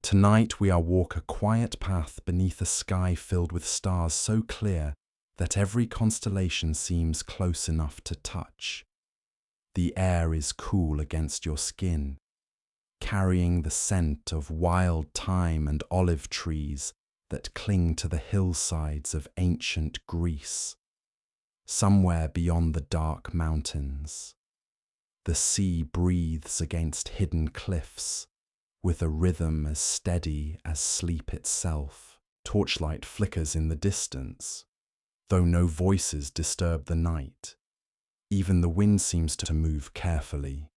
Tonight we are walk a quiet path beneath a sky filled with stars so clear that every constellation seems close enough to touch. The air is cool against your skin, carrying the scent of wild thyme and olive trees that cling to the hillsides of ancient Greece. Somewhere beyond the dark mountains, the sea breathes against hidden cliffs with a rhythm as steady as sleep itself. Torchlight flickers in the distance, though no voices disturb the night. Even the wind seems to move carefully,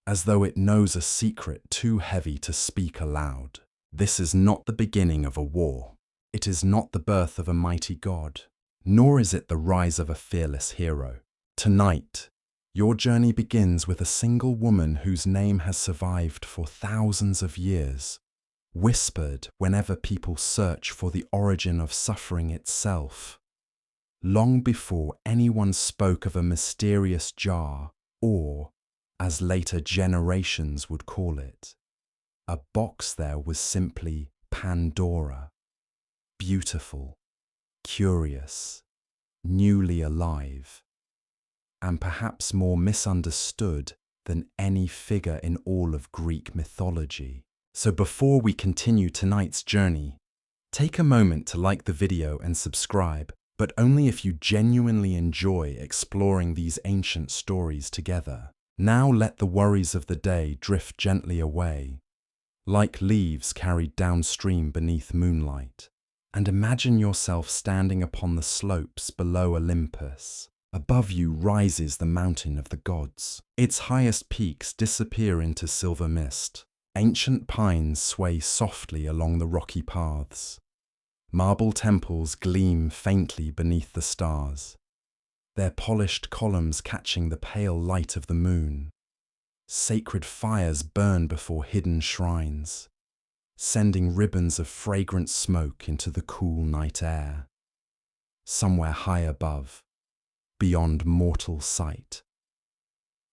as though it knows a secret too heavy to speak aloud. This is not the beginning of a war. It is not the birth of a mighty god, nor is it the rise of a fearless hero. Tonight, your journey begins with a single woman whose name has survived for thousands of years, whispered whenever people search for the origin of suffering itself. Long before anyone spoke of a mysterious jar, or, as later generations would call it, a box, there was simply Pandora. Beautiful, curious, newly alive, and perhaps more misunderstood than any figure in all of Greek mythology. So before we continue tonight's journey, take a moment to like the video and subscribe, but only if you genuinely enjoy exploring these ancient stories together. Now let the worries of the day drift gently away, like leaves carried downstream beneath moonlight, and imagine yourself standing upon the slopes below Olympus. Above you rises the mountain of the gods. Its highest peaks disappear into silver mist. Ancient pines sway softly along the rocky paths. Marble temples gleam faintly beneath the stars, their polished columns catching the pale light of the moon. Sacred fires burn before hidden shrines, sending ribbons of fragrant smoke into the cool night air. Somewhere high above, beyond mortal sight,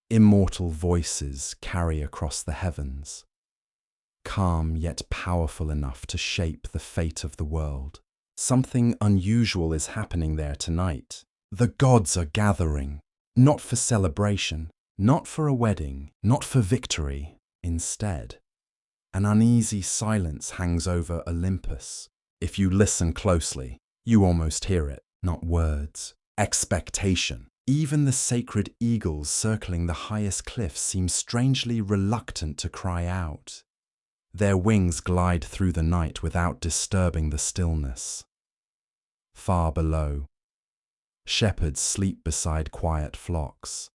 immortal voices carry across the heavens, calm yet powerful enough to shape the fate of the world. Something unusual is happening there tonight. The gods are gathering, not for celebration, not for a wedding, not for victory. Instead, an uneasy silence hangs over Olympus. If you listen closely, you almost hear it. Not words, expectation. Even the sacred eagles circling the highest cliffs seem strangely reluctant to cry out. Their wings glide through the night without disturbing the stillness. Far below, shepherds sleep beside quiet flocks,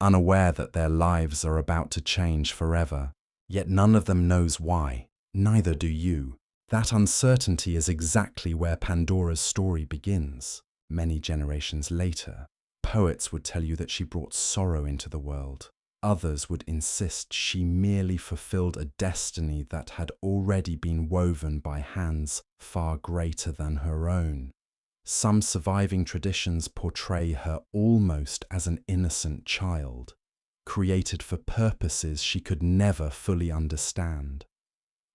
unaware that their lives are about to change forever. Yet none of them knows why. Neither do you. That uncertainty is exactly where Pandora's story begins. Many generations later, poets would tell you that she brought sorrow into the world. Others would insist she merely fulfilled a destiny that had already been woven by hands far greater than her own. Some surviving traditions portray her almost as an innocent child, created for purposes she could never fully understand.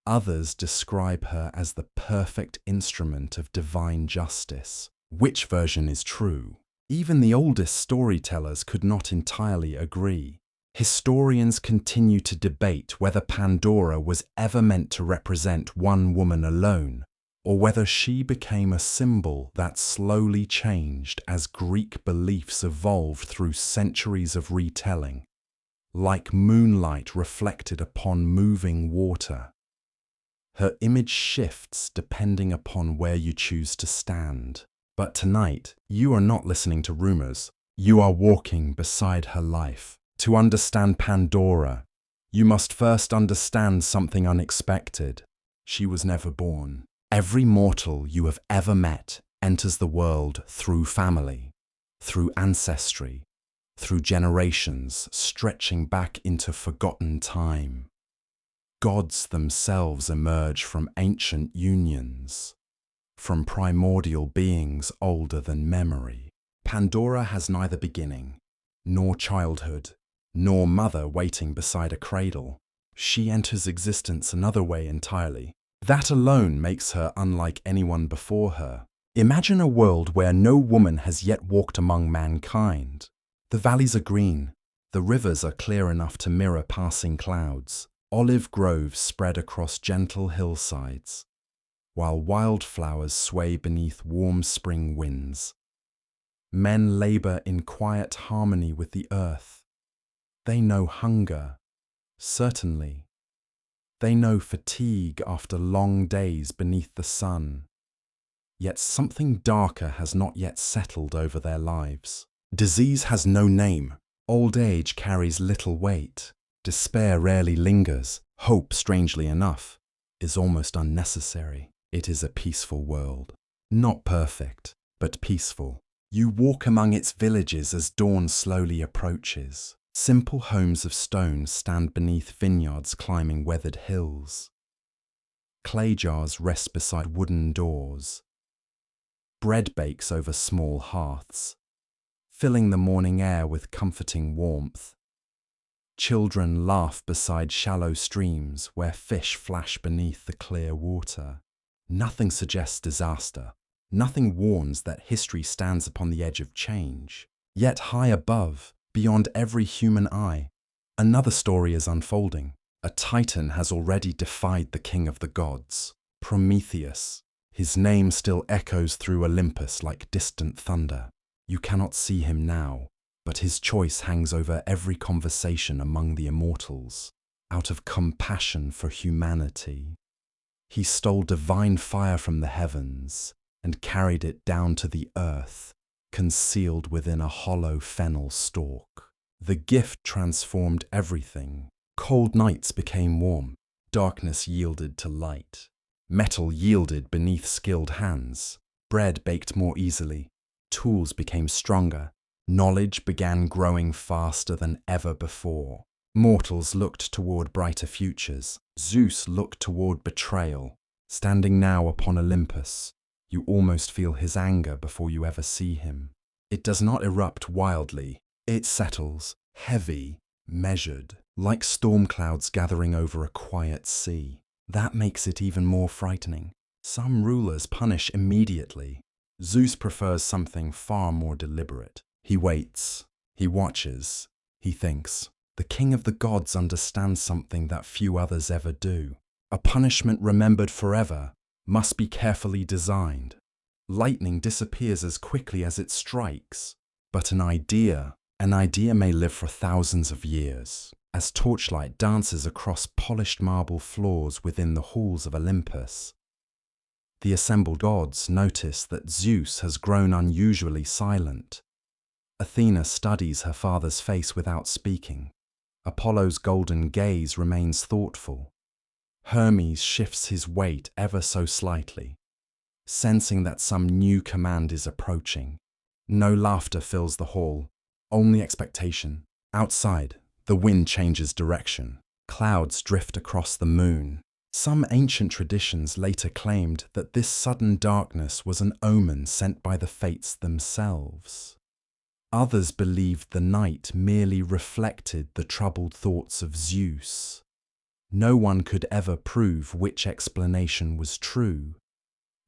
Others describe her as the perfect instrument of divine justice. Which version is true? Even the oldest storytellers could not entirely agree. Historians continue to debate whether Pandora was ever meant to represent one woman alone, or whether she became a symbol that slowly changed as Greek beliefs evolved through centuries of retelling, like moonlight reflected upon moving water. Her image shifts depending upon where you choose to stand. But tonight, you are not listening to rumors. You are walking beside her life. To understand Pandora, you must first understand something unexpected. She was never born. Every mortal you have ever met enters the world through family, through ancestry, through generations stretching back into forgotten time. Gods themselves emerge from ancient unions, from primordial beings older than memory. Pandora has neither beginning, nor childhood, nor mother waiting beside a cradle. She enters existence another way entirely, That alone makes her unlike anyone before her. Imagine a world where no woman has yet walked among mankind. The valleys are green, the rivers are clear enough to mirror passing clouds, olive groves spread across gentle hillsides, while wildflowers sway beneath warm spring winds. Men labor in quiet harmony with the earth. They know hunger, certainly. They know fatigue after long days beneath the sun. Yet something darker has not yet settled over their lives. Disease has no name. Old age carries little weight. Despair rarely lingers. Hope, strangely enough, is almost unnecessary. It is a peaceful world. Not perfect, but peaceful. You walk among its villages as dawn slowly approaches. Simple homes of stone stand beneath vineyards climbing weathered hills. Clay jars rest beside wooden doors. Bread bakes over small hearths, filling the morning air with comforting warmth. Children laugh beside shallow streams where fish flash beneath the clear water. Nothing suggests disaster. Nothing warns that history stands upon the edge of change. Yet high above, beyond every human eye, another story is unfolding. A titan has already defied the king of the gods, Prometheus. His name still echoes through Olympus like distant thunder. You cannot see him now, but his choice hangs over every conversation among the immortals. Out of compassion for humanity, he stole divine fire from the heavens and carried it down to the earth, concealed within a hollow fennel stalk. The gift transformed everything. Cold nights became warm. Darkness yielded to light. Metal yielded beneath skilled hands. Bread baked more easily. Tools became stronger. Knowledge began growing faster than ever before. Mortals looked toward brighter futures. Zeus looked toward betrayal. Standing now upon Olympus, you almost feel his anger before you ever see him. It does not erupt wildly. It settles, heavy, measured, like storm clouds gathering over a quiet sea. That makes it even more frightening. Some rulers punish immediately. Zeus prefers something far more deliberate. He waits, he watches, he thinks. The king of the gods understands something that few others ever do. A punishment remembered forever must be carefully designed. Lightning disappears as quickly as it strikes, but an idea may live for thousands of years. As torchlight dances across polished marble floors within the halls of Olympus, the assembled gods notice that Zeus has grown unusually silent. Athena studies her father's face without speaking. Apollo's golden gaze remains thoughtful. Hermes shifts his weight ever so slightly, sensing that some new command is approaching. No laughter fills the hall, only expectation. Outside, the wind changes direction. Clouds drift across the moon. Some ancient traditions later claimed that this sudden darkness was an omen sent by the fates themselves. Others believed the night merely reflected the troubled thoughts of Zeus. No one could ever prove which explanation was true,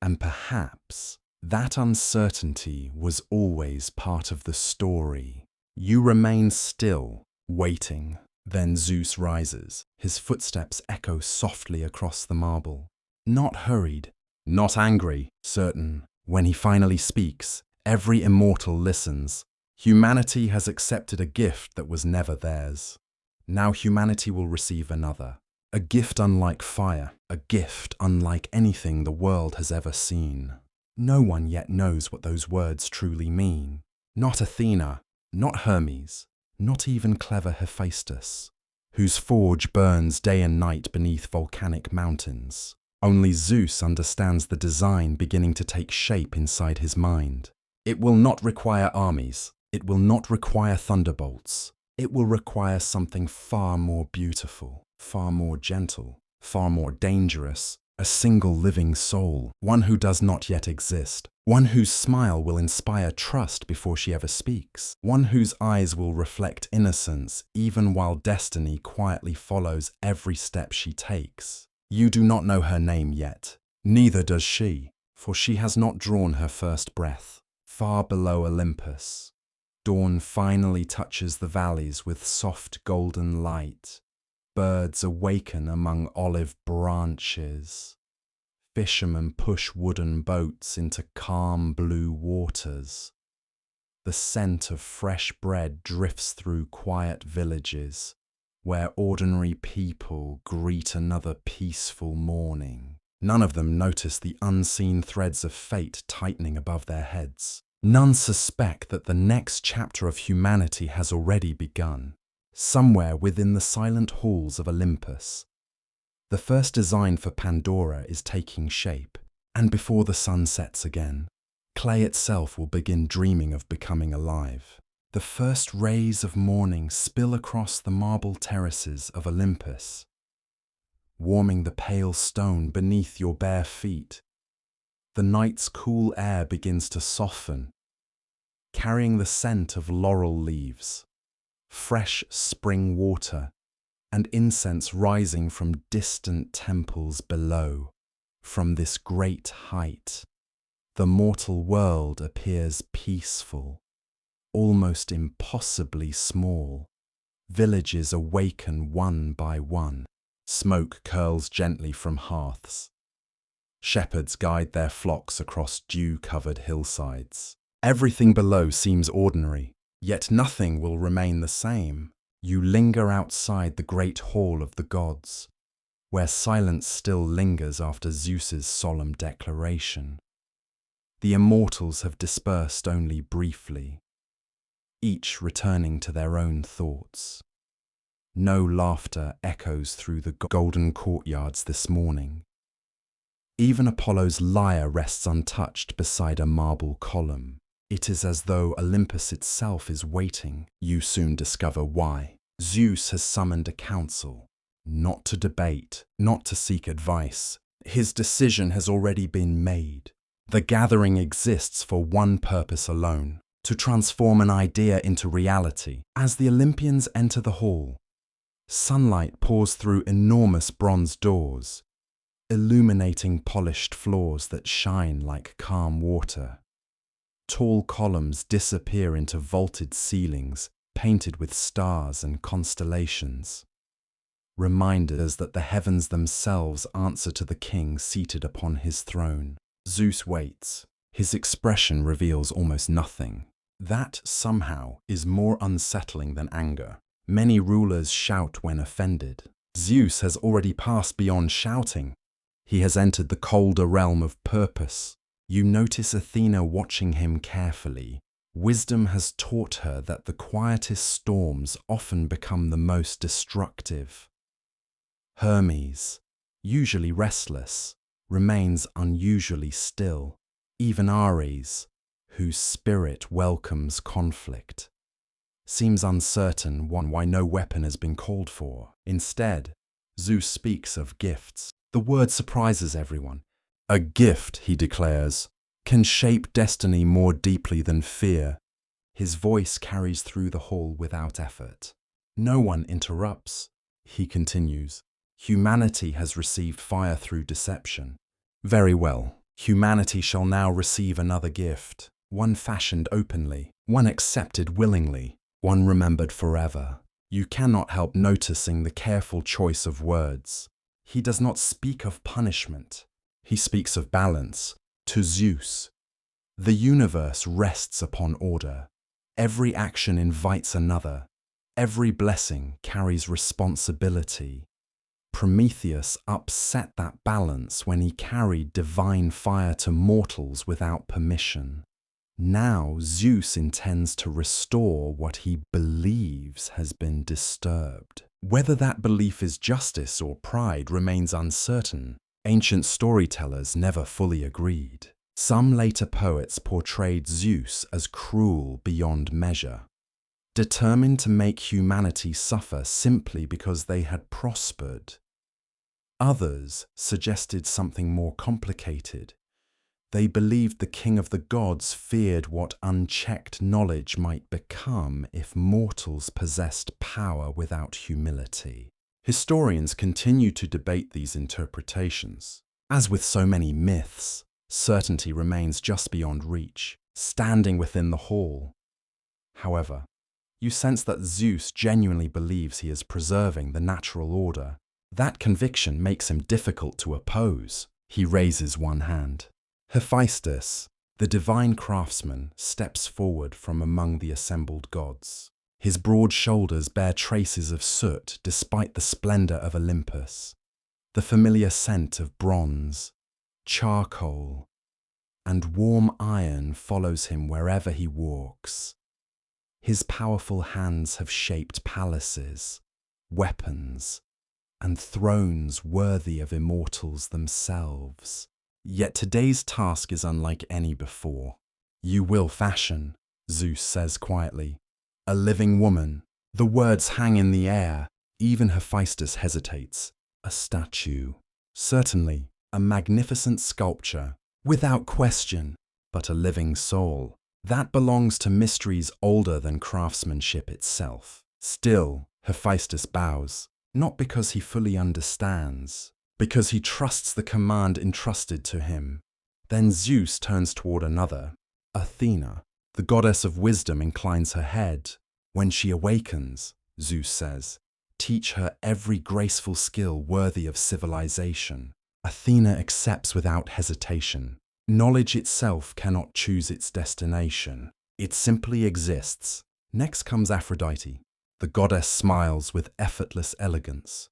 and perhaps that uncertainty was always part of the story. You remain still, waiting. Then Zeus rises. His footsteps echo softly across the marble. Not hurried, not angry, certain. When he finally speaks, every immortal listens. Humanity has accepted a gift that was never theirs. Now humanity will receive another. A gift unlike fire, a gift unlike anything the world has ever seen. No one yet knows what those words truly mean. Not Athena, not Hermes, not even clever Hephaestus, whose forge burns day and night beneath volcanic mountains. Only Zeus understands the design beginning to take shape inside his mind. It will not require armies. It will not require thunderbolts. It will require something far more beautiful, far more gentle, far more dangerous, a single living soul, one who does not yet exist, one whose smile will inspire trust before she ever speaks, one whose eyes will reflect innocence even while destiny quietly follows every step she takes. You do not know her name yet. Neither does she, for she has not drawn her first breath. Far below Olympus, dawn finally touches the valleys with soft golden light. Birds awaken among olive branches. Fishermen push wooden boats into calm blue waters. The scent of fresh bread drifts through quiet villages, where ordinary people greet another peaceful morning. None of them notice the unseen threads of fate tightening above their heads. None suspect that the next chapter of humanity has already begun, somewhere within the silent halls of Olympus. The first design for Pandora is taking shape, and before the sun sets again, clay itself will begin dreaming of becoming alive. The first rays of morning spill across the marble terraces of Olympus, warming the pale stone beneath your bare feet. The night's cool air begins to soften, carrying the scent of laurel leaves, fresh spring water, and incense rising from distant temples below. From this great height, the mortal world appears peaceful, almost impossibly small. Villages awaken one by one. Smoke curls gently from hearths. Shepherds guide their flocks across dew-covered hillsides. Everything below seems ordinary, yet nothing will remain the same. You linger outside the great hall of the gods, where silence still lingers after Zeus's solemn declaration. The immortals have dispersed only briefly, each returning to their own thoughts. No laughter echoes through the golden courtyards this morning. Even Apollo's lyre rests untouched beside a marble column. It is as though Olympus itself is waiting. You soon discover why. Zeus has summoned a council, not to debate, not to seek advice. His decision has already been made. The gathering exists for one purpose alone: to transform an idea into reality. As the Olympians enter the hall, sunlight pours through enormous bronze doors, illuminating polished floors that shine like calm water. Tall columns disappear into vaulted ceilings, painted with stars and constellations, reminders that the heavens themselves answer to the king seated upon his throne. Zeus waits. His expression reveals almost nothing. That, somehow, is more unsettling than anger. Many rulers shout when offended. Zeus has already passed beyond shouting. He has entered the colder realm of purpose. You notice Athena watching him carefully. Wisdom has taught her that the quietest storms often become the most destructive. Hermes, usually restless, remains unusually still. Even Ares, whose spirit welcomes conflict, seems uncertain why no weapon has been called for. Instead, Zeus speaks of gifts. The word surprises everyone. A gift, he declares, can shape destiny more deeply than fear. His voice carries through the hall without effort. No one interrupts. He continues, humanity has received fire through deception. Very well, humanity shall now receive another gift, one fashioned openly, one accepted willingly, one remembered forever. You cannot help noticing the careful choice of words. He does not speak of punishment. He speaks of balance. To Zeus, the universe rests upon order. Every action invites another. Every blessing carries responsibility. Prometheus upset that balance when he carried divine fire to mortals without permission. Now Zeus intends to restore what he believes has been disturbed. Whether that belief is justice or pride remains uncertain. Ancient storytellers never fully agreed. Some later poets portrayed Zeus as cruel beyond measure, determined to make humanity suffer simply because they had prospered. Others suggested something more complicated. They believed the king of the gods feared what unchecked knowledge might become if mortals possessed power without humility. Historians continue to debate these interpretations. As with so many myths, certainty remains just beyond reach, standing within the hall. However, you sense that Zeus genuinely believes he is preserving the natural order. That conviction makes him difficult to oppose. He raises one hand. Hephaestus, the divine craftsman, steps forward from among the assembled gods. His broad shoulders bear traces of soot despite the splendor of Olympus. The familiar scent of bronze, charcoal, and warm iron follows him wherever he walks. His powerful hands have shaped palaces, weapons, and thrones worthy of immortals themselves. Yet today's task is unlike any before. You will fashion, Zeus says quietly, a living woman. The words hang in the air. Even Hephaestus hesitates. A statue. Certainly, a magnificent sculpture, without question, but a living soul. That belongs to mysteries older than craftsmanship itself. Still, Hephaestus bows, not because he fully understands, because he trusts the command entrusted to him. Then Zeus turns toward another. Athena, the goddess of wisdom, inclines her head. When she awakens, Zeus says, teach her every graceful skill worthy of civilization. Athena accepts without hesitation. Knowledge itself cannot choose its destination. It simply exists. Next comes Aphrodite. The goddess smiles with effortless elegance,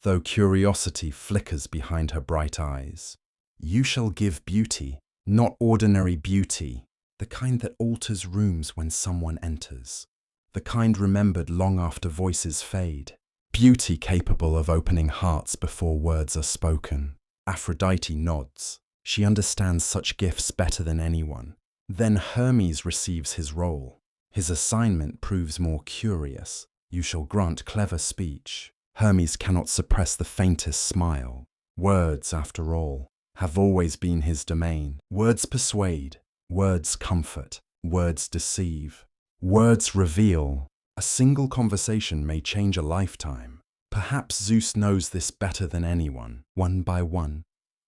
though curiosity flickers behind her bright eyes. You shall give beauty, not ordinary beauty, the kind that alters rooms when someone enters, the kind remembered long after voices fade, beauty capable of opening hearts before words are spoken. Aphrodite nods. She understands such gifts better than anyone. Then Hermes receives his role. His assignment proves more curious. You shall grant clever speech. Hermes cannot suppress the faintest smile. Words, after all, have always been his domain. Words persuade, words comfort, words deceive, words reveal. A single conversation may change a lifetime. Perhaps Zeus knows this better than anyone. One by one,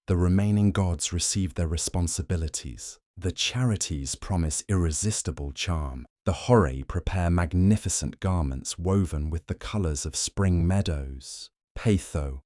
the remaining gods receive their responsibilities. The charities promise irresistible charm. The Horae prepare magnificent garments woven with the colors of spring meadows. Peitho,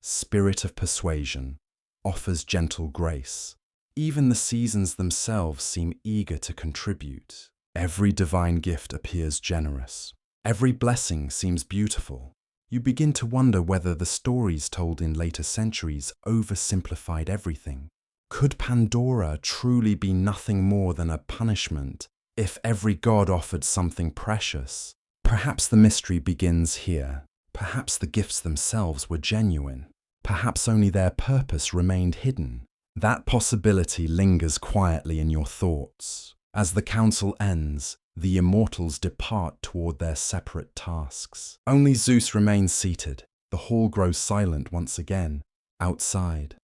spirit of persuasion, offers gentle grace. Even the seasons themselves seem eager to contribute. Every divine gift appears generous. Every blessing seems beautiful. You begin to wonder whether the stories told in later centuries oversimplified everything. Could Pandora truly be nothing more than a punishment if every god offered something precious? Perhaps the mystery begins here. Perhaps the gifts themselves were genuine. Perhaps only their purpose remained hidden. That possibility lingers quietly in your thoughts. As the council ends, the immortals depart toward their separate tasks. Only Zeus remains seated. The hall grows silent once again. Outside,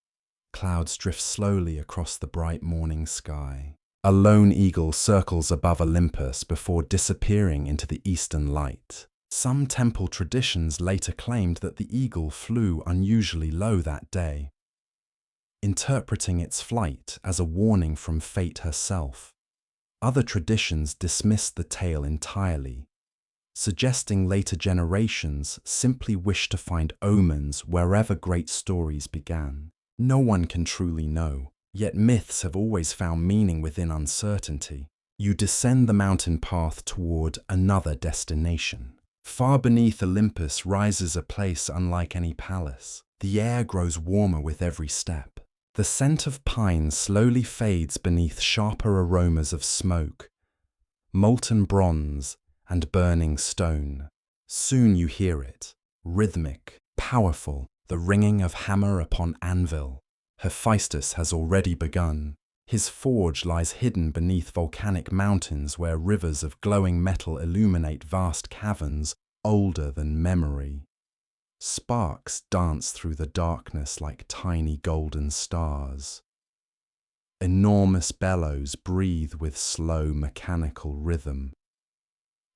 clouds drift slowly across the bright morning sky. A lone eagle circles above Olympus before disappearing into the eastern light. Some temple traditions later claimed that the eagle flew unusually low that day, interpreting its flight as a warning from fate herself. Other traditions dismissed the tale entirely, suggesting later generations simply wished to find omens wherever great stories began. No one can truly know, yet myths have always found meaning within uncertainty. You descend the mountain path toward another destination. Far beneath Olympus rises a place unlike any palace. The air grows warmer with every step. The scent of pine slowly fades beneath sharper aromas of smoke, molten bronze, and burning stone. Soon you hear it, rhythmic, powerful, the ringing of hammer upon anvil. Hephaestus has already begun. His forge lies hidden beneath volcanic mountains where rivers of glowing metal illuminate vast caverns older than memory. Sparks dance through the darkness like tiny golden stars. Enormous bellows breathe with slow mechanical rhythm,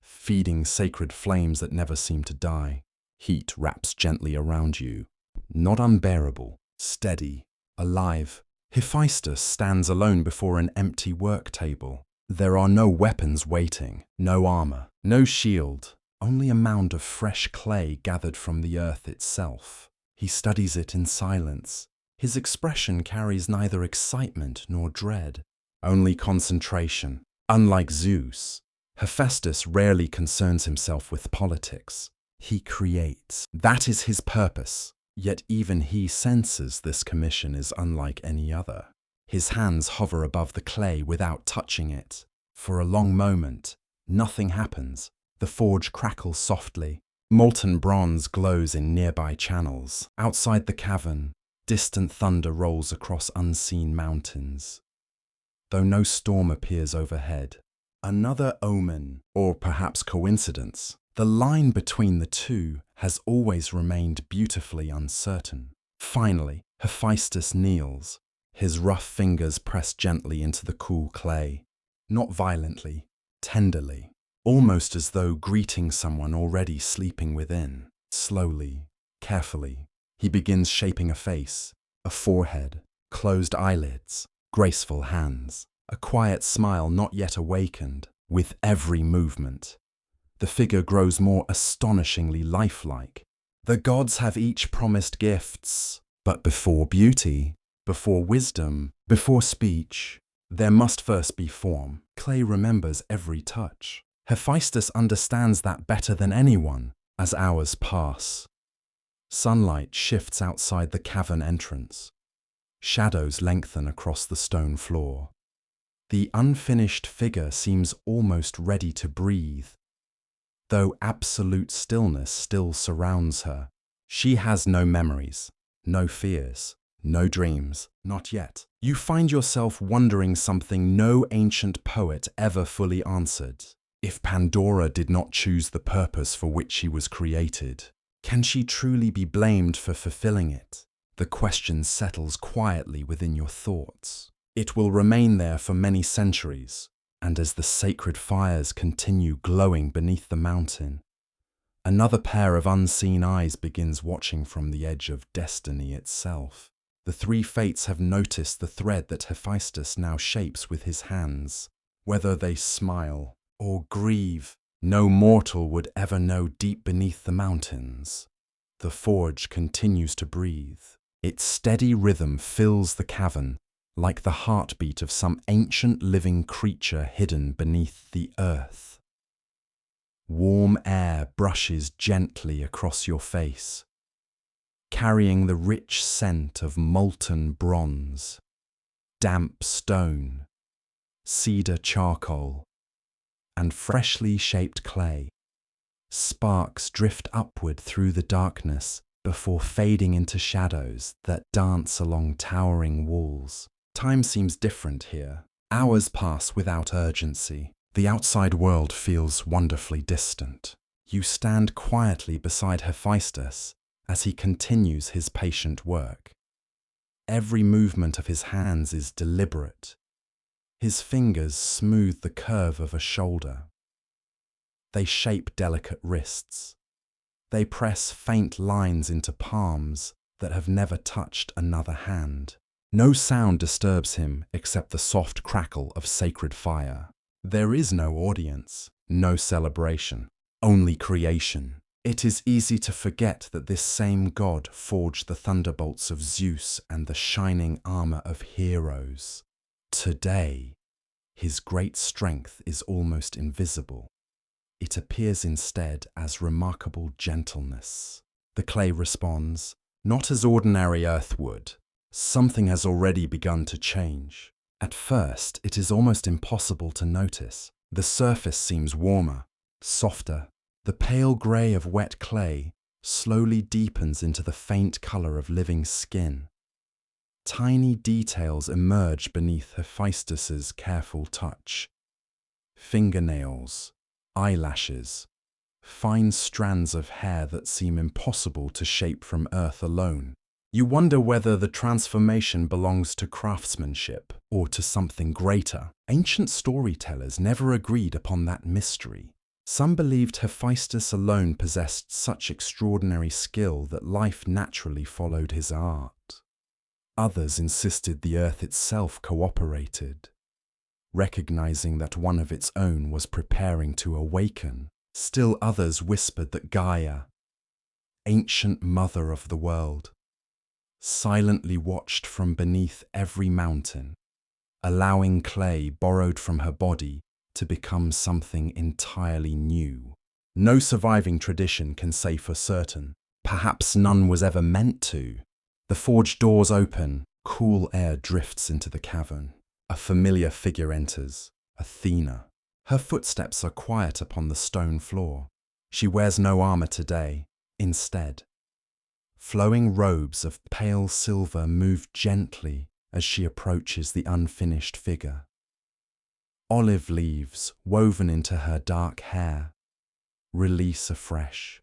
feeding sacred flames that never seem to die. Heat wraps gently around you. Not unbearable, steady, alive. Hephaestus stands alone before an empty work table. There are no weapons waiting, no armor, no shield, only a mound of fresh clay gathered from the earth itself. He studies it in silence. His expression carries neither excitement nor dread, only concentration. Unlike Zeus, Hephaestus rarely concerns himself with politics. He creates. That is his purpose. Yet even he senses this commission is unlike any other. His hands hover above the clay without touching it. For a long moment, nothing happens. The forge crackles softly. Molten bronze glows in nearby channels. Outside the cavern, distant thunder rolls across unseen mountains. Though no storm appears overhead. Another omen, or perhaps coincidence. The line between the two has always remained beautifully uncertain. Finally, Hephaestus kneels. His rough fingers press gently into the cool clay. Not violently, tenderly, almost as though greeting someone already sleeping within. Slowly, carefully, he begins shaping a face, a forehead, closed eyelids, graceful hands, a quiet smile not yet awakened. With every movement, the figure grows more astonishingly lifelike. The gods have each promised gifts, but before beauty, before wisdom, before speech, there must first be form. Clay remembers every touch. Hephaestus understands that better than anyone. As hours pass, sunlight shifts outside the cavern entrance. Shadows lengthen across the stone floor. The unfinished figure seems almost ready to breathe, though absolute stillness still surrounds her. She has no memories, no fears, no dreams, not yet. You find yourself wondering something no ancient poet ever fully answered. If Pandora did not choose the purpose for which she was created, can she truly be blamed for fulfilling it? The question settles quietly within your thoughts. It will remain there for many centuries, and as the sacred fires continue glowing beneath the mountain, another pair of unseen eyes begins watching from the edge of destiny itself. The three fates have noticed the thread that Hephaestus now shapes with his hands. Whether they smile or grieve, no mortal would ever know. Deep beneath the mountains, the forge continues to breathe. Its steady rhythm fills the cavern, like the heartbeat of some ancient living creature hidden beneath the earth. Warm air brushes gently across your face, carrying the rich scent of molten bronze, damp stone, cedar charcoal, and freshly shaped clay. Sparks drift upward through the darkness before fading into shadows that dance along towering walls. Time seems different here. Hours pass without urgency. The outside world feels wonderfully distant. You stand quietly beside Hephaestus as he continues his patient work. Every movement of his hands is deliberate. His fingers smooth the curve of a shoulder. They shape delicate wrists. They press faint lines into palms that have never touched another hand. No sound disturbs him except the soft crackle of sacred fire. There is no audience, no celebration, only creation. It is easy to forget that this same god forged the thunderbolts of Zeus and the shining armor of heroes. Today, his great strength is almost invisible. It appears instead as remarkable gentleness. The clay responds, not as ordinary earth would. Something has already begun to change. At first, it is almost impossible to notice. The surface seems warmer, softer. The pale grey of wet clay slowly deepens into the faint colour of living skin. Tiny details emerge beneath Hephaestus's careful touch. Fingernails, eyelashes, fine strands of hair that seem impossible to shape from earth alone. You wonder whether the transformation belongs to craftsmanship or to something greater. Ancient storytellers never agreed upon that mystery. Some believed Hephaestus alone possessed such extraordinary skill that life naturally followed his art. Others insisted the earth itself cooperated, recognizing that one of its own was preparing to awaken. Still others whispered that Gaia, ancient mother of the world, silently watched from beneath every mountain, allowing clay borrowed from her body to become something entirely new. No surviving tradition can say for certain. Perhaps none was ever meant to. The forge doors open, cool air drifts into the cavern. A familiar figure enters, Athena. Her footsteps are quiet upon the stone floor. She wears no armor today. Instead, flowing robes of pale silver move gently as she approaches the unfinished figure. Olive leaves, woven into her dark hair, release afresh.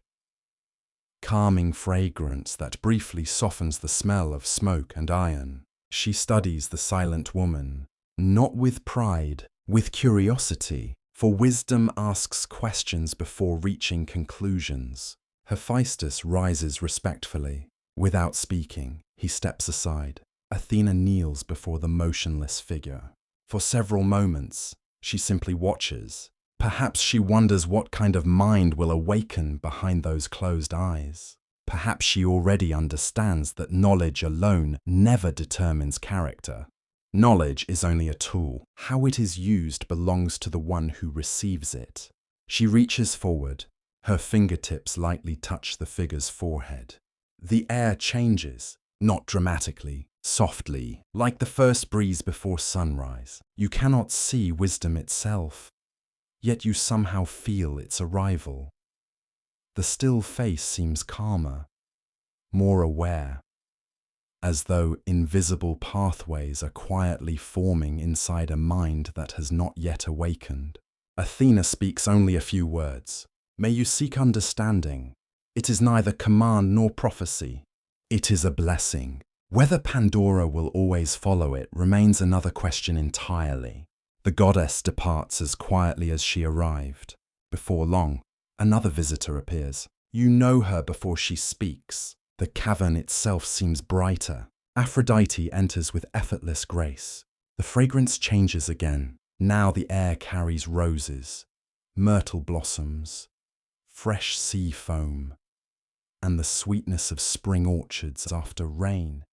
Calming fragrance that briefly softens the smell of smoke and iron. She studies the silent woman, not with pride, with curiosity, for wisdom asks questions before reaching conclusions. Hephaestus rises respectfully. Without speaking, he steps aside. Athena kneels before the motionless figure. For several moments, she simply watches. Perhaps she wonders what kind of mind will awaken behind those closed eyes. Perhaps she already understands that knowledge alone never determines character. Knowledge is only a tool. How it is used belongs to the one who receives it. She reaches forward. Her fingertips lightly touch the figure's forehead. The air changes, not dramatically, softly, like the first breeze before sunrise. You cannot see wisdom itself, yet you somehow feel its arrival. The still face seems calmer, more aware, as though invisible pathways are quietly forming inside a mind that has not yet awakened. Athena speaks only a few words. May you seek understanding. It is neither command nor prophecy. It is a blessing. Whether Pandora will always follow it remains another question entirely. The goddess departs as quietly as she arrived. Before long, another visitor appears. You know her before she speaks. The cavern itself seems brighter. Aphrodite enters with effortless grace. The fragrance changes again. Now the air carries roses, myrtle blossoms, fresh sea foam, and the sweetness of spring orchards after rain.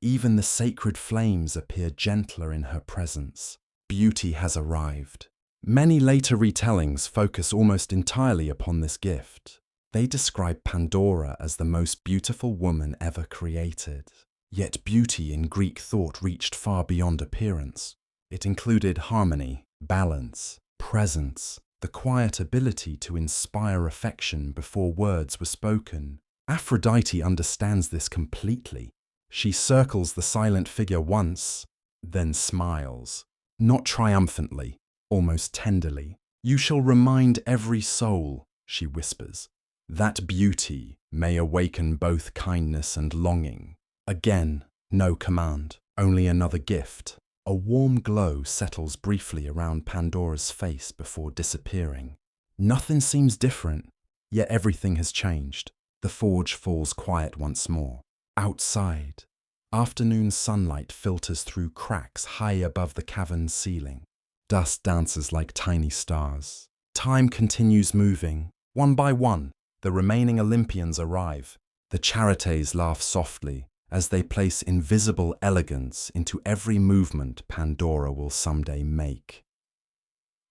Even the sacred flames appear gentler in her presence. Beauty has arrived. Many later retellings focus almost entirely upon this gift. They describe Pandora as the most beautiful woman ever created. Yet beauty in Greek thought reached far beyond appearance. It included harmony, balance, presence, the quiet ability to inspire affection before words were spoken. Aphrodite understands this completely. She circles the silent figure once, then smiles. Not triumphantly, almost tenderly. You shall remind every soul, she whispers, that beauty may awaken both kindness and longing. Again, no command, only another gift. A warm glow settles briefly around Pandora's face before disappearing. Nothing seems different, yet everything has changed. The forge falls quiet once more. Outside, afternoon sunlight filters through cracks high above the cavern's ceiling. Dust dances like tiny stars. Time continues moving. One by one, the remaining Olympians arrive. The Charites laugh softly as they place invisible elegance into every movement Pandora will someday make.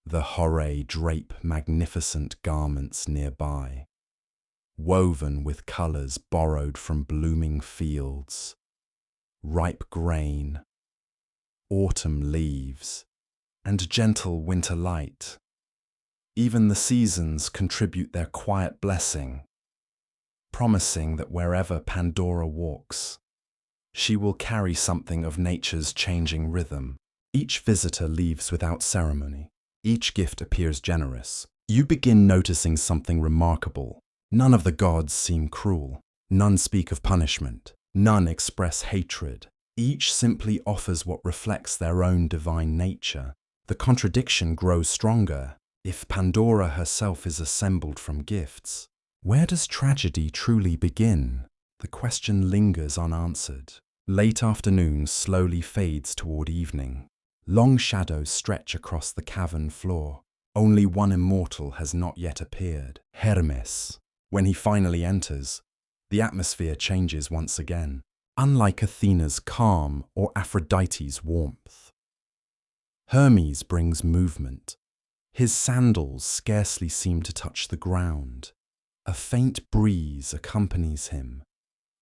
The Horae drape magnificent garments nearby, woven with colors borrowed from blooming fields, ripe grain, autumn leaves, and gentle winter light. Even the seasons contribute their quiet blessing, promising that wherever Pandora walks, she will carry something of nature's changing rhythm. Each visitor leaves without ceremony. Each gift appears generous. You begin noticing something remarkable. None of the gods seem cruel. None speak of punishment. None express hatred. Each simply offers what reflects their own divine nature. The contradiction grows stronger. If Pandora herself is assembled from gifts, where does tragedy truly begin? The question lingers unanswered. Late afternoon slowly fades toward evening. Long shadows stretch across the cavern floor. Only one immortal has not yet appeared, Hermes. When he finally enters, the atmosphere changes once again, unlike Athena's calm or Aphrodite's warmth. Hermes brings movement. His sandals scarcely seem to touch the ground. A faint breeze accompanies him,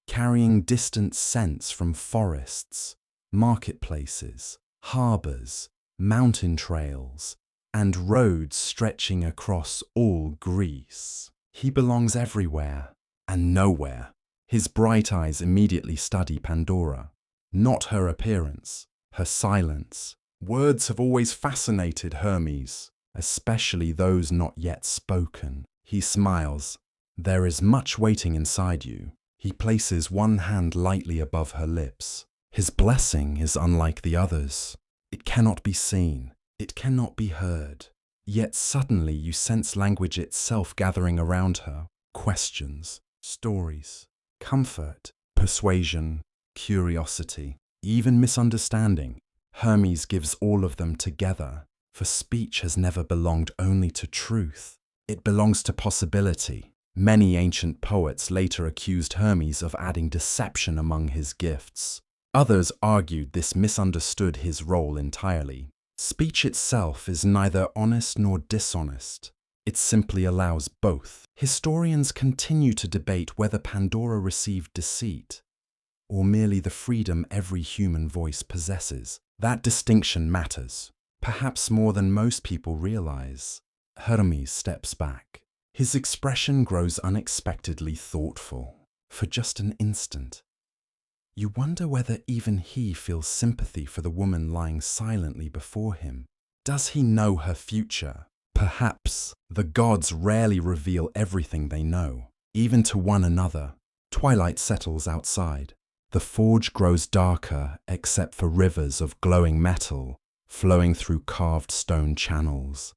carrying distant scents from forests, marketplaces, harbors, mountain trails, and roads stretching across all Greece. He belongs everywhere and nowhere. His bright eyes immediately study Pandora, not her appearance, her silence. Words have always fascinated Hermes, especially those not yet spoken. He smiles. There is much waiting inside you. He places one hand lightly above her lips. His blessing is unlike the others. It cannot be seen. It cannot be heard. Yet suddenly you sense language itself gathering around her. Questions, stories, comfort, persuasion, curiosity, even misunderstanding. Hermes gives all of them together, for speech has never belonged only to truth. It belongs to possibility. Many ancient poets later accused Hermes of adding deception among his gifts. Others argued this misunderstood his role entirely. Speech itself is neither honest nor dishonest. It simply allows both. Historians continue to debate whether Pandora received deceit, or merely the freedom every human voice possesses. That distinction matters, perhaps more than most people realize. Hermes steps back. His expression grows unexpectedly thoughtful. For just an instant, you wonder whether even he feels sympathy for the woman lying silently before him. Does he know her future? Perhaps. The gods rarely reveal everything they know, even to one another. Twilight settles outside. The forge grows darker except for rivers of glowing metal flowing through carved stone channels.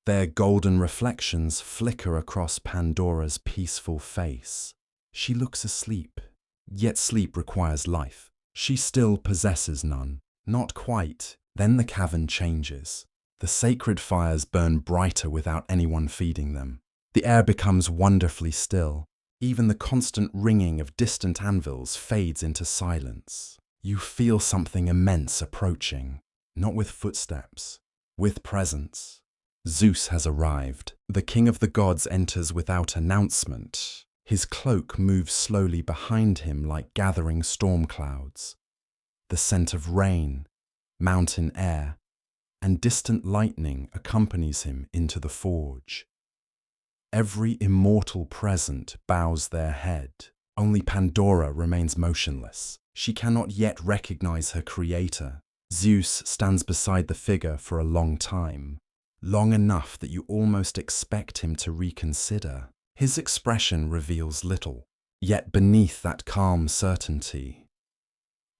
Their golden reflections flicker across Pandora's peaceful face. She looks asleep, yet sleep requires life. She still possesses none. Not quite. Then the cavern changes. The sacred fires burn brighter without anyone feeding them. The air becomes wonderfully still. Even the constant ringing of distant anvils fades into silence. You feel something immense approaching, not with footsteps, with presence. Zeus has arrived. The king of the gods enters without announcement. His cloak moves slowly behind him like gathering storm clouds. The scent of rain, mountain air, and distant lightning accompanies him into the forge. Every immortal present bows their head. Only Pandora remains motionless. She cannot yet recognize her creator. Zeus stands beside the figure for a long time, long enough that you almost expect him to reconsider. His expression reveals little, yet beneath that calm certainty,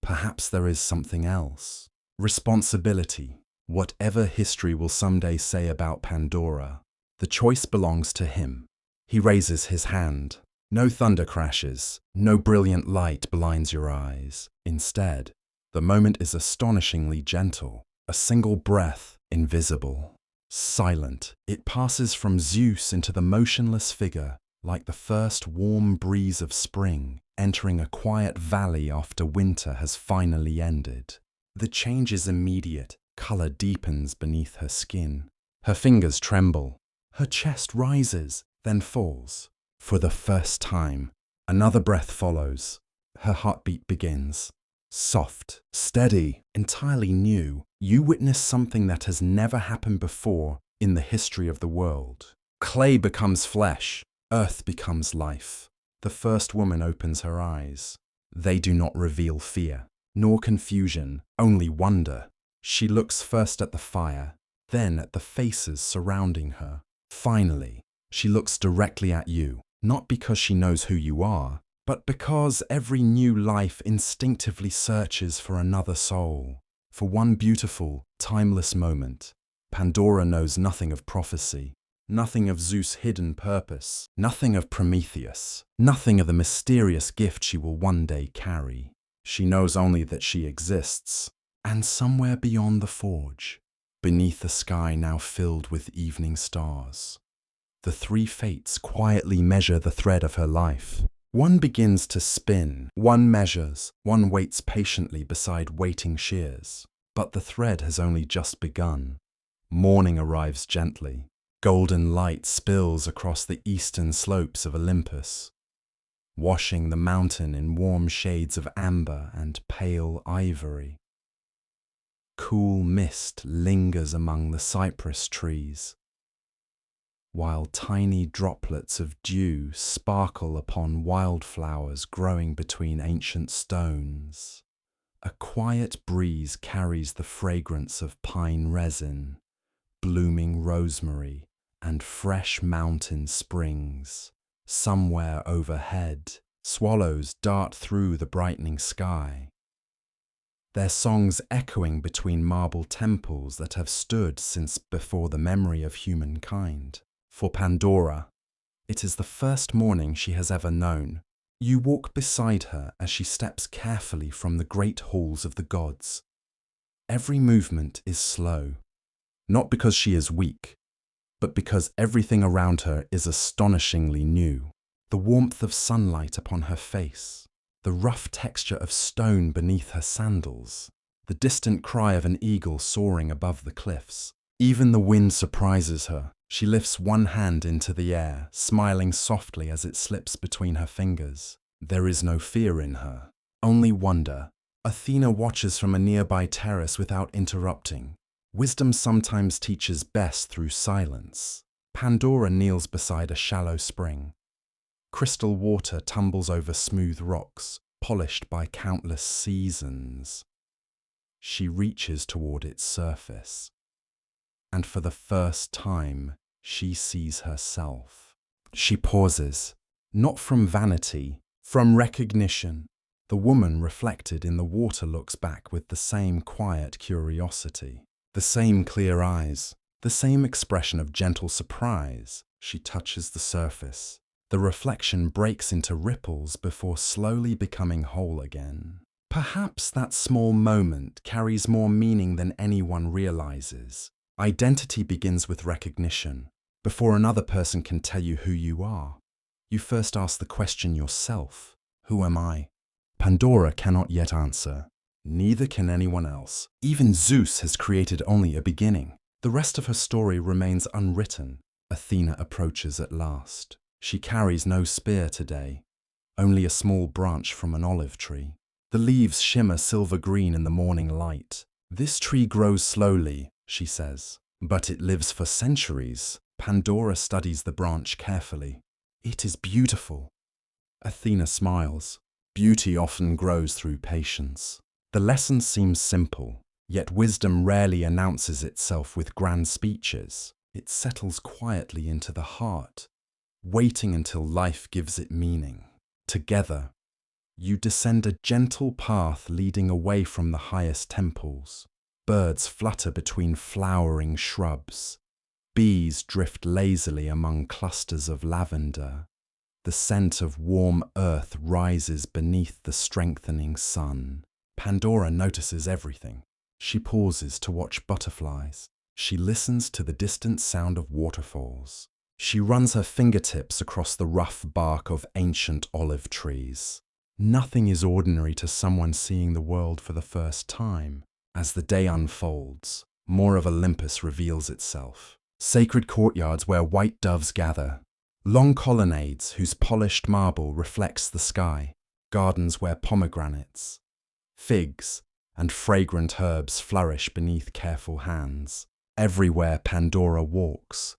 perhaps there is something else. Responsibility. Whatever history will someday say about Pandora, the choice belongs to him. He raises his hand. No thunder crashes, no brilliant light blinds your eyes. Instead, the moment is astonishingly gentle. A single breath, invisible, silent. It passes from Zeus into the motionless figure, like the first warm breeze of spring, entering a quiet valley after winter has finally ended. The change is immediate. Color deepens beneath her skin. Her fingers tremble. Her chest rises, then falls. For the first time, another breath follows. Her heartbeat begins. Soft, steady, entirely new. You witness something that has never happened before in the history of the world. Clay becomes flesh. Earth becomes life. The first woman opens her eyes. They do not reveal fear, nor confusion, only wonder. She looks first at the fire, then at the faces surrounding her. Finally, she looks directly at you, not because she knows who you are, but because every new life instinctively searches for another soul, for one beautiful, timeless moment. Pandora knows nothing of prophecy, nothing of Zeus' hidden purpose, nothing of Prometheus, nothing of the mysterious gift she will one day carry. She knows only that she exists, and somewhere beyond the forge, beneath a sky now filled with evening stars, the three fates quietly measure the thread of her life. One begins to spin, one measures, one waits patiently beside waiting shears. But the thread has only just begun. Morning arrives gently. Golden light spills across the eastern slopes of Olympus, washing the mountain in warm shades of amber and pale ivory. Cool mist lingers among the cypress trees, while tiny droplets of dew sparkle upon wildflowers growing between ancient stones. A quiet breeze carries the fragrance of pine resin, blooming rosemary, and fresh mountain springs. Somewhere overhead, swallows dart through the brightening sky, their songs echoing between marble temples that have stood since before the memory of humankind. For Pandora, it is the first morning she has ever known. You walk beside her as she steps carefully from the great halls of the gods. Every movement is slow, not because she is weak, but because everything around her is astonishingly new. The warmth of sunlight upon her face, the rough texture of stone beneath her sandals, the distant cry of an eagle soaring above the cliffs. Even the wind surprises her. She lifts one hand into the air, smiling softly as it slips between her fingers. There is no fear in her, only wonder. Athena watches from a nearby terrace without interrupting. Wisdom sometimes teaches best through silence. Pandora kneels beside a shallow spring. Crystal water tumbles over smooth rocks, polished by countless seasons. She reaches toward its surface, and for the first time, she sees herself. She pauses, not from vanity, from recognition. The woman reflected in the water looks back with the same quiet curiosity, the same clear eyes, the same expression of gentle surprise. She touches the surface. The reflection breaks into ripples before slowly becoming whole again. Perhaps that small moment carries more meaning than anyone realizes. Identity begins with recognition. Before another person can tell you who you are, you first ask the question yourself. Who am I? Pandora cannot yet answer. Neither can anyone else. Even Zeus has created only a beginning. The rest of her story remains unwritten. Athena approaches at last. She carries no spear today, only a small branch from an olive tree. The leaves shimmer silver green in the morning light. This tree grows slowly, she says, but it lives for centuries. Pandora studies the branch carefully. It is beautiful. Athena smiles. Beauty often grows through patience. The lesson seems simple, yet wisdom rarely announces itself with grand speeches. It settles quietly into the heart, waiting until life gives it meaning. Together, you descend a gentle path leading away from the highest temples. Birds flutter between flowering shrubs. Bees drift lazily among clusters of lavender. The scent of warm earth rises beneath the strengthening sun. Pandora notices everything. She pauses to watch butterflies. She listens to the distant sound of waterfalls. She runs her fingertips across the rough bark of ancient olive trees. Nothing is ordinary to someone seeing the world for the first time. As the day unfolds, more of Olympus reveals itself. Sacred courtyards where white doves gather. Long colonnades whose polished marble reflects the sky. Gardens where pomegranates, figs, and fragrant herbs flourish beneath careful hands. Everywhere Pandora walks,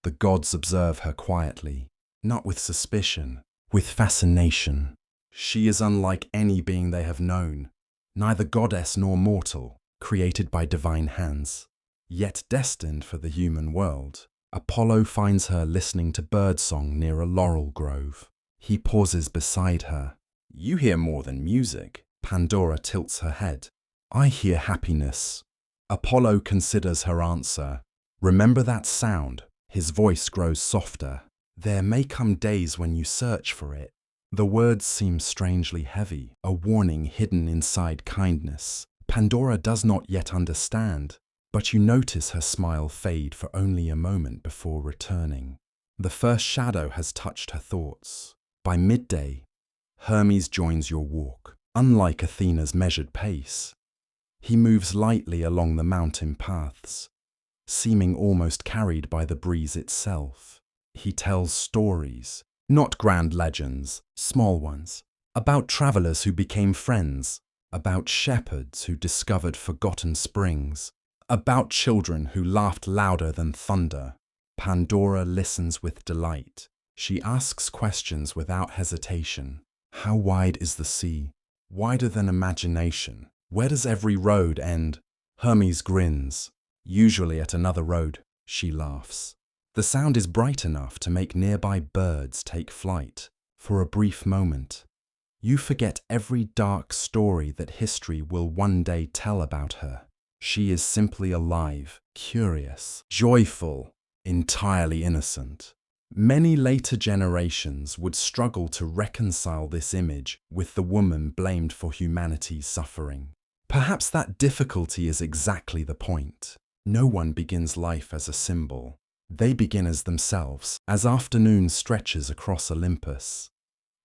the gods observe her quietly, not with suspicion, with fascination. She is unlike any being they have known, neither goddess nor mortal, created by divine hands, yet destined for the human world. Apollo finds her listening to birdsong near a laurel grove. He pauses beside her. You hear more than music. Pandora tilts her head. I hear happiness. Apollo considers her answer. Remember that sound? His voice grows softer. There may come days when you search for it. The words seem strangely heavy, a warning hidden inside kindness. Pandora does not yet understand, but you notice her smile fade for only a moment before returning. The first shadow has touched her thoughts. By midday, Hermes joins your walk. Unlike Athena's measured pace, he moves lightly along the mountain paths, seeming almost carried by the breeze itself. He tells stories, not grand legends, small ones, about travelers who became friends, about shepherds who discovered forgotten springs, about children who laughed louder than thunder. Pandora listens with delight. She asks questions without hesitation. How wide is the sea? Wider than imagination. Where does every road end? Hermes grins. Usually at another road, she laughs. The sound is bright enough to make nearby birds take flight. For a brief moment, you forget every dark story that history will one day tell about her. She is simply alive, curious, joyful, entirely innocent. Many later generations would struggle to reconcile this image with the woman blamed for humanity's suffering. Perhaps that difficulty is exactly the point. No one begins life as a symbol. They begin as themselves. As afternoon stretches across Olympus,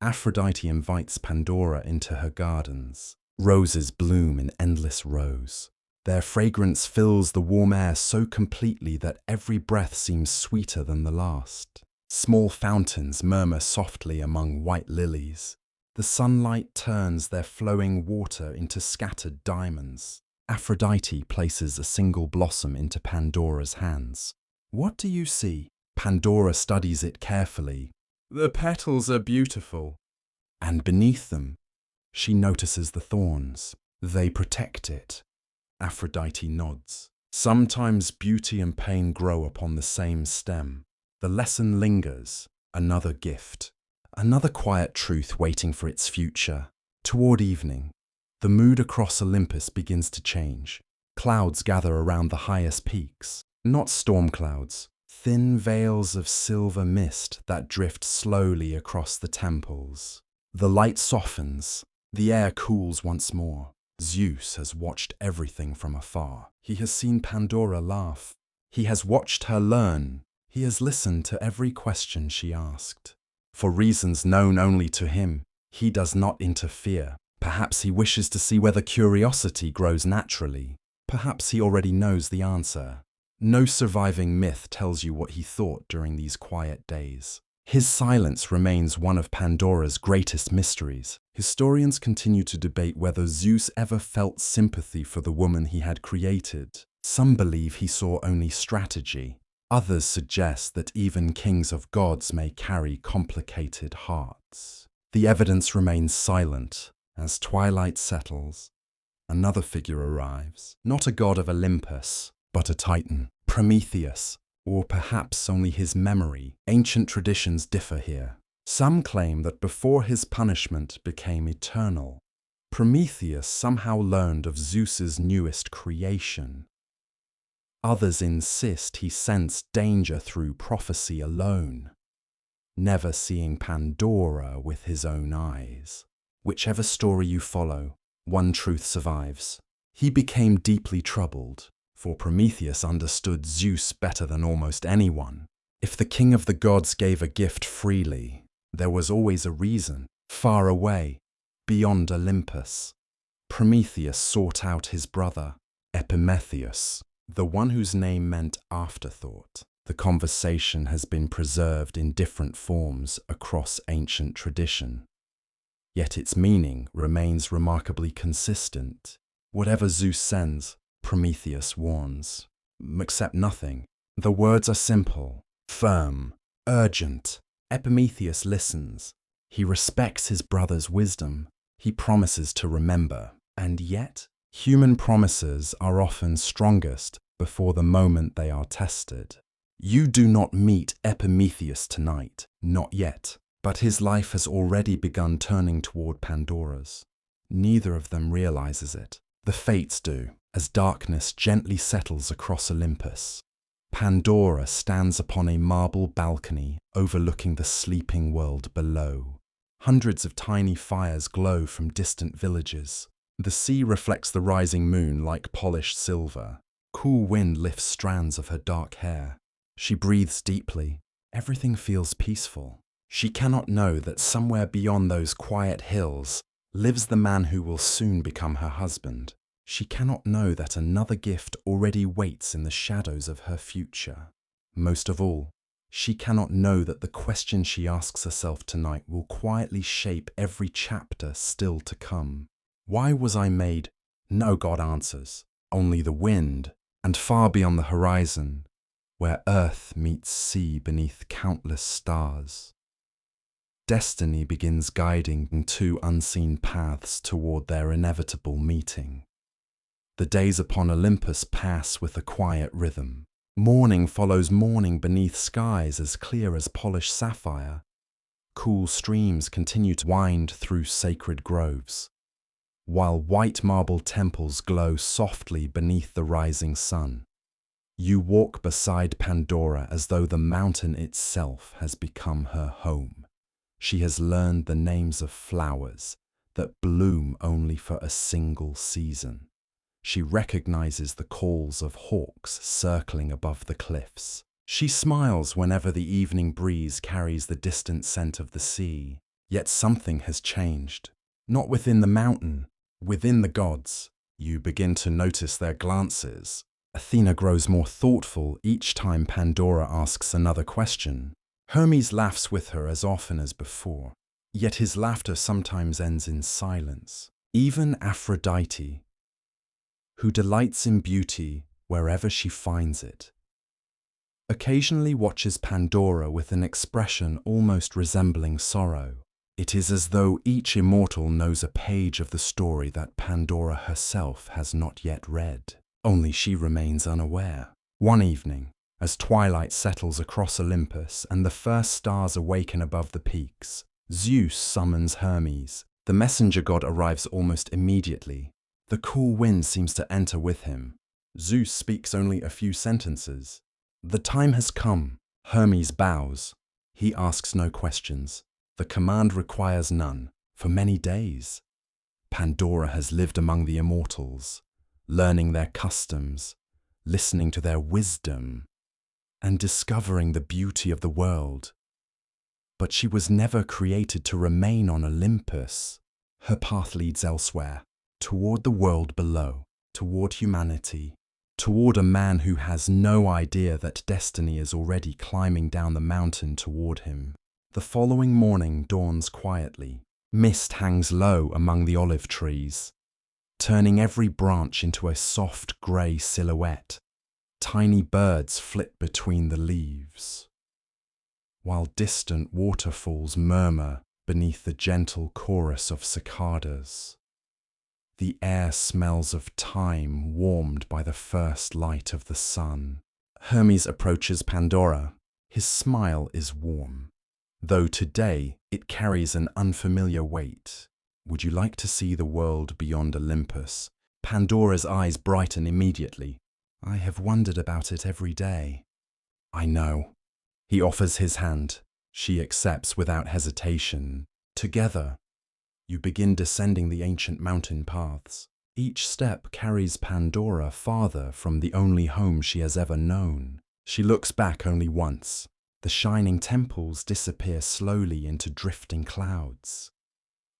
Aphrodite invites Pandora into her gardens. Roses bloom in endless rows. Their fragrance fills the warm air so completely that every breath seems sweeter than the last. Small fountains murmur softly among white lilies. The sunlight turns their flowing water into scattered diamonds. Aphrodite places a single blossom into Pandora's hands. What do you see? Pandora studies it carefully. The petals are beautiful. And beneath them, she notices the thorns. They protect it. Aphrodite nods. Sometimes beauty and pain grow upon the same stem. The lesson lingers. Another gift. Another quiet truth waiting for its future. Toward evening, the mood across Olympus begins to change. Clouds gather around the highest peaks. Not storm clouds. Thin veils of silver mist that drift slowly across the temples. The light softens. The air cools once more. Zeus has watched everything from afar. He has seen Pandora laugh. He has watched her learn. He has listened to every question she asked. For reasons known only to him, he does not interfere. Perhaps he wishes to see whether curiosity grows naturally. Perhaps he already knows the answer. No surviving myth tells you what he thought during these quiet days. His silence remains one of Pandora's greatest mysteries. Historians continue to debate whether Zeus ever felt sympathy for the woman he had created. Some believe he saw only strategy. Others suggest that even kings of gods may carry complicated hearts. The evidence remains silent. As twilight settles, another figure arrives. Not a god of Olympus, but a titan. Prometheus. Or perhaps only his memory. Ancient traditions differ here. Some claim that before his punishment became eternal, Prometheus somehow learned of Zeus's newest creation. Others insist he sensed danger through prophecy alone, never seeing Pandora with his own eyes. Whichever story you follow, one truth survives. He became deeply troubled, for Prometheus understood Zeus better than almost anyone. If the king of the gods gave a gift freely, there was always a reason. Far away, beyond Olympus, Prometheus sought out his brother, Epimetheus, the one whose name meant afterthought. The conversation has been preserved in different forms across ancient tradition, yet its meaning remains remarkably consistent. Whatever Zeus sends, Prometheus warns. Accept nothing. The words are simple, firm, urgent. Epimetheus listens. He respects his brother's wisdom. He promises to remember. And yet, human promises are often strongest before the moment they are tested. You do not meet Epimetheus tonight, not yet, but his life has already begun turning toward Pandora's. Neither of them realizes it. The fates do, as darkness gently settles across Olympus. Pandora stands upon a marble balcony overlooking the sleeping world below. Hundreds of tiny fires glow from distant villages. The sea reflects the rising moon like polished silver. Cool wind lifts strands of her dark hair. She breathes deeply. Everything feels peaceful. She cannot know that somewhere beyond those quiet hills lives the man who will soon become her husband. She cannot know that another gift already waits in the shadows of her future. Most of all, she cannot know that the question she asks herself tonight will quietly shape every chapter still to come. Why was I made? No God answers, only the wind, and far beyond the horizon, where earth meets sea beneath countless stars. Destiny begins guiding two unseen paths toward their inevitable meeting. The days upon Olympus pass with a quiet rhythm. Morning follows morning beneath skies as clear as polished sapphire. Cool streams continue to wind through sacred groves, while white marble temples glow softly beneath the rising sun. You walk beside Pandora as though the mountain itself has become her home. She has learned the names of flowers that bloom only for a single season. She recognizes the calls of hawks circling above the cliffs. She smiles whenever the evening breeze carries the distant scent of the sea. Yet something has changed. Not within the mountain, within the gods. You begin to notice their glances. Athena grows more thoughtful each time Pandora asks another question. Hermes laughs with her as often as before. Yet his laughter sometimes ends in silence. Even Aphrodite, who delights in beauty wherever she finds it, occasionally watches Pandora with an expression almost resembling sorrow. It is as though each immortal knows a page of the story that Pandora herself has not yet read. Only she remains unaware. One evening, as twilight settles across Olympus and the first stars awaken above the peaks, Zeus summons Hermes. The messenger god arrives almost immediately. The cool wind seems to enter with him. Zeus speaks only a few sentences. The time has come. Hermes bows. He asks no questions. The command requires none. For many days, Pandora has lived among the immortals, learning their customs, listening to their wisdom, and discovering the beauty of the world. But she was never created to remain on Olympus. Her path leads elsewhere, toward the world below, toward humanity, toward a man who has no idea that destiny is already climbing down the mountain toward him. The following morning dawns quietly. Mist hangs low among the olive trees, turning every branch into a soft grey silhouette. Tiny birds flit between the leaves, while distant waterfalls murmur beneath the gentle chorus of cicadas. The air smells of time warmed by the first light of the sun. Hermes approaches Pandora. His smile is warm, though today it carries an unfamiliar weight. Would you like to see the world beyond Olympus? Pandora's eyes brighten immediately. I have wondered about it every day. I know. He offers his hand. She accepts without hesitation. Together, you begin descending the ancient mountain paths. Each step carries Pandora farther from the only home she has ever known. She looks back only once. The shining temples disappear slowly into drifting clouds,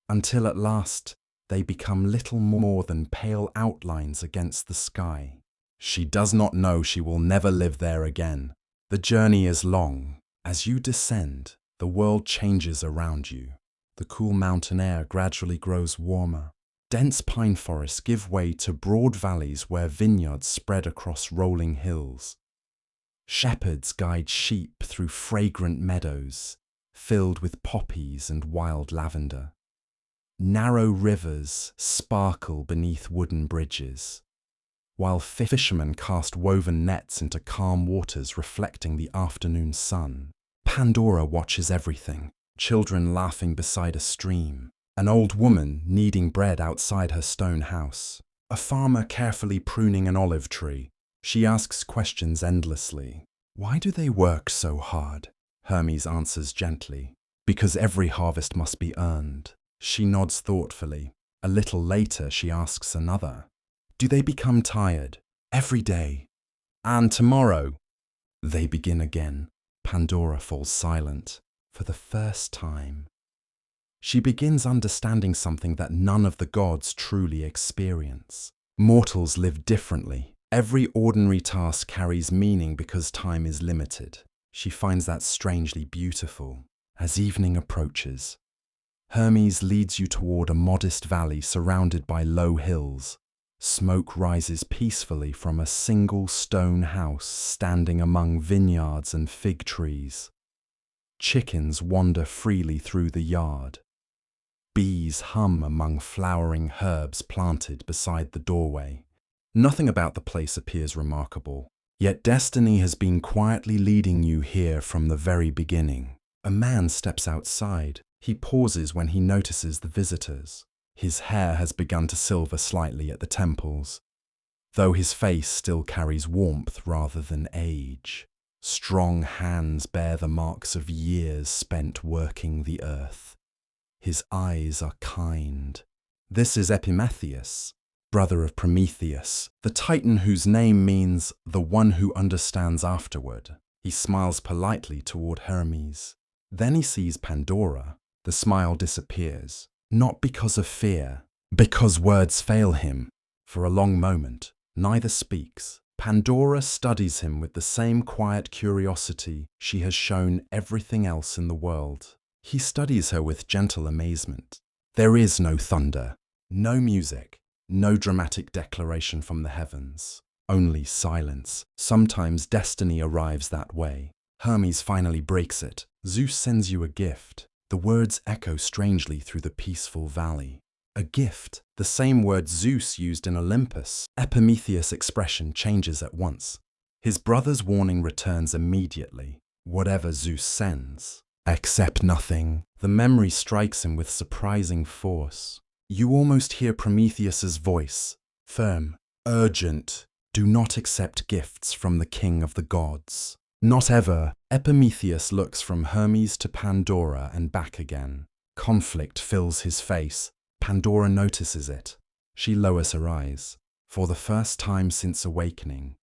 until at last they become little more than pale outlines against the sky. She does not know she will never live there again. The journey is long. As you descend, the world changes around you. The cool mountain air gradually grows warmer. Dense pine forests give way to broad valleys where vineyards spread across rolling hills. Shepherds guide sheep through fragrant meadows, filled with poppies and wild lavender. Narrow rivers sparkle beneath wooden bridges, while fishermen cast woven nets into calm waters reflecting the afternoon sun. Pandora watches everything. Children laughing beside a stream, an old woman kneading bread outside her stone house, a farmer carefully pruning an olive tree. She asks questions endlessly. Why do they work so hard? Hermes answers gently. Because every harvest must be earned. She nods thoughtfully. A little later, she asks another. Do they become tired? Every day. And tomorrow? They begin again. Pandora falls silent. For the first time. She begins understanding something that none of the gods truly experience. Mortals live differently. Every ordinary task carries meaning because time is limited. She finds that strangely beautiful. As evening approaches, Hermes leads you toward a modest valley surrounded by low hills. Smoke rises peacefully from a single stone house standing among vineyards and fig trees. Chickens wander freely through the yard. Bees hum among flowering herbs planted beside the doorway. Nothing about the place appears remarkable, yet destiny has been quietly leading you here from the very beginning. A man steps outside. He pauses when he notices the visitors. His hair has begun to silver slightly at the temples, though his face still carries warmth rather than age. Strong hands bear the marks of years spent working the earth. His eyes are kind. This is Epimetheus, brother of Prometheus, the Titan whose name means the one who understands afterward. He smiles politely toward Hermes. Then he sees Pandora. The smile disappears, not because of fear, because words fail him. For a long moment, neither speaks. Pandora studies him with the same quiet curiosity she has shown everything else in the world. He studies her with gentle amazement. There is no thunder, no music, no dramatic declaration from the heavens, only silence. Sometimes destiny arrives that way. Hermes finally breaks it. Zeus sends you a gift. The words echo strangely through the peaceful valley. A gift, the same word Zeus used in Olympus. Epimetheus' expression changes at once. His brother's warning returns immediately. Whatever Zeus sends, accept nothing. The memory strikes him with surprising force. You almost hear Prometheus's voice, firm, urgent. Do not accept gifts from the king of the gods. Not ever. Epimetheus looks from Hermes to Pandora and back again. Conflict fills his face. Pandora notices it. She lowers her eyes. For the first time since awakening,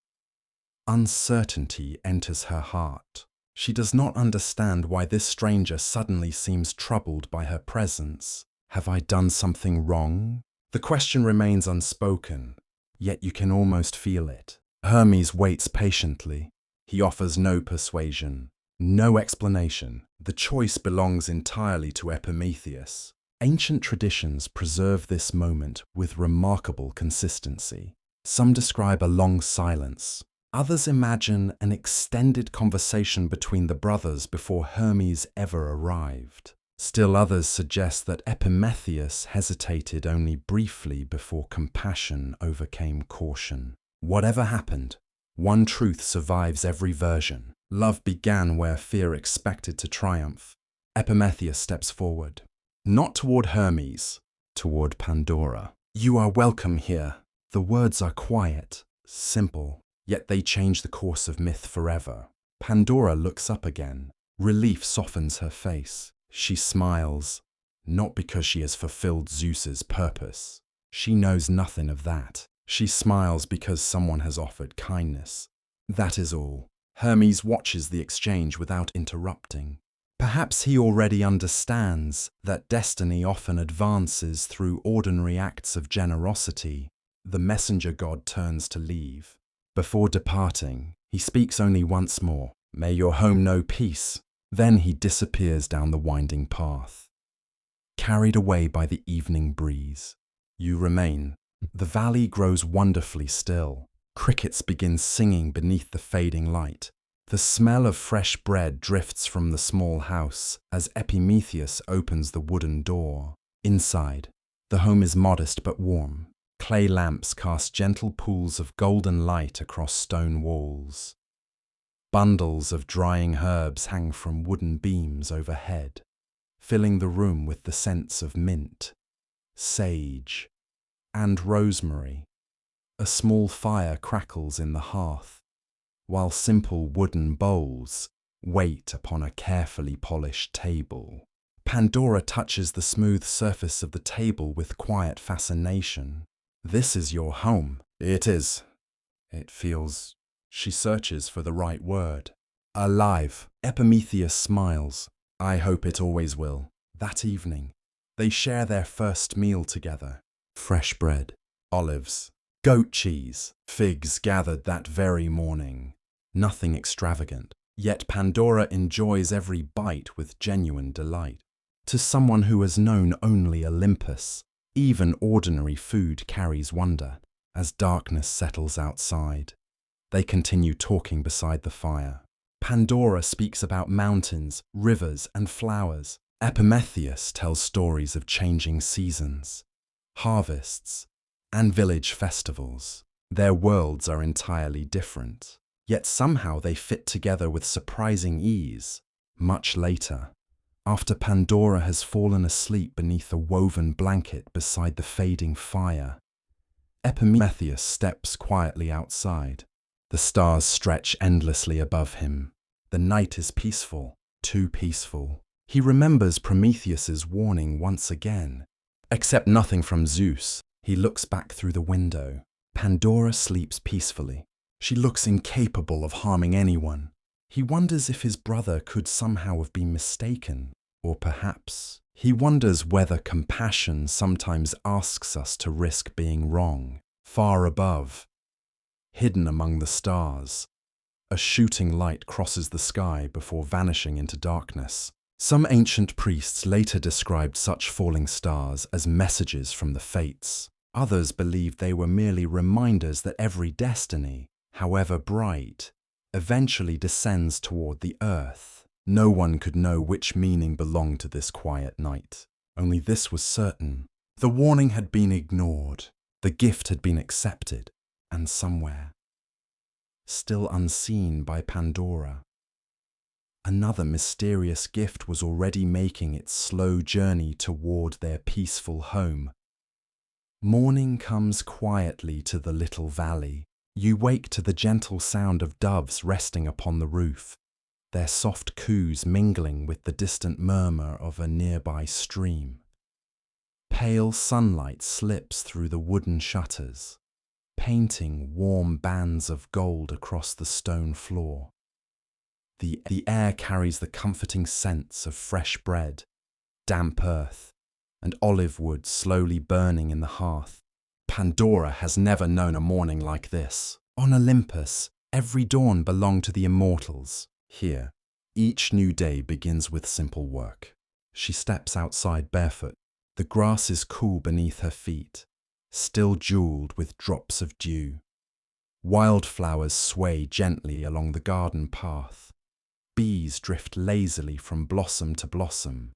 uncertainty enters her heart. She does not understand why this stranger suddenly seems troubled by her presence. Have I done something wrong? The question remains unspoken, yet you can almost feel it. Hermes waits patiently. He offers no persuasion, no explanation. The choice belongs entirely to Epimetheus. Ancient traditions preserve this moment with remarkable consistency. Some describe a long silence. Others imagine an extended conversation between the brothers before Hermes ever arrived. Still others suggest that Epimetheus hesitated only briefly before compassion overcame caution. Whatever happened, one truth survives every version. Love began where fear expected to triumph. Epimetheus steps forward. Not toward Hermes, toward Pandora. You are welcome here. The words are quiet, simple, yet they change the course of myth forever. Pandora looks up again. Relief softens her face. She smiles, not because she has fulfilled Zeus's purpose. She knows nothing of that. She smiles because someone has offered kindness. That is all. Hermes watches the exchange without interrupting. Perhaps he already understands that destiny often advances through ordinary acts of generosity. The messenger god turns to leave. Before departing, he speaks only once more. May your home know peace. Then he disappears down the winding path. Carried away by the evening breeze, you remain. The valley grows wonderfully still. Crickets begin singing beneath the fading light. The smell of fresh bread drifts from the small house as Epimetheus opens the wooden door. Inside, the home is modest but warm. Clay lamps cast gentle pools of golden light across stone walls. Bundles of drying herbs hang from wooden beams overhead, filling the room with the scents of mint, sage, and rosemary. A small fire crackles in the hearth, while simple wooden bowls wait upon a carefully polished table. Pandora touches the smooth surface of the table with quiet fascination. "This is your home." "It is." It feels... She searches for the right word. "Alive." Epimetheus smiles. "I hope it always will." That evening, they share their first meal together. Fresh bread, olives, goat cheese, figs gathered that very morning. Nothing extravagant, yet Pandora enjoys every bite with genuine delight. To someone who has known only Olympus, even ordinary food carries wonder. As darkness settles outside, they continue talking beside the fire. Pandora speaks about mountains, rivers, and flowers. Epimetheus tells stories of changing seasons, harvests, and village festivals. Their worlds are entirely different, yet somehow they fit together with surprising ease. Much later, after Pandora has fallen asleep beneath a woven blanket beside the fading fire, Epimetheus steps quietly outside. The stars stretch endlessly above him. The night is peaceful, too peaceful. He remembers Prometheus's warning once again. Except nothing from Zeus, he looks back through the window. Pandora sleeps peacefully. She looks incapable of harming anyone. He wonders if his brother could somehow have been mistaken, or perhaps he wonders whether compassion sometimes asks us to risk being wrong. Far above, hidden among the stars, a shooting light crosses the sky before vanishing into darkness. Some ancient priests later described such falling stars as messages from the fates. Others believed they were merely reminders that every destiny, however bright, eventually descends toward the earth. No one could know which meaning belonged to this quiet night. Only this was certain. The warning had been ignored. The gift had been accepted. And somewhere, still unseen by Pandora, another mysterious gift was already making its slow journey toward their peaceful home. Morning comes quietly to the little valley. You wake to the gentle sound of doves resting upon the roof, their soft coos mingling with the distant murmur of a nearby stream. Pale sunlight slips through the wooden shutters, painting warm bands of gold across the stone floor. The air carries the comforting scents of fresh bread, damp earth, and olive wood slowly burning in the hearth. Pandora has never known a morning like this. On Olympus, every dawn belonged to the immortals. Here, each new day begins with simple work. She steps outside barefoot. The grass is cool beneath her feet, still jeweled with drops of dew. Wildflowers sway gently along the garden path. Bees drift lazily from blossom to blossom,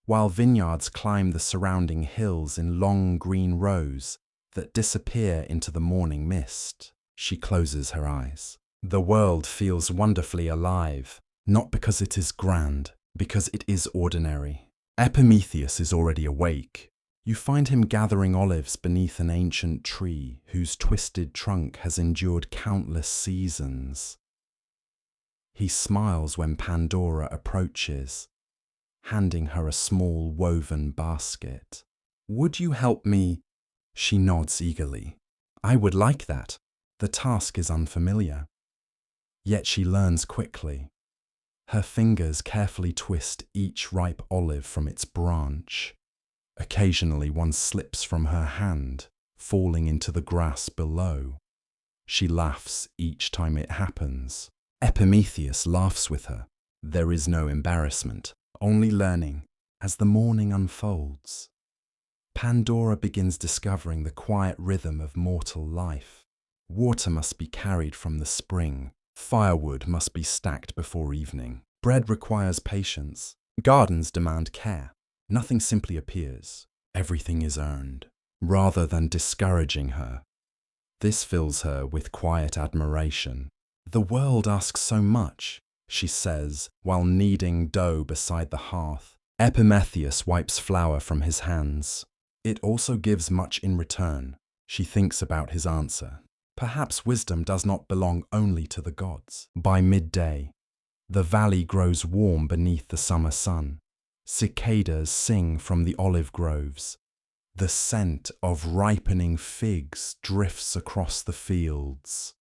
while vineyards climb the surrounding hills in long green rows that disappear into the morning mist. She closes her eyes. The world feels wonderfully alive, not because it is grand, because it is ordinary. Epimetheus is already awake. You find him gathering olives beneath an ancient tree whose twisted trunk has endured countless seasons. He smiles when Pandora approaches, handing her a small woven basket. "Would you help me?" She nods eagerly. "I would like that." The task is unfamiliar, yet she learns quickly. Her fingers carefully twist each ripe olive from its branch. Occasionally one slips from her hand, falling into the grass below. She laughs each time it happens. Epimetheus laughs with her. There is no embarrassment, only learning. As the morning unfolds, Pandora begins discovering the quiet rhythm of mortal life. Water must be carried from the spring. Firewood must be stacked before evening. Bread requires patience. Gardens demand care. Nothing simply appears. Everything is earned. Rather than discouraging her, this fills her with quiet admiration. "The world asks so much," she says, while kneading dough beside the hearth. Epimetheus wipes flour from his hands. "It also gives much in return." She thinks about his answer. Perhaps wisdom does not belong only to the gods. By midday, the valley grows warm beneath the summer sun. Cicadas sing from the olive groves. The scent of ripening figs drifts across the fields,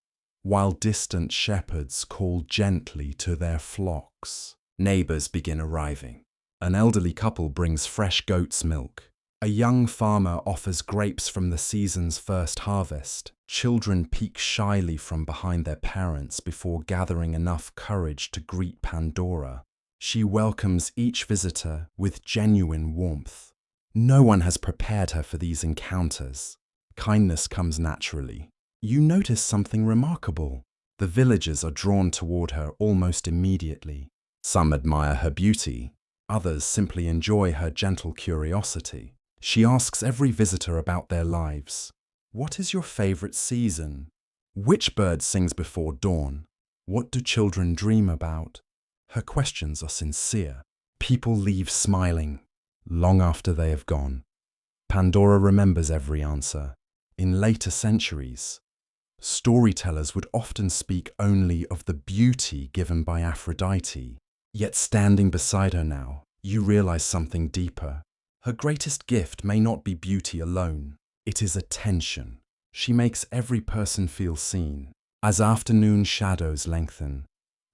while distant shepherds call gently to their flocks. Neighbors begin arriving. An elderly couple brings fresh goat's milk. A young farmer offers grapes from the season's first harvest. Children peek shyly from behind their parents before gathering enough courage to greet Pandora. She welcomes each visitor with genuine warmth. No one has prepared her for these encounters. Kindness comes naturally. You notice something remarkable. The villagers are drawn toward her almost immediately. Some admire her beauty. Others simply enjoy her gentle curiosity. She asks every visitor about their lives. What is your favorite season? Which bird sings before dawn? What do children dream about? Her questions are sincere. People leave smiling, long after they have gone. Pandora remembers every answer. In later centuries, storytellers would often speak only of the beauty given by Aphrodite. Yet standing beside her now, you realize something deeper. Her greatest gift may not be beauty alone. It is attention. She makes every person feel seen. As afternoon shadows lengthen,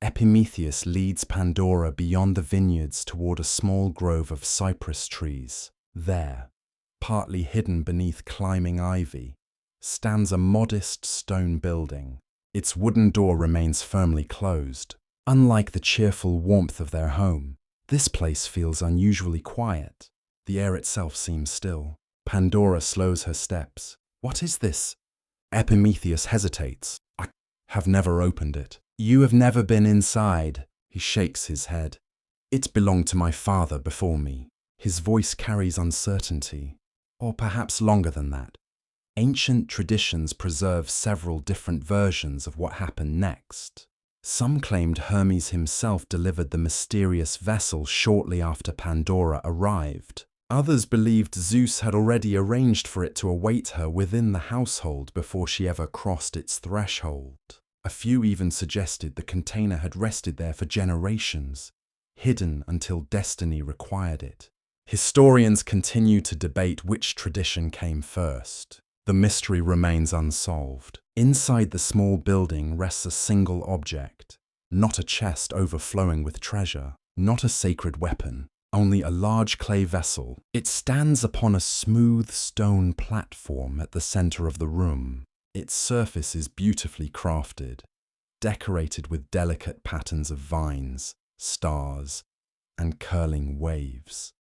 Epimetheus leads Pandora beyond the vineyards toward a small grove of cypress trees. There, partly hidden beneath climbing ivy, stands a modest stone building. Its wooden door remains firmly closed. Unlike the cheerful warmth of their home, this place feels unusually quiet. The air itself seems still. Pandora slows her steps. What is this? Epimetheus hesitates. I have never opened it. You have never been inside. He shakes his head. It belonged to my father before me. His voice carries uncertainty, or perhaps longer than that. Ancient traditions preserve several different versions of what happened next. Some claimed Hermes himself delivered the mysterious vessel shortly after Pandora arrived. Others believed Zeus had already arranged for it to await her within the household before she ever crossed its threshold. A few even suggested the container had rested there for generations, hidden until destiny required it. Historians continue to debate which tradition came first. The mystery remains unsolved. Inside the small building rests a single object, not a chest overflowing with treasure, not a sacred weapon, only a large clay vessel. It stands upon a smooth stone platform at the center of the room. Its surface is beautifully crafted, decorated with delicate patterns of vines, stars, and curling waves.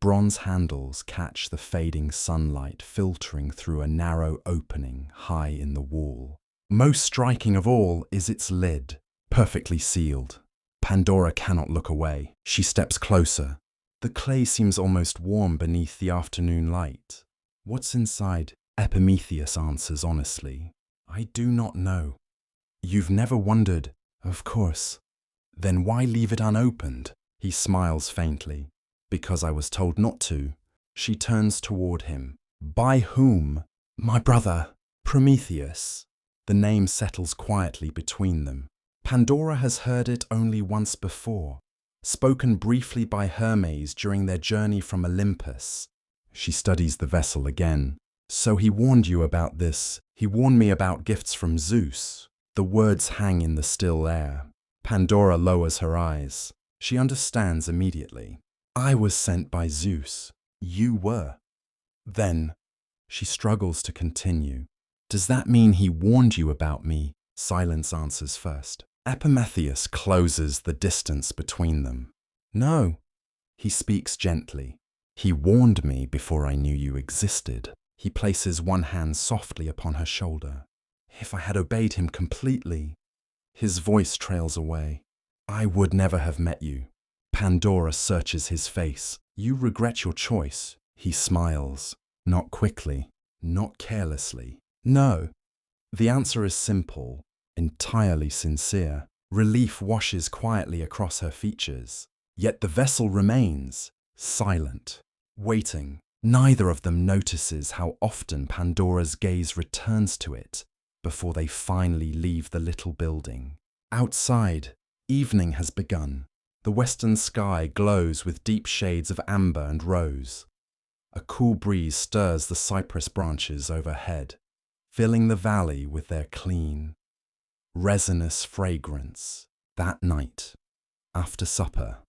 Bronze handles catch the fading sunlight filtering through a narrow opening high in the wall. Most striking of all is its lid, perfectly sealed. Pandora cannot look away. She steps closer. The clay seems almost warm beneath the afternoon light. What's inside? Epimetheus answers honestly. I do not know. You've never wondered? Of course. Then why leave it unopened? He smiles faintly. Because I was told not to. She turns toward him. By whom? My brother, Prometheus. The name settles quietly between them. Pandora has heard it only once before, spoken briefly by Hermes during their journey from Olympus. She studies the vessel again. So he warned you about this. He warned me about gifts from Zeus. The words hang in the still air. Pandora lowers her eyes. She understands immediately. I was sent by Zeus. You were. Then, she struggles to continue. Does that mean he warned you about me? Silence answers first. Epimetheus closes the distance between them. No. He speaks gently. He warned me before I knew you existed. He places one hand softly upon her shoulder. If I had obeyed him completely. His voice trails away. I would never have met you. Pandora searches his face. You regret your choice. He smiles. Not quickly, not carelessly. No. The answer is simple, entirely sincere. Relief washes quietly across her features. Yet the vessel remains, silent, waiting. Neither of them notices how often Pandora's gaze returns to it before they finally leave the little building. Outside, evening has begun. The western sky glows with deep shades of amber and rose. A cool breeze stirs the cypress branches overhead, filling the valley with their clean, resinous fragrance. That night, after supper,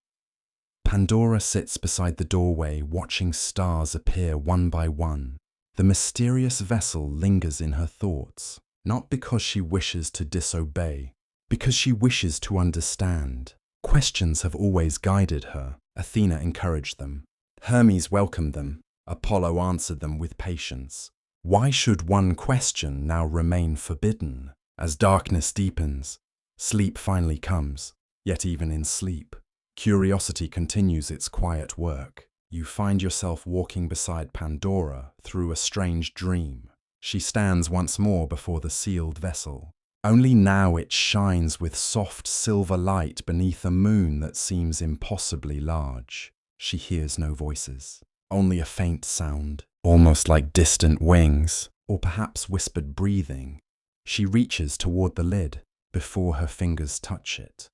Pandora sits beside the doorway watching stars appear one by one. The mysterious vessel lingers in her thoughts, not because she wishes to disobey, because she wishes to understand. Questions have always guided her. Athena encouraged them. Hermes welcomed them. Apollo answered them with patience. Why should one question now remain forbidden? As darkness deepens, sleep finally comes. Yet even in sleep, curiosity continues its quiet work. You find yourself walking beside Pandora through a strange dream. She stands once more before the sealed vessel. Only now it shines with soft silver light beneath a moon that seems impossibly large. She hears no voices, only a faint sound, almost like distant wings, or perhaps whispered breathing. She reaches toward the lid before her fingers touch it.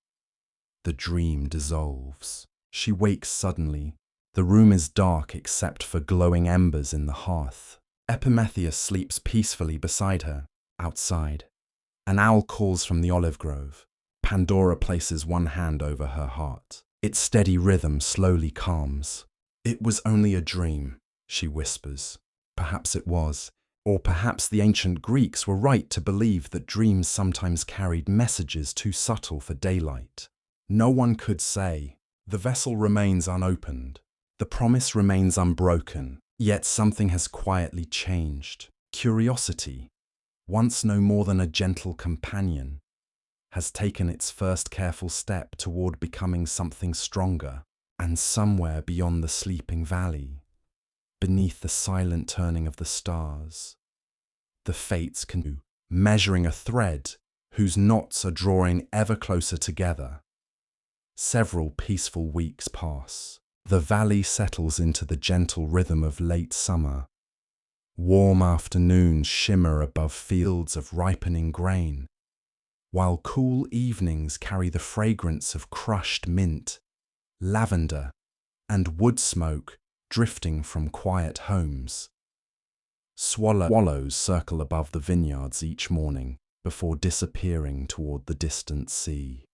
The dream dissolves. She wakes suddenly. The room is dark except for glowing embers in the hearth. Prometheus sleeps peacefully beside her, outside. An owl calls from the olive grove. Pandora places one hand over her heart. Its steady rhythm slowly calms. It was only a dream, she whispers. Perhaps it was. Or perhaps the ancient Greeks were right to believe that dreams sometimes carried messages too subtle for daylight. No one could say. The vessel remains unopened. The promise remains unbroken. Yet something has quietly changed. Curiosity, once no more than a gentle companion, has taken its first careful step toward becoming something stronger. And somewhere beyond the sleeping valley, beneath the silent turning of the stars, the fates can measuring a thread whose knots are drawing ever closer together. Several peaceful weeks pass. The valley settles into the gentle rhythm of late summer. Warm afternoons shimmer above fields of ripening grain, while cool evenings carry the fragrance of crushed mint, lavender, and wood smoke drifting from quiet homes. Swallows circle above the vineyards each morning before disappearing toward the distant sea.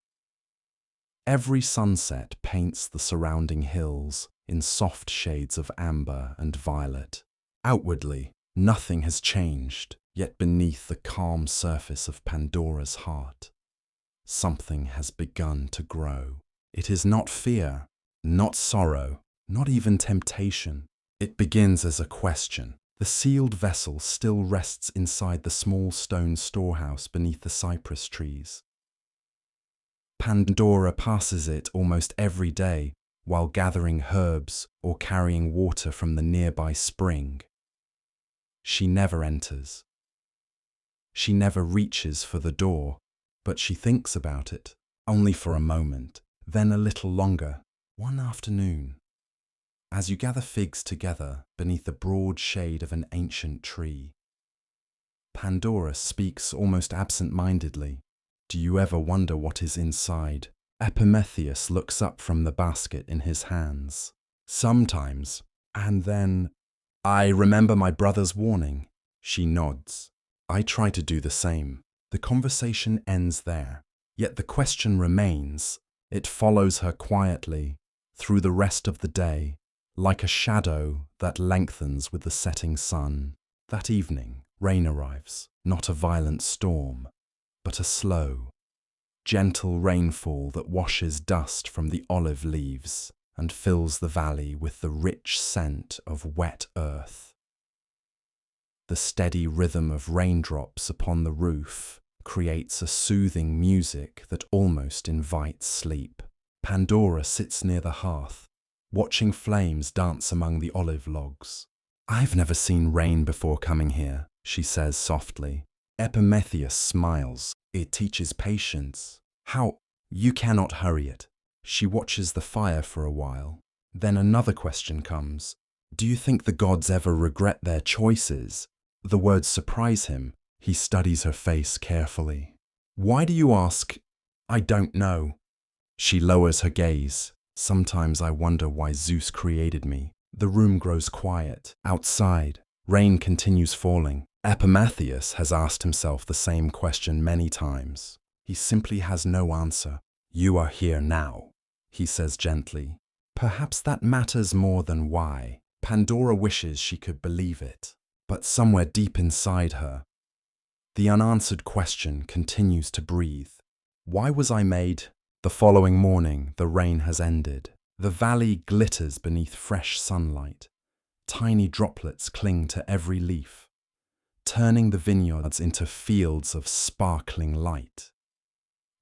Every sunset paints the surrounding hills in soft shades of amber and violet. Outwardly, nothing has changed, yet beneath the calm surface of Pandora's heart, something has begun to grow. It is not fear, not sorrow, not even temptation. It begins as a question. The sealed vessel still rests inside the small stone storehouse beneath the cypress trees. Pandora passes it almost every day while gathering herbs or carrying water from the nearby spring. She never enters. She never reaches for the door, but she thinks about it, only for a moment, then a little longer. One afternoon, as you gather figs together beneath the broad shade of an ancient tree, Pandora speaks almost absent-mindedly. Do you ever wonder what is inside? Prometheus looks up from the basket in his hands. Sometimes. And then, I remember my brother's warning. She nods. I try to do the same. The conversation ends there. Yet the question remains. It follows her quietly through the rest of the day, like a shadow that lengthens with the setting sun. That evening, rain arrives, not a violent storm, but a slow, gentle rainfall that washes dust from the olive leaves and fills the valley with the rich scent of wet earth. The steady rhythm of raindrops upon the roof creates a soothing music that almost invites sleep. Pandora sits near the hearth, watching flames dance among the olive logs. I've never seen rain before coming here, she says softly. Prometheus smiles. It teaches patience. How? You cannot hurry it. She watches the fire for a while. Then another question comes. Do you think the gods ever regret their choices? The words surprise him. He studies her face carefully. Why do you ask? I don't know. She lowers her gaze. Sometimes I wonder why Zeus created me. The room grows quiet. Outside, rain continues falling. Epimetheus has asked himself the same question many times. He simply has no answer. You are here now, he says gently. Perhaps that matters more than why. Pandora wishes she could believe it. But somewhere deep inside her, the unanswered question continues to breathe. Why was I made? The following morning, the rain has ended. The valley glitters beneath fresh sunlight. Tiny droplets cling to every leaf, turning the vineyards into fields of sparkling light.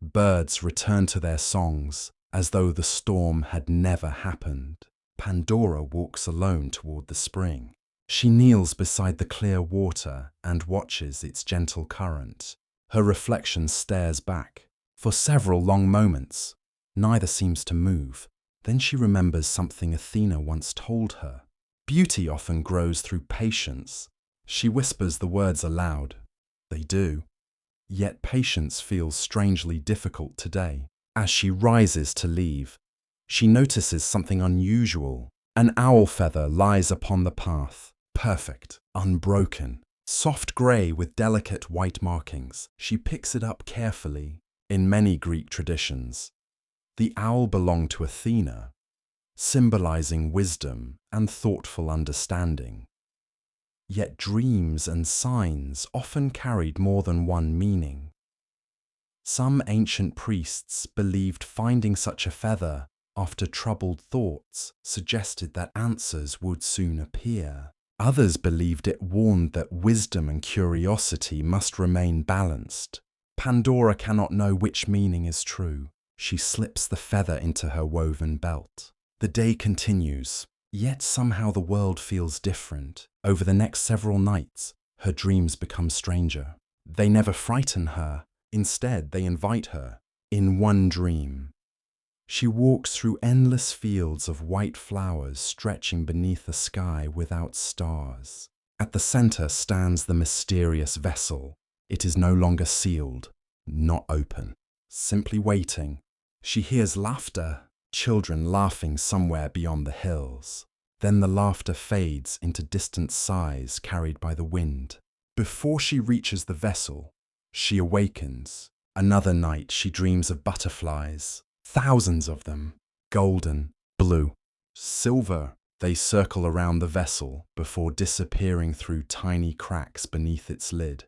Birds return to their songs as though the storm had never happened. Pandora walks alone toward the spring. She kneels beside the clear water and watches its gentle current. Her reflection stares back. For several long moments, neither seems to move. Then she remembers something Athena once told her. Beauty often grows through patience. She whispers the words aloud. They do. Yet patience feels strangely difficult today. As she rises to leave, she notices something unusual. An owl feather lies upon the path. Perfect, unbroken, soft grey with delicate white markings. She picks it up carefully. In many Greek traditions, the owl belonged to Athena, symbolizing wisdom and thoughtful understanding. Yet dreams and signs often carried more than one meaning. Some ancient priests believed finding such a feather after troubled thoughts suggested that answers would soon appear. Others believed it warned that wisdom and curiosity must remain balanced. Pandora cannot know which meaning is true. She slips the feather into her woven belt. The day continues, yet somehow the world feels different. Over the next several nights, her dreams become stranger. They never frighten her. Instead, they invite her. In one dream, she walks through endless fields of white flowers stretching beneath a sky without stars. At the center stands the mysterious vessel. It is no longer sealed, not open, simply waiting. She hears laughter, children laughing somewhere beyond the hills. Then the laughter fades into distant sighs carried by the wind. Before she reaches the vessel, she awakens. Another night she dreams of butterflies. Thousands of them, golden, blue, silver. They circle around the vessel before disappearing through tiny cracks beneath its lid,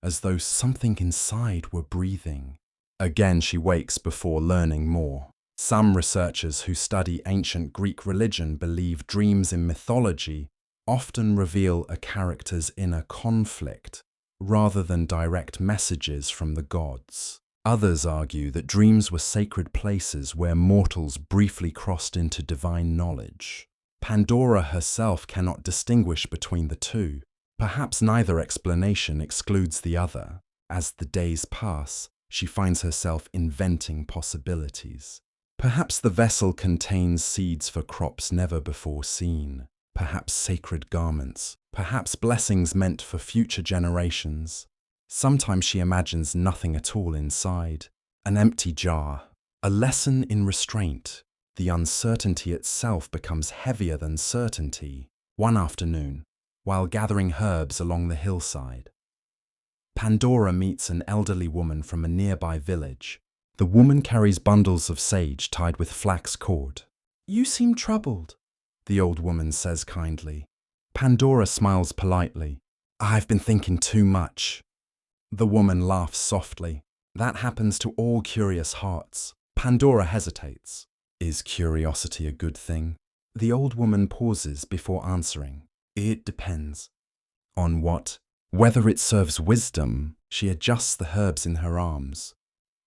as though something inside were breathing. Again she wakes before learning more. Some researchers who study ancient Greek religion believe dreams in mythology often reveal a character's inner conflict rather than direct messages from the gods. Others argue that dreams were sacred places where mortals briefly crossed into divine knowledge. Pandora herself cannot distinguish between the two. Perhaps neither explanation excludes the other. As the days pass, she finds herself inventing possibilities. Perhaps the vessel contains seeds for crops never before seen. Perhaps sacred garments. Perhaps blessings meant for future generations. Sometimes she imagines nothing at all inside, an empty jar, a lesson in restraint. The uncertainty itself becomes heavier than certainty. One afternoon, while gathering herbs along the hillside, Pandora meets an elderly woman from a nearby village. The woman carries bundles of sage tied with flax cord. "You seem troubled," the old woman says kindly. Pandora smiles politely. "I've been thinking too much." The woman laughs softly. That happens to all curious hearts. Pandora hesitates. Is curiosity a good thing? The old woman pauses before answering. It depends. On what? Whether it serves wisdom. She adjusts the herbs in her arms,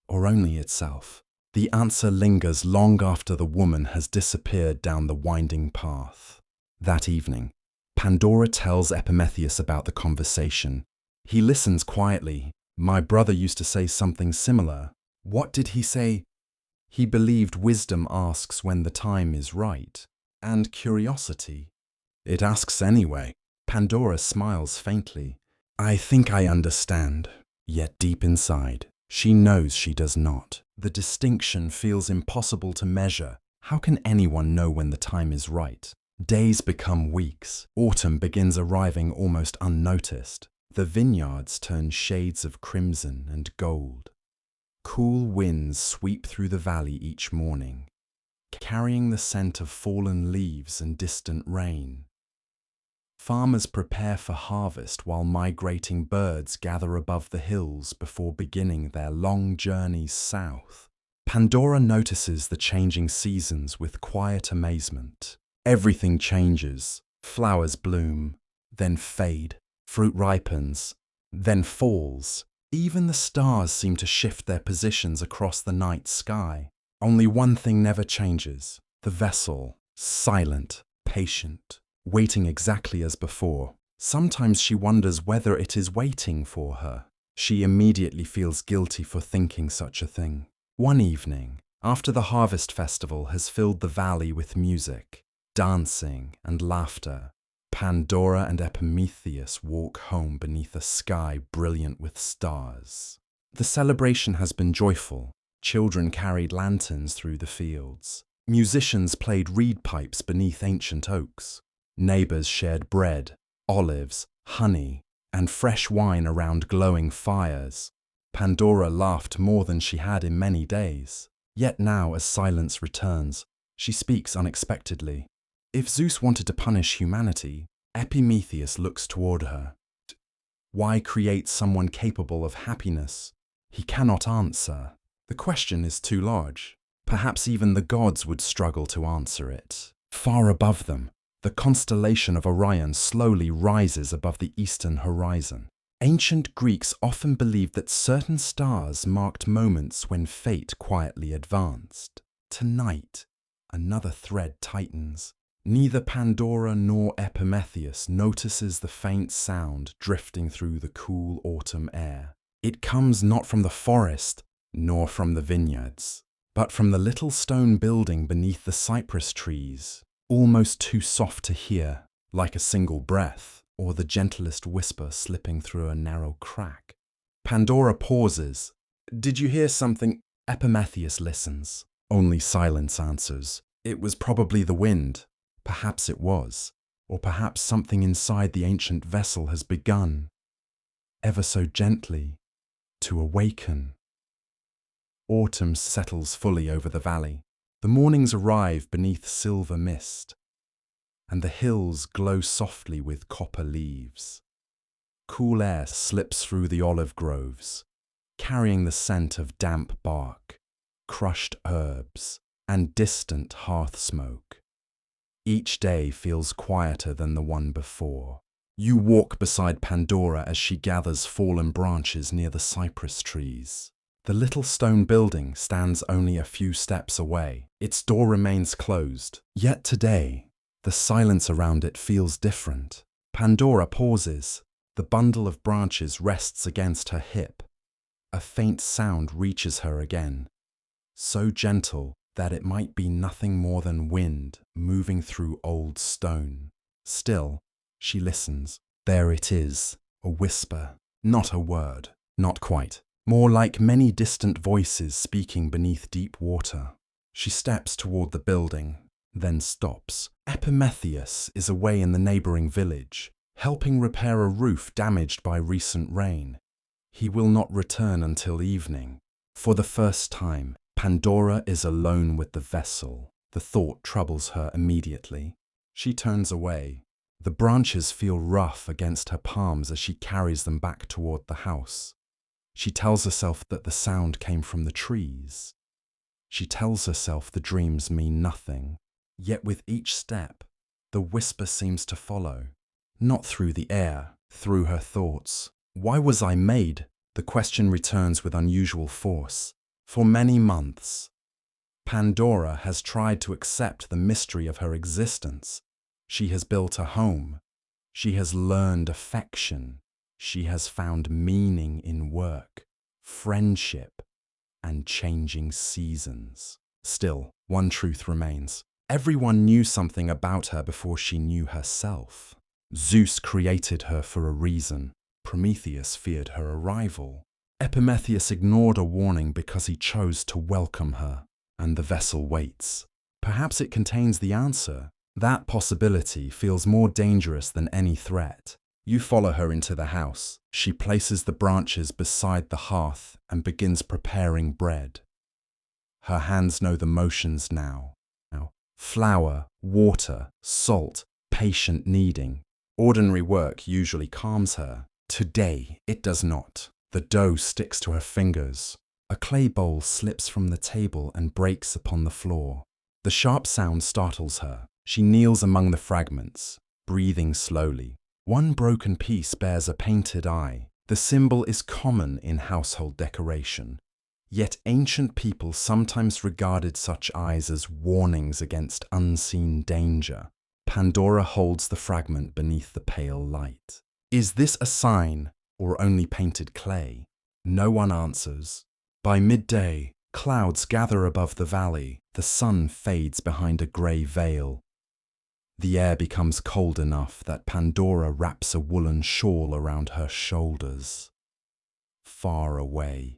or only itself. The answer lingers long after the woman has disappeared down the winding path. That evening, Pandora tells Epimetheus about the conversation. He listens quietly. "My brother used to say something similar." "What did he say?" "He believed wisdom asks when the time is right, and curiosity It asks anyway. Pandora smiles faintly. I think I understand. Yet deep inside, she knows she does not. The distinction feels impossible to measure. How can anyone know when the time is right? Days become weeks. Autumn begins arriving almost unnoticed. The vineyards turn shades of crimson and gold. Cool winds sweep through the valley each morning, carrying the scent of fallen leaves and distant rain. Farmers prepare for harvest while migrating birds gather above the hills before beginning their long journeys south. Pandora notices the changing seasons with quiet amazement. Everything changes. Flowers bloom, then fade. Fruit ripens, then falls. Even the stars seem to shift their positions across the night sky. Only one thing never changes: the vessel, silent, patient, waiting exactly as before. Sometimes she wonders whether it is waiting for her. She immediately feels guilty for thinking such a thing. One evening, after the harvest festival has filled the valley with music, dancing, and laughter, Pandora and Prometheus walk home beneath a sky brilliant with stars. The celebration has been joyful. Children carried lanterns through the fields. Musicians played reed pipes beneath ancient oaks. Neighbors shared bread, olives, honey, and fresh wine around glowing fires. Pandora laughed more than she had in many days. Yet now, as silence returns, she speaks unexpectedly. If Zeus wanted to punish humanity, Prometheus looks toward her. Why create someone capable of happiness? He cannot answer. The question is too large. Perhaps even the gods would struggle to answer it. Far above them, the constellation of Orion slowly rises above the eastern horizon. Ancient Greeks often believed that certain stars marked moments when fate quietly advanced. Tonight, another thread tightens. Neither Pandora nor Prometheus notices the faint sound drifting through the cool autumn air. It comes not from the forest, nor from the vineyards, but from the little stone building beneath the cypress trees, almost too soft to hear, like a single breath, or the gentlest whisper slipping through a narrow crack. Pandora pauses. Did you hear something? Prometheus listens. Only silence answers. It was probably the wind. Perhaps it was, or perhaps something inside the ancient vessel has begun, ever so gently, to awaken. Autumn settles fully over the valley. The mornings arrive beneath silver mist, and the hills glow softly with copper leaves. Cool air slips through the olive groves, carrying the scent of damp bark, crushed herbs, and distant hearth smoke. Each day feels quieter than the one before. You walk beside Pandora as she gathers fallen branches near the cypress trees. The little stone building stands only a few steps away. Its door remains closed. Yet today, the silence around it feels different. Pandora pauses. The bundle of branches rests against her hip. A faint sound reaches her again, so gentle that it might be nothing more than wind moving through old stone. Still, she listens. There it is, a whisper, not a word, not quite. More like many distant voices speaking beneath deep water. She steps toward the building, then stops. Prometheus is away in the neighboring village, helping repair a roof damaged by recent rain. He will not return until evening. For the first time, Pandora is alone with the vessel. The thought troubles her immediately. She turns away. The branches feel rough against her palms as she carries them back toward the house. She tells herself that the sound came from the trees. She tells herself the dreams mean nothing. Yet with each step, the whisper seems to follow. Not through the air, through her thoughts. Why was I made? The question returns with unusual force. For many months, Pandora has tried to accept the mystery of her existence. She has built a home. She has learned affection. She has found meaning in work, friendship, and changing seasons. Still, one truth remains. Everyone knew something about her before she knew herself. Zeus created her for a reason. Prometheus feared her arrival. Epimetheus ignored a warning because he chose to welcome her. And the vessel waits. Perhaps it contains the answer. That possibility feels more dangerous than any threat. You follow her into the house. She places the branches beside the hearth and begins preparing bread. Her hands know the motions now. Flour, water, salt, patient kneading. Ordinary work usually calms her. Today, it does not. The dough sticks to her fingers. A clay bowl slips from the table and breaks upon the floor. The sharp sound startles her. She kneels among the fragments, breathing slowly. One broken piece bears a painted eye. The symbol is common in household decoration. Yet ancient people sometimes regarded such eyes as warnings against unseen danger. Pandora holds the fragment beneath the pale light. Is this a sign or only painted clay? No one answers. By midday, clouds gather above the valley. The sun fades behind a grey veil. The air becomes cold enough that Pandora wraps a woolen shawl around her shoulders. Far away,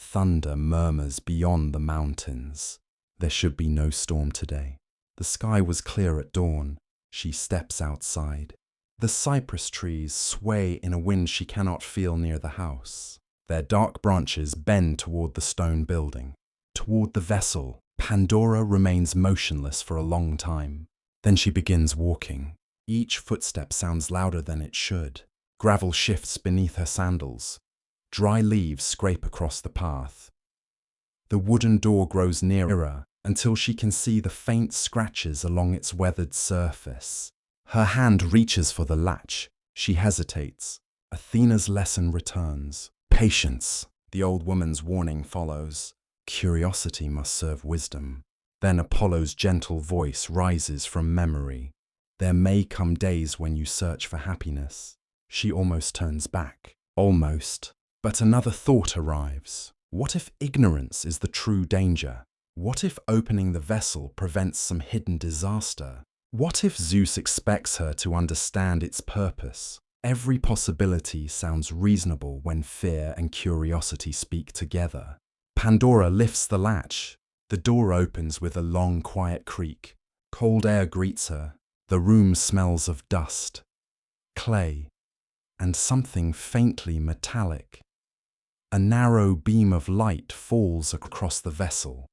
thunder murmurs beyond the mountains. There should be no storm today. The sky was clear at dawn. She steps outside. The cypress trees sway in a wind she cannot feel near the house. Their dark branches bend toward the stone building. Toward the vessel, Pandora remains motionless for a long time. Then she begins walking. Each footstep sounds louder than it should. Gravel shifts beneath her sandals. Dry leaves scrape across the path. The wooden door grows nearer until she can see the faint scratches along its weathered surface. Her hand reaches for the latch. She hesitates. Athena's lesson returns. Patience. The old woman's warning follows. Curiosity must serve wisdom. Then Apollo's gentle voice rises from memory. There may come days when you search for happiness. She almost turns back. Almost. But another thought arrives. What if ignorance is the true danger? What if opening the vessel prevents some hidden disaster? What if Zeus expects her to understand its purpose? Every possibility sounds reasonable when fear and curiosity speak together. Pandora lifts the latch. The door opens with a long, quiet creak. Cold air greets her. The room smells of dust, clay, and something faintly metallic. A narrow beam of light falls across the vessel,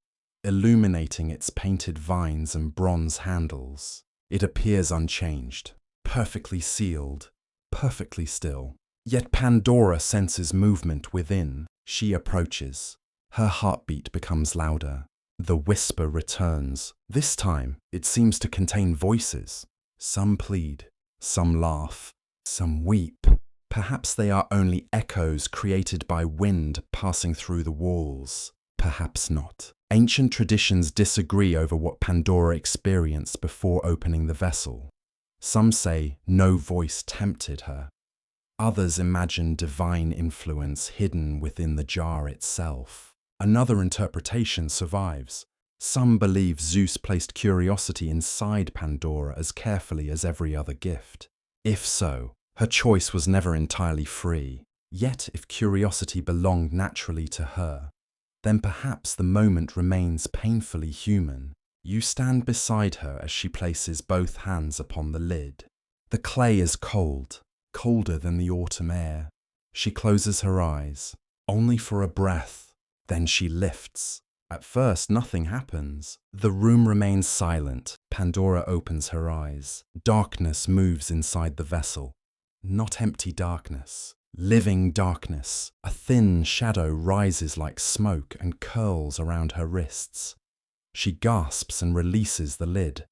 illuminating its painted vines and bronze handles. It appears unchanged, perfectly sealed, perfectly still. Yet Pandora senses movement within. She approaches. Her heartbeat becomes louder. The whisper returns. This time, it seems to contain voices. Some plead, some laugh, some weep. Perhaps they are only echoes created by wind passing through the walls. Perhaps not. Ancient traditions disagree over what Pandora experienced before opening the vessel. Some say no voice tempted her. Others imagine divine influence hidden within the jar itself. Another interpretation survives. Some believe Zeus placed curiosity inside Pandora as carefully as every other gift. If so, her choice was never entirely free. Yet, if curiosity belonged naturally to her, then perhaps the moment remains painfully human. You stand beside her as she places both hands upon the lid. The clay is cold, colder than the autumn air. She closes her eyes, only for a breath. Then she lifts. At first, nothing happens. The room remains silent. Pandora opens her eyes. Darkness moves inside the vessel. Not empty darkness, living darkness. A thin shadow rises like smoke and curls around her wrists. She gasps and releases the lid.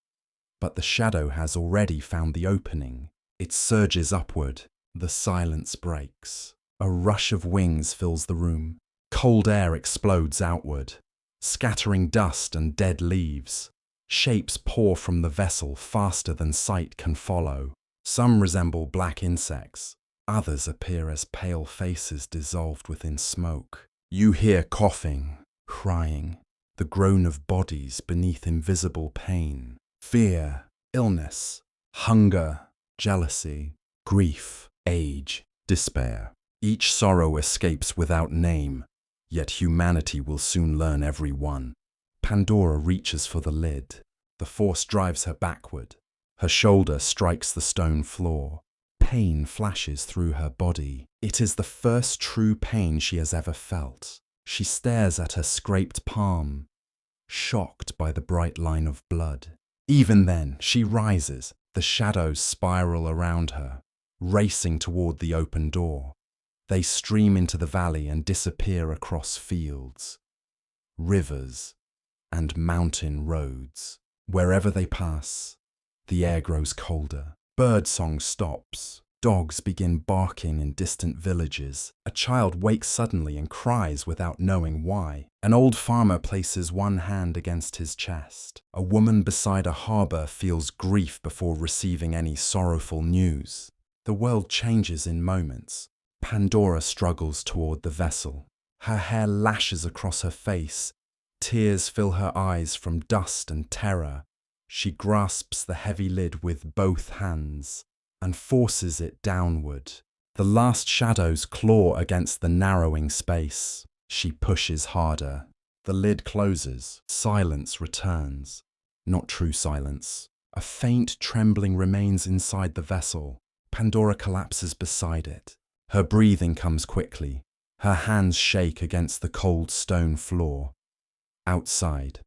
But the shadow has already found the opening. It surges upward. The silence breaks. A rush of wings fills the room. Cold air explodes outward, scattering dust and dead leaves. Shapes pour from the vessel faster than sight can follow. Some resemble black insects. Others appear as pale faces dissolved within smoke. You hear coughing, crying, the groan of bodies beneath invisible pain. fear, illness, hunger, jealousy, grief, age, despair. Each sorrow escapes without name, yet humanity will soon learn every one. Pandora reaches for the lid. The force drives her backward. Her shoulder strikes the stone floor. Pain flashes through her body. It is the first true pain she has ever felt. She stares at her scraped palm, shocked by the bright line of blood. Even then, she rises. The shadows spiral around her, racing toward the open door. They stream into the valley and disappear across fields, rivers, and mountain roads. Wherever they pass, the air grows colder. Birdsong stops. Dogs begin barking in distant villages. A child wakes suddenly and cries without knowing why. An old farmer places one hand against his chest. A woman beside a harbor feels grief before receiving any sorrowful news. The world changes in moments. Pandora struggles toward the vessel. Her hair lashes across her face. Tears fill her eyes from dust and terror. She grasps the heavy lid with both hands and forces it downward. The last shadows claw against the narrowing space. She pushes harder. The lid closes. Silence returns. Not true silence. A faint trembling remains inside the vessel. Pandora collapses beside it. Her breathing comes quickly. Her hands shake against the cold stone floor. Outside,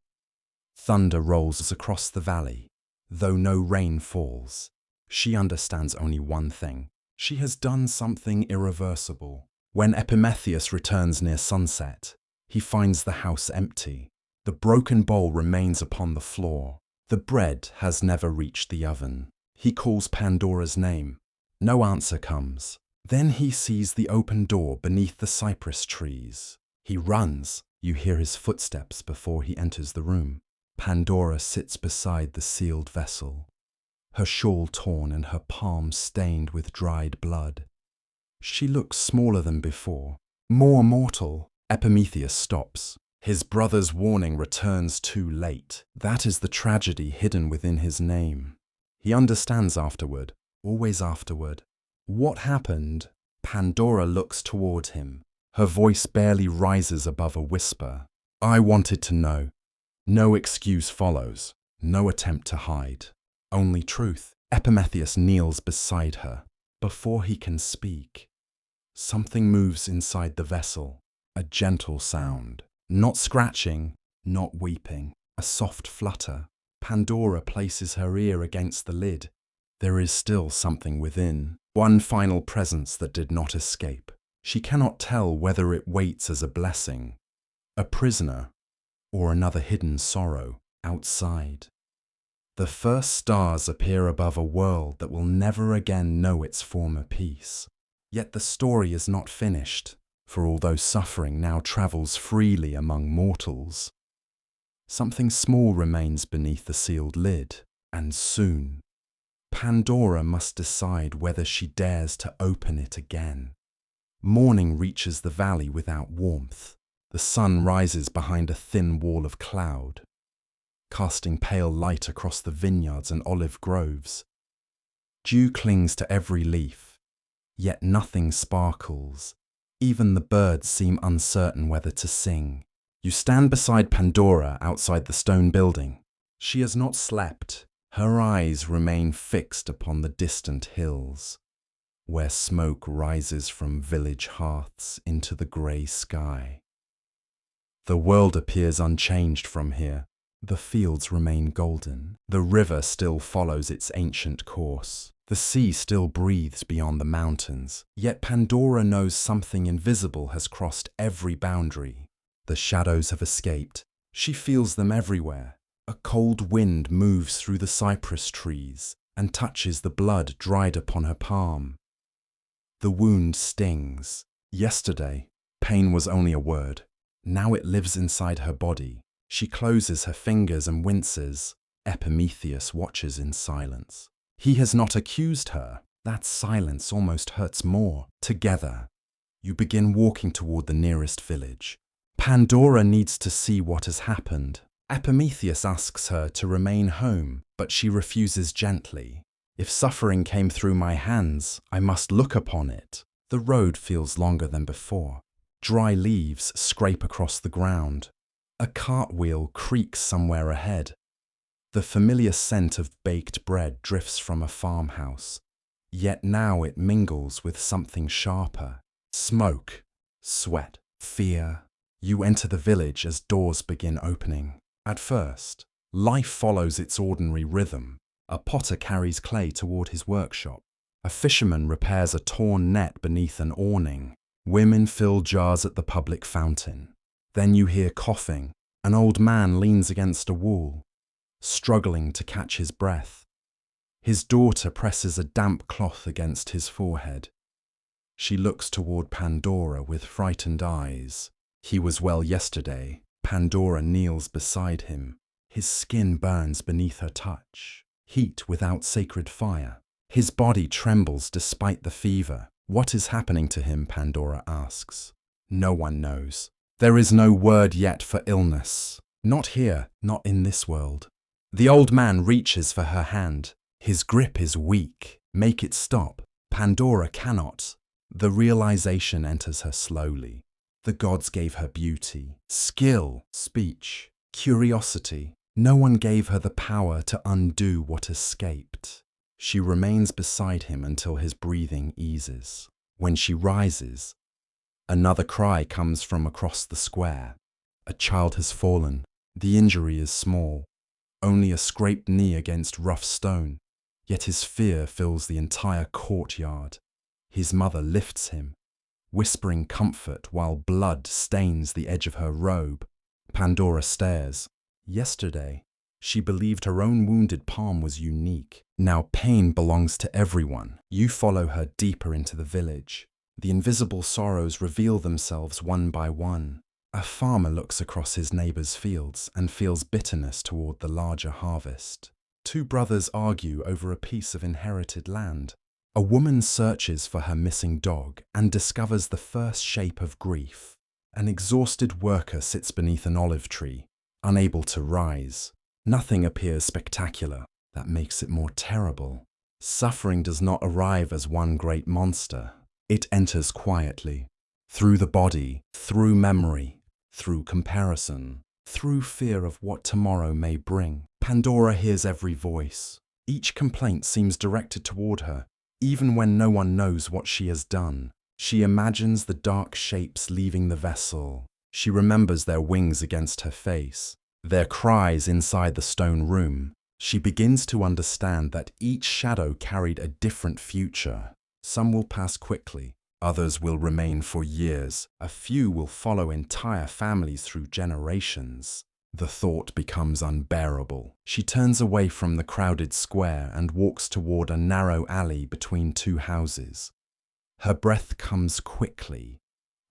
thunder rolls across the valley, though no rain falls. She understands only one thing. She has done something irreversible. When Epimetheus returns near sunset, he finds the house empty. The broken bowl remains upon the floor. The bread has never reached the oven. He calls Pandora's name. No answer comes. Then he sees the open door beneath the cypress trees. He runs. You hear his footsteps before he enters the room. Pandora sits beside the sealed vessel, her shawl torn and her palm stained with dried blood. She looks smaller than before, more mortal. Epimetheus stops. His brother's warning returns too late. That is the tragedy hidden within his name. He understands afterward, always afterward. What happened? Pandora looks toward him. Her voice barely rises above a whisper. I wanted to know. No excuse follows. No attempt to hide. Only truth. Epimetheus kneels beside her. Before he can speak, something moves inside the vessel. A gentle sound. Not scratching, not weeping. A soft flutter. Pandora places her ear against the lid. There is still something within. One final presence that did not escape. She cannot tell whether it waits as a blessing, a prisoner, or another hidden sorrow outside. The first stars appear above a world that will never again know its former peace. Yet the story is not finished, for although suffering now travels freely among mortals, something small remains beneath the sealed lid, and soon, Pandora must decide whether she dares to open it again. Morning reaches the valley without warmth. The sun rises behind a thin wall of cloud, casting pale light across the vineyards and olive groves. Dew clings to every leaf, yet nothing sparkles. Even the birds seem uncertain whether to sing. You stand beside Pandora outside the stone building. She has not slept. Her eyes remain fixed upon the distant hills, where smoke rises from village hearths into the grey sky. The world appears unchanged from here. The fields remain golden. The river still follows its ancient course. The sea still breathes beyond the mountains. Yet Pandora knows something invisible has crossed every boundary. The shadows have escaped. She feels them everywhere. A cold wind moves through the cypress trees and touches the blood dried upon her palm. The wound stings. Yesterday, pain was only a word. Now it lives inside her body. She closes her fingers and winces. Epimetheus watches in silence. He has not accused her. That silence almost hurts more. Together, you begin walking toward the nearest village. Pandora needs to see what has happened. Epimetheus asks her to remain home, but she refuses gently. If suffering came through my hands, I must look upon it. The road feels longer than before. Dry leaves scrape across the ground. A cartwheel creaks somewhere ahead. The familiar scent of baked bread drifts from a farmhouse, yet now it mingles with something sharper. Smoke, sweat, fear. You enter the village as doors begin opening. At first, life follows its ordinary rhythm. A potter carries clay toward his workshop. A fisherman repairs a torn net beneath an awning. Women fill jars at the public fountain. Then you hear coughing. An old man leans against a wall, struggling to catch his breath. His daughter presses a damp cloth against his forehead. She looks toward Pandora with frightened eyes. He was well yesterday. Pandora kneels beside him. His skin burns beneath her touch. Heat without sacred fire. His body trembles despite the fever. What is happening to him? Pandora asks. No one knows. There is no word yet for illness. Not here, not in this world. The old man reaches for her hand. His grip is weak. Make it stop. Pandora cannot. The realization enters her slowly. The gods gave her beauty, skill, speech, curiosity. No one gave her the power to undo what escaped. She remains beside him until his breathing eases. When she rises, another cry comes from across the square. A child has fallen. The injury is small, only a scraped knee against rough stone. Yet his fear fills the entire courtyard. His mother lifts him, whispering comfort while blood stains the edge of her robe. Pandora stares. Yesterday, she believed her own wounded palm was unique. Now pain belongs to everyone. You follow her deeper into the village. The invisible sorrows reveal themselves one by one. A farmer looks across his neighbor's fields and feels bitterness toward the larger harvest. Two brothers argue over a piece of inherited land. A woman searches for her missing dog and discovers the first shape of grief. An exhausted worker sits beneath an olive tree, unable to rise. Nothing appears spectacular. That makes it more terrible. Suffering does not arrive as one great monster. It enters quietly, through the body, through memory, through comparison, through fear of what tomorrow may bring. Pandora hears every voice. Each complaint seems directed toward her, even when no one knows what she has done. She imagines the dark shapes leaving the vessel. She remembers their wings against her face, their cries inside the stone room. She begins to understand that each shadow carried a different future. Some will pass quickly, others will remain for years. A few will follow entire families through generations. The thought becomes unbearable. She turns away from the crowded square and walks toward a narrow alley between two houses. Her breath comes quickly.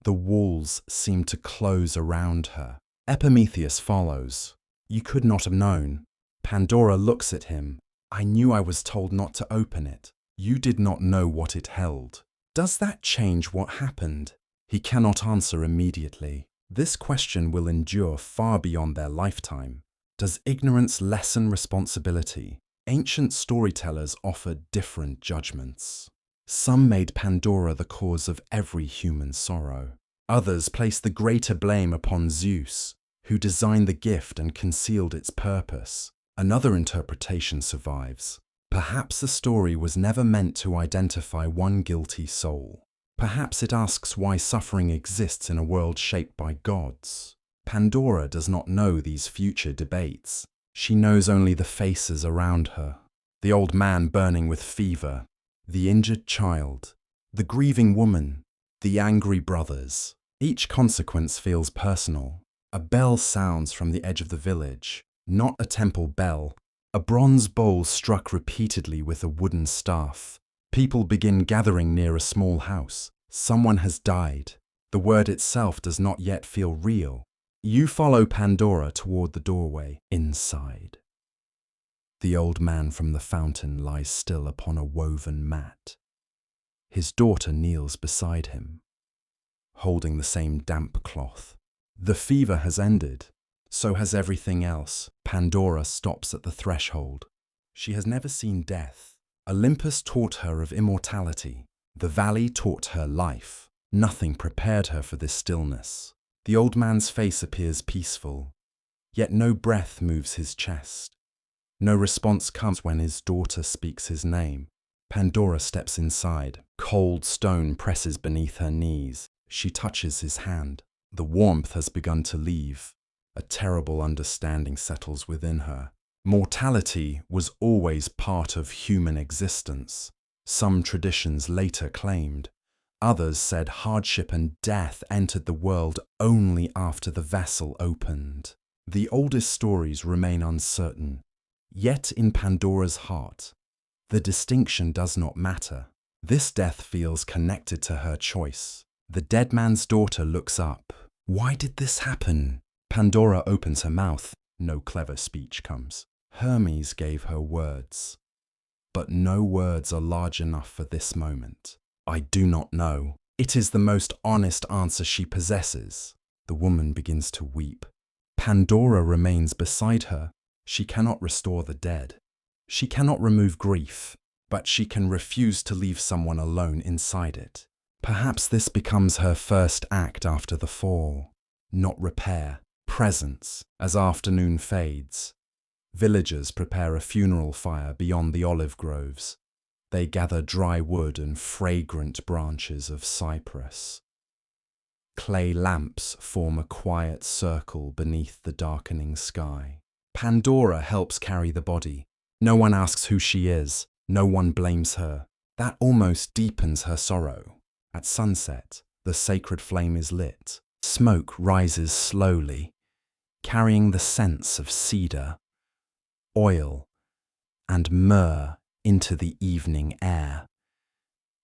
The walls seem to close around her. Epimetheus follows. You could not have known. Pandora looks at him. I knew I was told not to open it. You did not know what it held. Does that change what happened? He cannot answer immediately. This question will endure far beyond their lifetime. Does ignorance lessen responsibility? Ancient storytellers offered different judgments. Some made Pandora the cause of every human sorrow. Others placed the greater blame upon Zeus, who designed the gift and concealed its purpose. Another interpretation survives. Perhaps the story was never meant to identify one guilty soul. Perhaps it asks why suffering exists in a world shaped by gods. Pandora does not know these future debates. She knows only the faces around her. The old man burning with fever, the injured child, the grieving woman, the angry brothers. Each consequence feels personal. A bell sounds from the edge of the village. Not a temple bell, a bronze bowl struck repeatedly with a wooden staff. People begin gathering near a small house. Someone has died. The word itself does not yet feel real. You follow Pandora toward the doorway. Inside, the old man from the fountain lies still upon a woven mat. His daughter kneels beside him, holding the same damp cloth. The fever has ended. So has everything else. Pandora stops at the threshold. She has never seen death. Olympus taught her of immortality. The valley taught her life. Nothing prepared her for this stillness. The old man's face appears peaceful, yet no breath moves his chest. No response comes when his daughter speaks his name. Pandora steps inside. Cold stone presses beneath her knees. She touches his hand. The warmth has begun to leave. A terrible understanding settles within her. Mortality was always part of human existence. Some traditions later claimed. Others said hardship and death entered the world only after the vessel opened. The oldest stories remain uncertain. Yet in Pandora's heart, the distinction does not matter. This death feels connected to her choice. The dead man's daughter looks up. Why did this happen? Pandora opens her mouth. No clever speech comes. Hermes gave her words. But no words are large enough for this moment. I do not know. It is the most honest answer she possesses. The woman begins to weep. Pandora remains beside her. She cannot restore the dead. She cannot remove grief, but she can refuse to leave someone alone inside it. Perhaps this becomes her first act after the fall. Not repair, presence. As afternoon fades, villagers prepare a funeral fire beyond the olive groves. They gather dry wood and fragrant branches of cypress. Clay lamps form a quiet circle beneath the darkening sky. Pandora helps carry the body. No one asks who she is. No one blames her. That almost deepens her sorrow. At sunset, the sacred flame is lit. Smoke rises slowly, carrying the scents of cedar, oil, and myrrh into the evening air.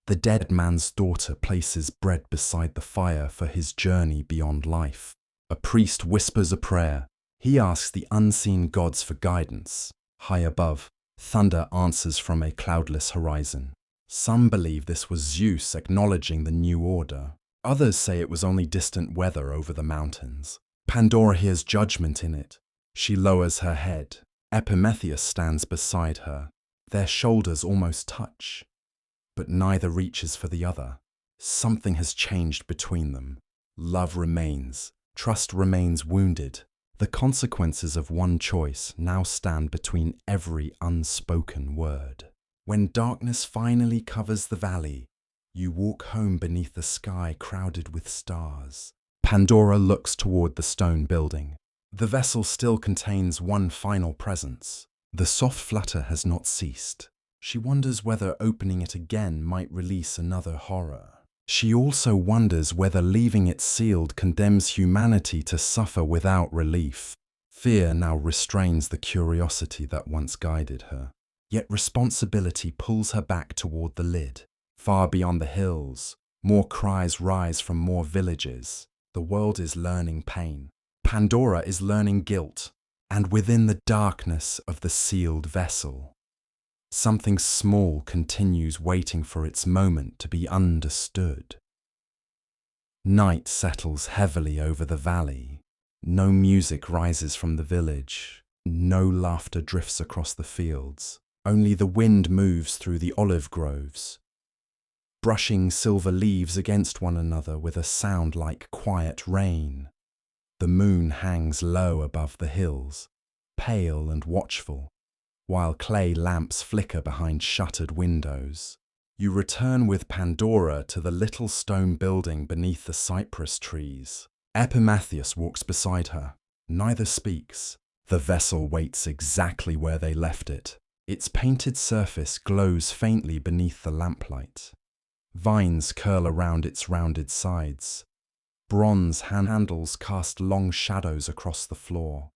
The dead man's daughter places bread beside the fire for his journey beyond life. A priest whispers a prayer. He asks the unseen gods for guidance. High above, thunder answers from a cloudless horizon. Some believe this was Zeus acknowledging the new order. Others say it was only distant weather over the mountains. Pandora hears judgment in it. She lowers her head. Prometheus stands beside her. Their shoulders almost touch, but neither reaches for the other. Something has changed between them. Love remains. Trust remains wounded. The consequences of one choice now stand between every unspoken word. When darkness finally covers the valley, you walk home beneath a sky crowded with stars. Pandora looks toward the stone building. The vessel still contains one final presence. The soft flutter has not ceased. She wonders whether opening it again might release another horror. She also wonders whether leaving it sealed condemns humanity to suffer without relief. Fear now restrains the curiosity that once guided her. Yet responsibility pulls her back toward the lid. Far beyond the hills, more cries rise from more villages. The world is learning pain. Pandora is learning guilt. And within the darkness of the sealed vessel, something small continues waiting for its moment to be understood. Night settles heavily over the valley. No music rises from the village. No laughter drifts across the fields. Only the wind moves through the olive groves, brushing silver leaves against one another with a sound like quiet rain. The moon hangs low above the hills, pale and watchful, while clay lamps flicker behind shuttered windows. You return with Pandora to the little stone building beneath the cypress trees. Prometheus walks beside her. Neither speaks. The vessel waits exactly where they left it. Its painted surface glows faintly beneath the lamplight. Vines curl around its rounded sides. Bronze handles cast long shadows across the floor.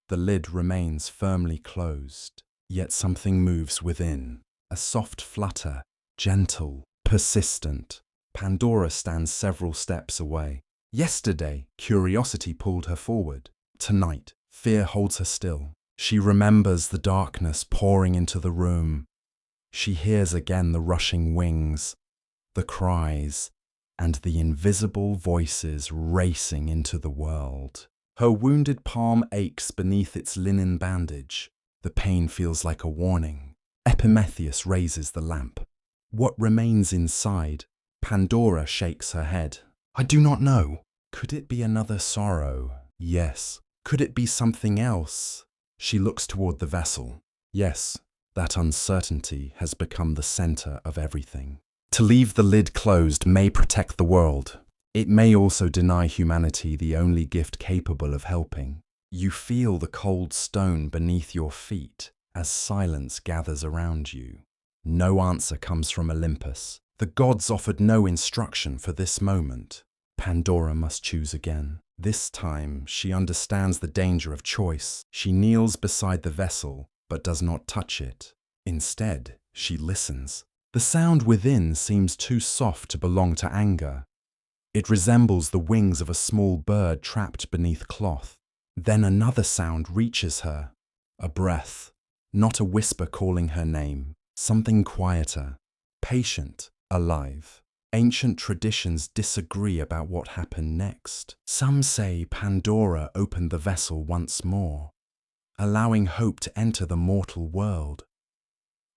The lid remains firmly closed, yet something moves within. A soft flutter, gentle, persistent. Pandora stands several steps away. Yesterday, curiosity pulled her forward. Tonight, fear holds her still. She remembers the darkness pouring into the room. She hears again the rushing wings, the cries, and the invisible voices racing into the world. Her wounded palm aches beneath its linen bandage. The pain feels like a warning. Epimetheus raises the lamp. What remains inside? Pandora shakes her head. I do not know. Could it be another sorrow? Yes. Could it be something else? She looks toward the vessel. Yes, that uncertainty has become the center of everything. To leave the lid closed may protect the world. It may also deny humanity the only gift capable of helping. You feel the cold stone beneath your feet as silence gathers around you. No answer comes from Olympus. The gods offered no instruction for this moment. Pandora must choose again. This time, she understands the danger of choice. She kneels beside the vessel, but does not touch it. Instead, she listens. The sound within seems too soft to belong to anger. It resembles the wings of a small bird trapped beneath cloth. Then another sound reaches her. A breath, not a whisper calling her name. Something quieter, patient, alive. Ancient traditions disagree about what happened next. Some say Pandora opened the vessel once more, allowing hope to enter the mortal world.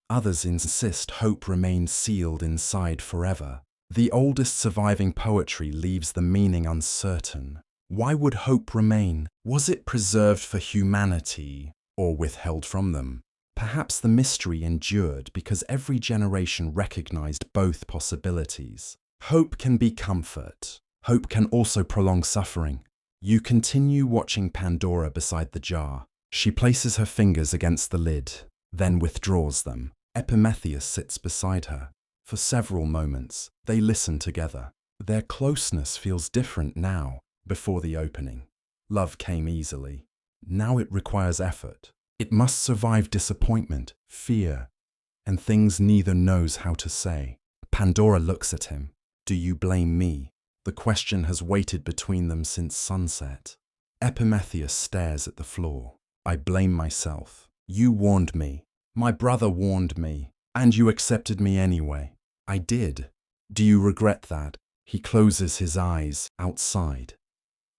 Others insist hope remains sealed inside forever. The oldest surviving poetry leaves the meaning uncertain. Why would hope remain? Was it preserved for humanity or withheld from them? Perhaps the mystery endured because every generation recognized both possibilities. Hope can be comfort. Hope can also prolong suffering. You continue watching Pandora beside the jar. She places her fingers against the lid, then withdraws them. Epimetheus sits beside her. For several moments, they listen together. Their closeness feels different now. Before the opening, love came easily. Now it requires effort. It must survive disappointment, fear, and things neither knows how to say. Pandora looks at him. Do you blame me? The question has waited between them since sunset. Epimetheus stares at the floor. I blame myself. You warned me. My brother warned me. And you accepted me anyway. I did. Do you regret that? He closes his eyes. Outside,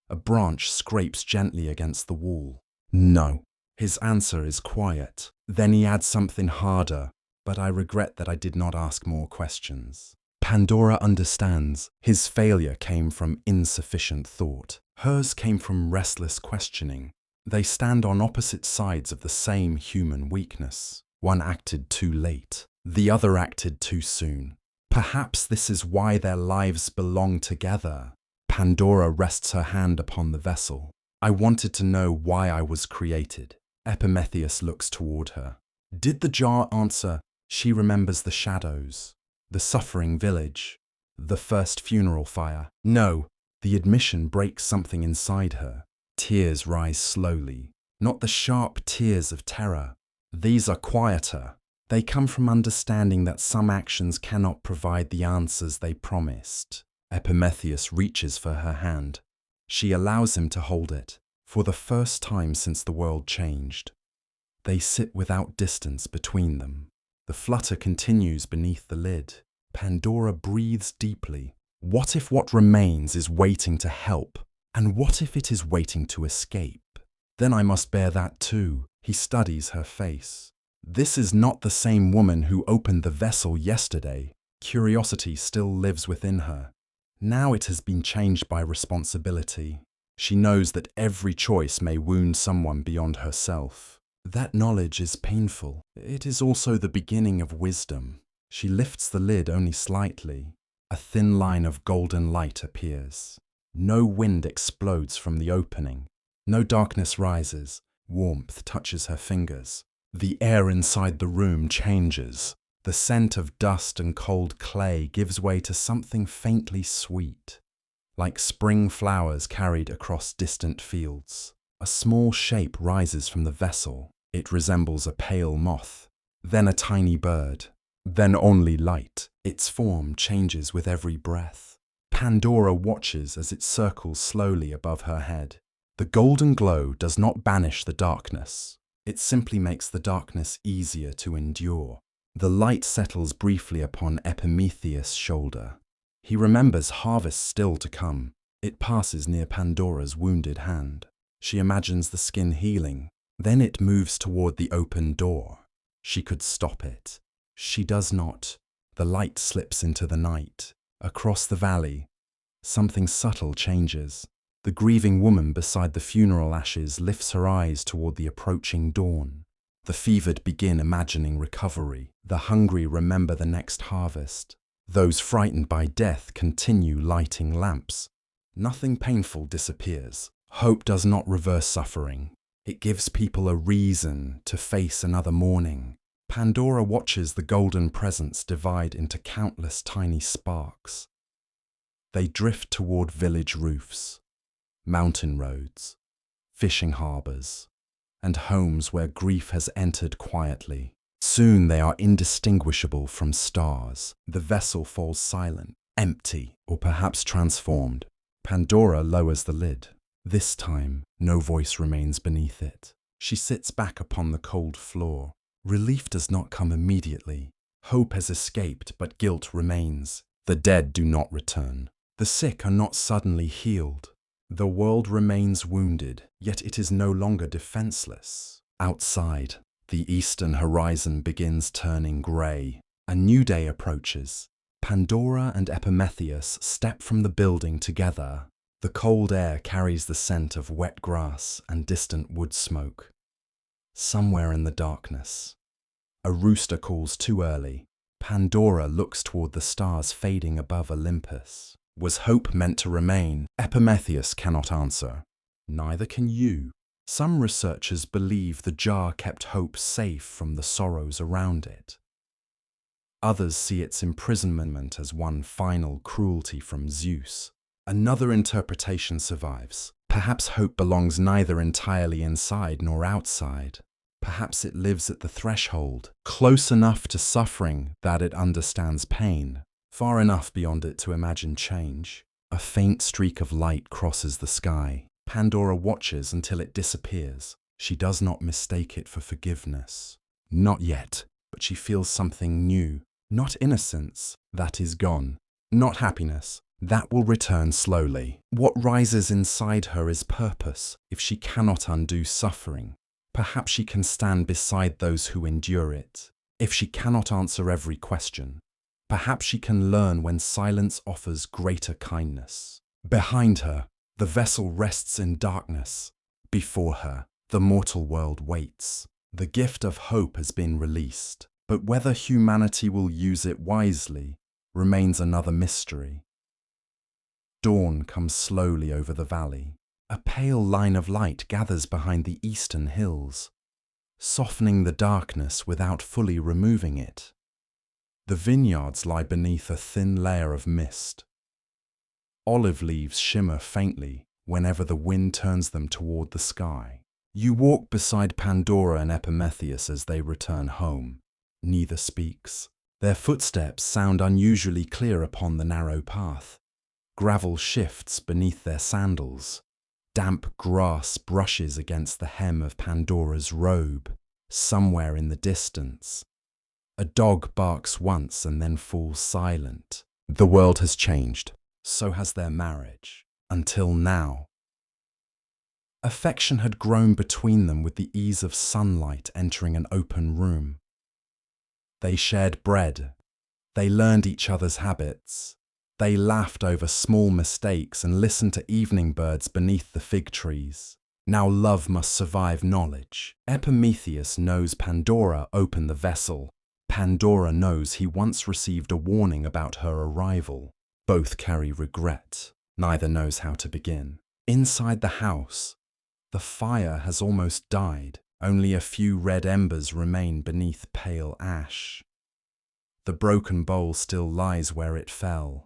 a branch scrapes gently against the wall. No. His answer is quiet. Then he adds something harder. But I regret that I did not ask more questions. Pandora understands. His failure came from insufficient thought. Hers came from restless questioning. They stand on opposite sides of the same human weakness. One acted too late. The other acted too soon. Perhaps this is why their lives belong together. Pandora rests her hand upon the vessel. I wanted to know why I was created. Epimetheus looks toward her. Did the jar answer? She remembers the shadows, the suffering village, the first funeral fire. No, the admission breaks something inside her. Tears rise slowly, not the sharp tears of terror. These are quieter. They come from understanding that some actions cannot provide the answers they promised. Epimetheus reaches for her hand. She allows him to hold it. For the first time since the world changed, they sit without distance between them. The flutter continues beneath the lid. Pandora breathes deeply. What if what remains is waiting to help? And what if it is waiting to escape? Then I must bear that too. He studies her face. This is not the same woman who opened the vessel yesterday. Curiosity still lives within her. Now it has been changed by responsibility. She knows that every choice may wound someone beyond herself. That knowledge is painful. It is also the beginning of wisdom. She lifts the lid only slightly. A thin line of golden light appears. No wind explodes from the opening. No darkness rises. Warmth touches her fingers. The air inside the room changes. The scent of dust and cold clay gives way to something faintly sweet, like spring flowers carried across distant fields. A small shape rises from the vessel. It resembles a pale moth, then a tiny bird, then only light. Its form changes with every breath. Pandora watches as it circles slowly above her head. The golden glow does not banish the darkness. It simply makes the darkness easier to endure. The light settles briefly upon Epimetheus' shoulder. He remembers harvest still to come. It passes near Pandora's wounded hand. She imagines the skin healing. Then it moves toward the open door. She could stop it. She does not. The light slips into the night. Across the valley, something subtle changes. The grieving woman beside the funeral ashes lifts her eyes toward the approaching dawn. The fevered begin imagining recovery. The hungry remember the next harvest. Those frightened by death continue lighting lamps. Nothing painful disappears. Hope does not reverse suffering. It gives people a reason to face another morning. Pandora watches the golden presents divide into countless tiny sparks. They drift toward village roofs, mountain roads, fishing harbors, and homes where grief has entered quietly. Soon they are indistinguishable from stars. The vessel falls silent, empty, or perhaps transformed. Pandora lowers the lid. This time, no voice remains beneath it. She sits back upon the cold floor. Relief does not come immediately. Hope has escaped, but guilt remains. The dead do not return. The sick are not suddenly healed. The world remains wounded, yet it is no longer defenseless. Outside, the eastern horizon begins turning grey. A new day approaches. Pandora and Prometheus step from the building together. The cold air carries the scent of wet grass and distant wood smoke. Somewhere in the darkness, a rooster calls too early. Pandora looks toward the stars fading above Olympus. Was hope meant to remain? Prometheus cannot answer. Neither can you. Some researchers believe the jar kept hope safe from the sorrows around it. Others see its imprisonment as one final cruelty from Zeus. Another interpretation survives. Perhaps hope belongs neither entirely inside nor outside. Perhaps it lives at the threshold, close enough to suffering that it understands pain, far enough beyond it to imagine change. A faint streak of light crosses the sky. Pandora watches until it disappears. She does not mistake it for forgiveness. Not yet, but she feels something new. Not innocence, that is gone. Not happiness, that will return slowly. What rises inside her is purpose. If she cannot undo suffering, perhaps she can stand beside those who endure it. If she cannot answer every question, perhaps she can learn when silence offers greater kindness. Behind her, the vessel rests in darkness. Before her, the mortal world waits. The gift of hope has been released, but whether humanity will use it wisely remains another mystery. Dawn comes slowly over the valley. A pale line of light gathers behind the eastern hills, softening the darkness without fully removing it. The vineyards lie beneath a thin layer of mist. Olive leaves shimmer faintly whenever the wind turns them toward the sky. You walk beside Pandora and Prometheus as they return home. Neither speaks. Their footsteps sound unusually clear upon the narrow path. Gravel shifts beneath their sandals. Damp grass brushes against the hem of Pandora's robe. Somewhere in the distance, a dog barks once and then falls silent. The world has changed. So has their marriage. Until now. Affection had grown between them with the ease of sunlight entering an open room. They shared bread. They learned each other's habits. They laughed over small mistakes and listened to evening birds beneath the fig trees. Now love must survive knowledge. Prometheus knows Pandora opened the vessel. Pandora knows he once received a warning about her arrival. Both carry regret. Neither knows how to begin. Inside the house, the fire has almost died. Only a few red embers remain beneath pale ash. The broken bowl still lies where it fell.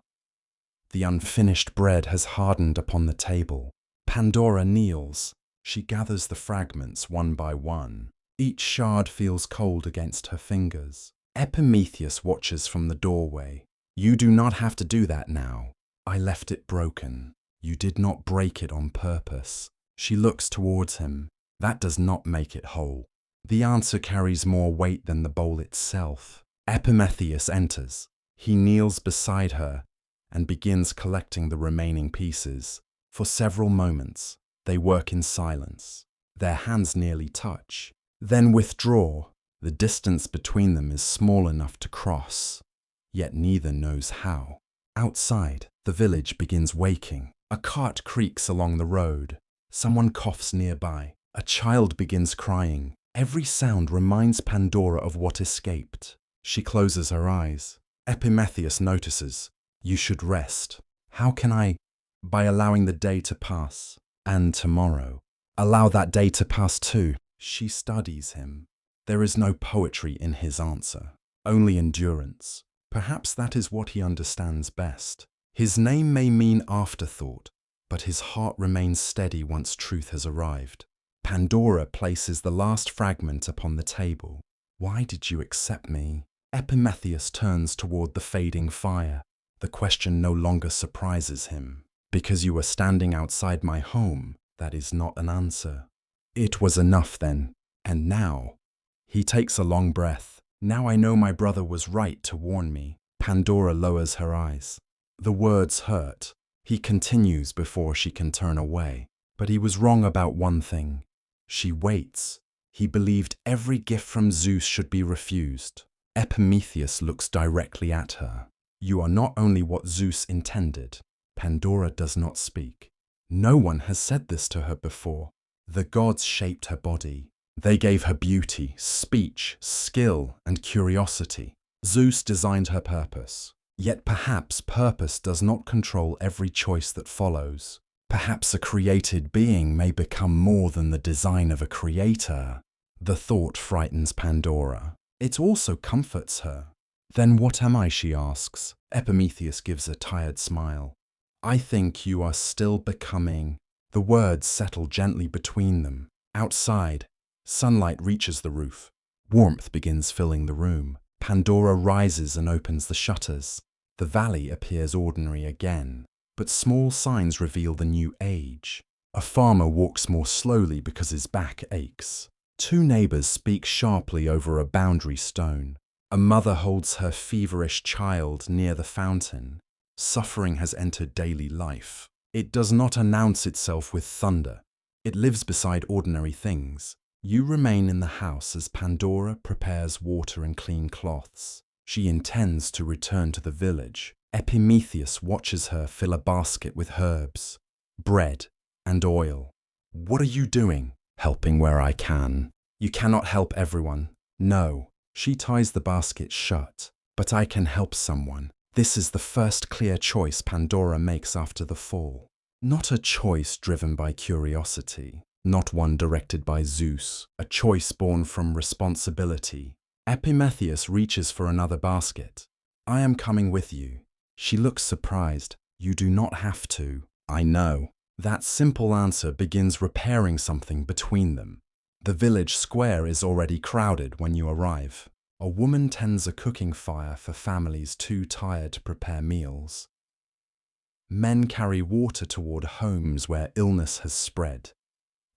The unfinished bread has hardened upon the table. Pandora kneels. She gathers the fragments one by one. Each shard feels cold against her fingers. Prometheus watches from the doorway. You do not have to do that now. I left it broken. You did not break it on purpose. She looks towards him. That does not make it whole. The answer carries more weight than the bowl itself. Prometheus enters. He kneels beside her and begins collecting the remaining pieces. For several moments, They work in silence. Their hands nearly touch, then withdraw. The distance between them is small enough to cross, yet neither knows how. Outside, the village begins waking. A cart creaks along the road. Someone coughs nearby. A child begins crying. Every sound reminds Pandora of what escaped. She closes her eyes. Epimetheus notices. You should rest. How can I? By allowing the day to pass. And tomorrow. Allow that day to pass too. She studies him. There is no poetry in his answer, only endurance. Perhaps that is what he understands best. His name may mean afterthought, but his heart remains steady once truth has arrived. Pandora places the last fragment upon the table. Why did you accept me? Epimetheus turns toward the fading fire. The question no longer surprises him. Because you were standing outside my home, that is not an answer. It was enough then, and now? He takes a long breath. Now I know my brother was right to warn me. Pandora lowers her eyes. The words hurt. He continues before she can turn away. But he was wrong about one thing. She waits. He believed every gift from Zeus should be refused. Epimetheus looks directly at her. You are not only what Zeus intended. Pandora does not speak. No one has said this to her before. The gods shaped her body. They gave her beauty, speech, skill, and curiosity. Zeus designed her purpose. Yet perhaps purpose does not control every choice that follows. Perhaps a created being may become more than the design of a creator. The thought frightens Pandora. It also comforts her. Then what am I, she asks. Epimetheus gives a tired smile. I think you are still becoming. The words settle gently between them. Outside, sunlight reaches the roof. Warmth begins filling the room. Pandora rises and opens the shutters. The valley appears ordinary again, but small signs reveal the new age. A farmer walks more slowly because his back aches. Two neighbors speak sharply over a boundary stone. A mother holds her feverish child near the fountain. Suffering has entered daily life. It does not announce itself with thunder. It lives beside ordinary things. You remain in the house as Pandora prepares water and clean cloths. She intends to return to the village. Epimetheus watches her fill a basket with herbs, bread, and oil. What are you doing? Helping where I can. You cannot help everyone. No. She ties the basket shut. But I can help someone. This is the first clear choice Pandora makes after the fall. Not a choice driven by curiosity. Not one directed by Zeus. A choice born from responsibility. Epimetheus reaches for another basket. I am coming with you. She looks surprised. You do not have to. I know. That simple answer begins repairing something between them. The village square is already crowded when you arrive. A woman tends a cooking fire for families too tired to prepare meals. Men carry water toward homes where illness has spread.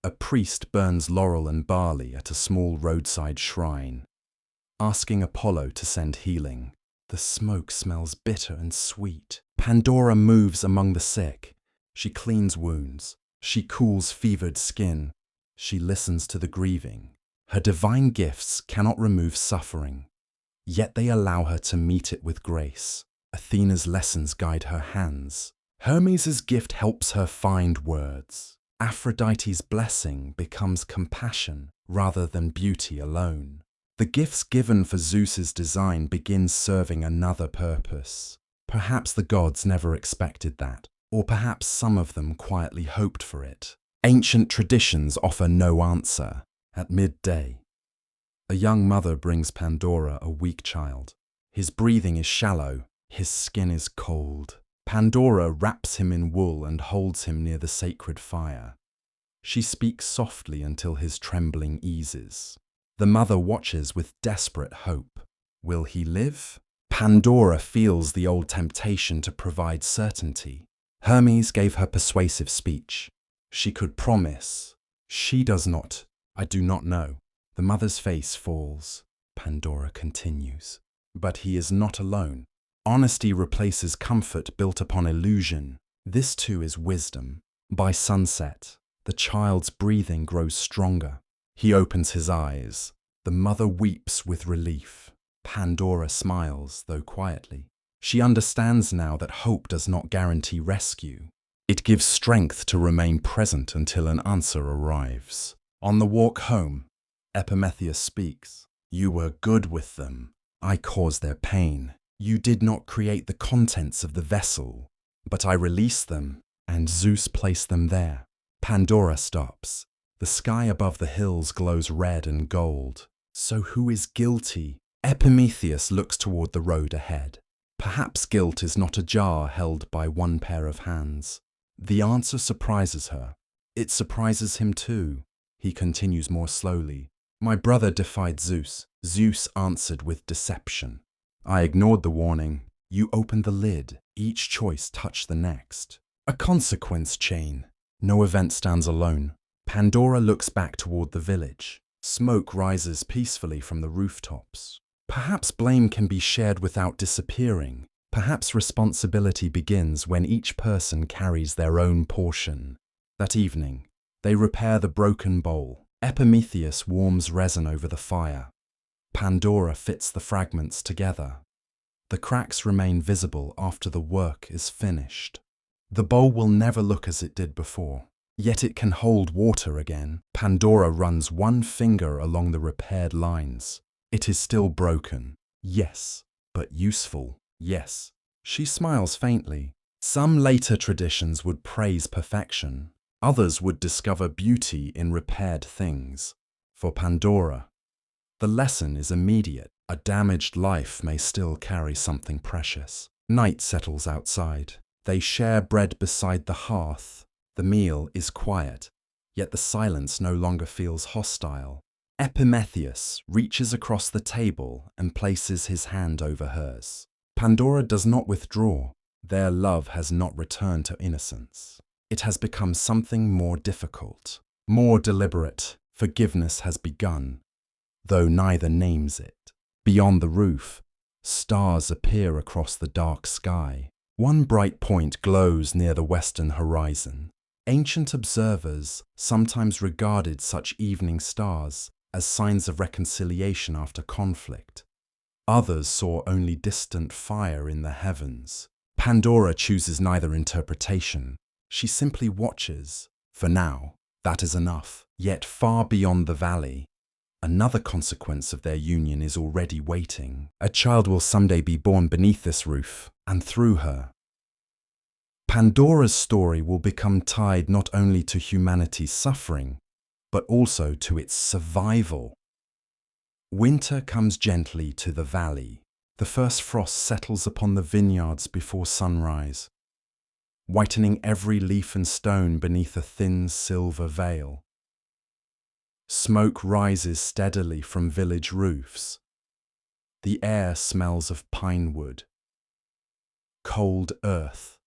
A priest burns laurel and barley at a small roadside shrine, asking Apollo to send healing. The smoke smells bitter and sweet. Pandora moves among the sick. She cleans wounds. She cools fevered skin. She listens to the grieving. Her divine gifts cannot remove suffering, yet they allow her to meet it with grace. Athena's lessons guide her hands. Hermes' gift helps her find words. Aphrodite's blessing becomes compassion rather than beauty alone. The gifts given for Zeus's design begin serving another purpose. Perhaps the gods never expected that, or perhaps some of them quietly hoped for it. Ancient traditions offer no answer. At midday, a young mother brings Pandora a weak child. His breathing is shallow, his skin is cold. Pandora wraps him in wool and holds him near the sacred fire. She speaks softly until his trembling eases. The mother watches with desperate hope. Will he live? Pandora feels the old temptation to provide certainty. Hermes gave her persuasive speech. She could promise. She does not. I do not know. The mother's face falls. Pandora continues. But he is not alone. Honesty replaces comfort built upon illusion. This too is wisdom. By sunset, The child's breathing grows stronger. He opens his eyes. The mother weeps with relief. Pandora smiles, though quietly. She understands now that hope does not guarantee rescue. It gives strength to remain present until an answer arrives. On the walk home, Epimetheus speaks. You were good with them. I caused their pain. You did not create the contents of the vessel, but I released them, and Zeus placed them there. Pandora stops. The sky above the hills glows red and gold. So who is guilty? Epimetheus looks toward the road ahead. Perhaps guilt is not a jar held by one pair of hands. The answer surprises her. It surprises him too. He continues more slowly. My brother defied Zeus. Zeus answered with deception. I ignored the warning. You opened the lid. Each choice touched the next. A consequence chain. No event stands alone. Pandora looks back toward the village. Smoke rises peacefully from the rooftops. Perhaps blame can be shared without disappearing. Perhaps responsibility begins when each person carries their own portion. That evening, they repair the broken bowl. Epimetheus warms resin over the fire. Pandora fits the fragments together. The cracks remain visible after the work is finished. The bowl will never look as it did before, yet it can hold water again. Pandora runs one finger along the repaired lines. It is still broken, yes, but useful, yes. She smiles faintly. Some later traditions would praise perfection. Others would discover beauty in repaired things. For Pandora, the lesson is immediate. A damaged life may still carry something precious. Night settles outside. They share bread beside the hearth. The meal is quiet, yet the silence no longer feels hostile. Epimetheus reaches across the table and places his hand over hers. Pandora does not withdraw. Their love has not returned to innocence. It has become something more difficult, more deliberate. Forgiveness has begun, though neither names it. Beyond the roof, stars appear across the dark sky. One bright point glows near the western horizon. Ancient observers sometimes regarded such evening stars as signs of reconciliation after conflict. Others saw only distant fire in the heavens. Pandora chooses neither interpretation. She simply watches. For now, that is enough. Yet far beyond the valley, another consequence of their union is already waiting. A child will someday be born beneath this roof, and through her. Pandora's story will become tied not only to humanity's suffering, but also to its survival. Winter comes gently to the valley. The first frost settles upon the vineyards before sunrise, whitening every leaf and stone beneath a thin silver veil. Smoke rises steadily from village roofs. The air smells of pine wood, cold earth,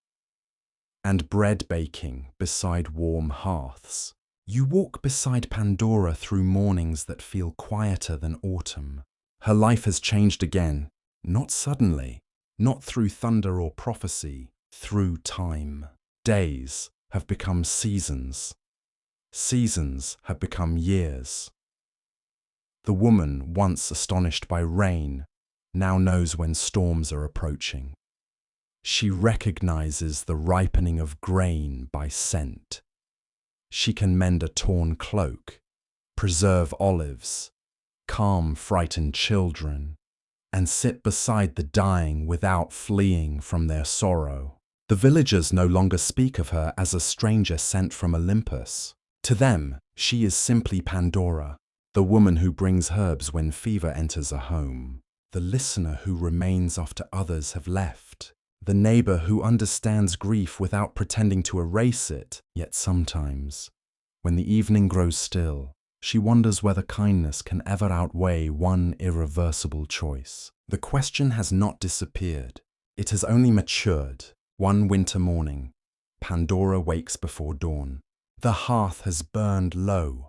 and bread baking beside warm hearths. You walk beside Pandora through mornings that feel quieter than autumn. Her life has changed again, not suddenly, not through thunder or prophecy, through time. Days have become seasons. Seasons have become years. The woman, once astonished by rain, now knows when storms are approaching. She recognizes the ripening of grain by scent. She can mend a torn cloak, preserve olives, calm frightened children, and sit beside the dying without fleeing from their sorrow. The villagers no longer speak of her as a stranger sent from Olympus. To them, she is simply Pandora, the woman who brings herbs when fever enters a home, the listener who remains after others have left, the neighbor who understands grief without pretending to erase it. Yet sometimes, when the evening grows still, she wonders whether kindness can ever outweigh one irreversible choice. The question has not disappeared. It has only matured. One winter morning, Pandora wakes before dawn. The hearth has burned low.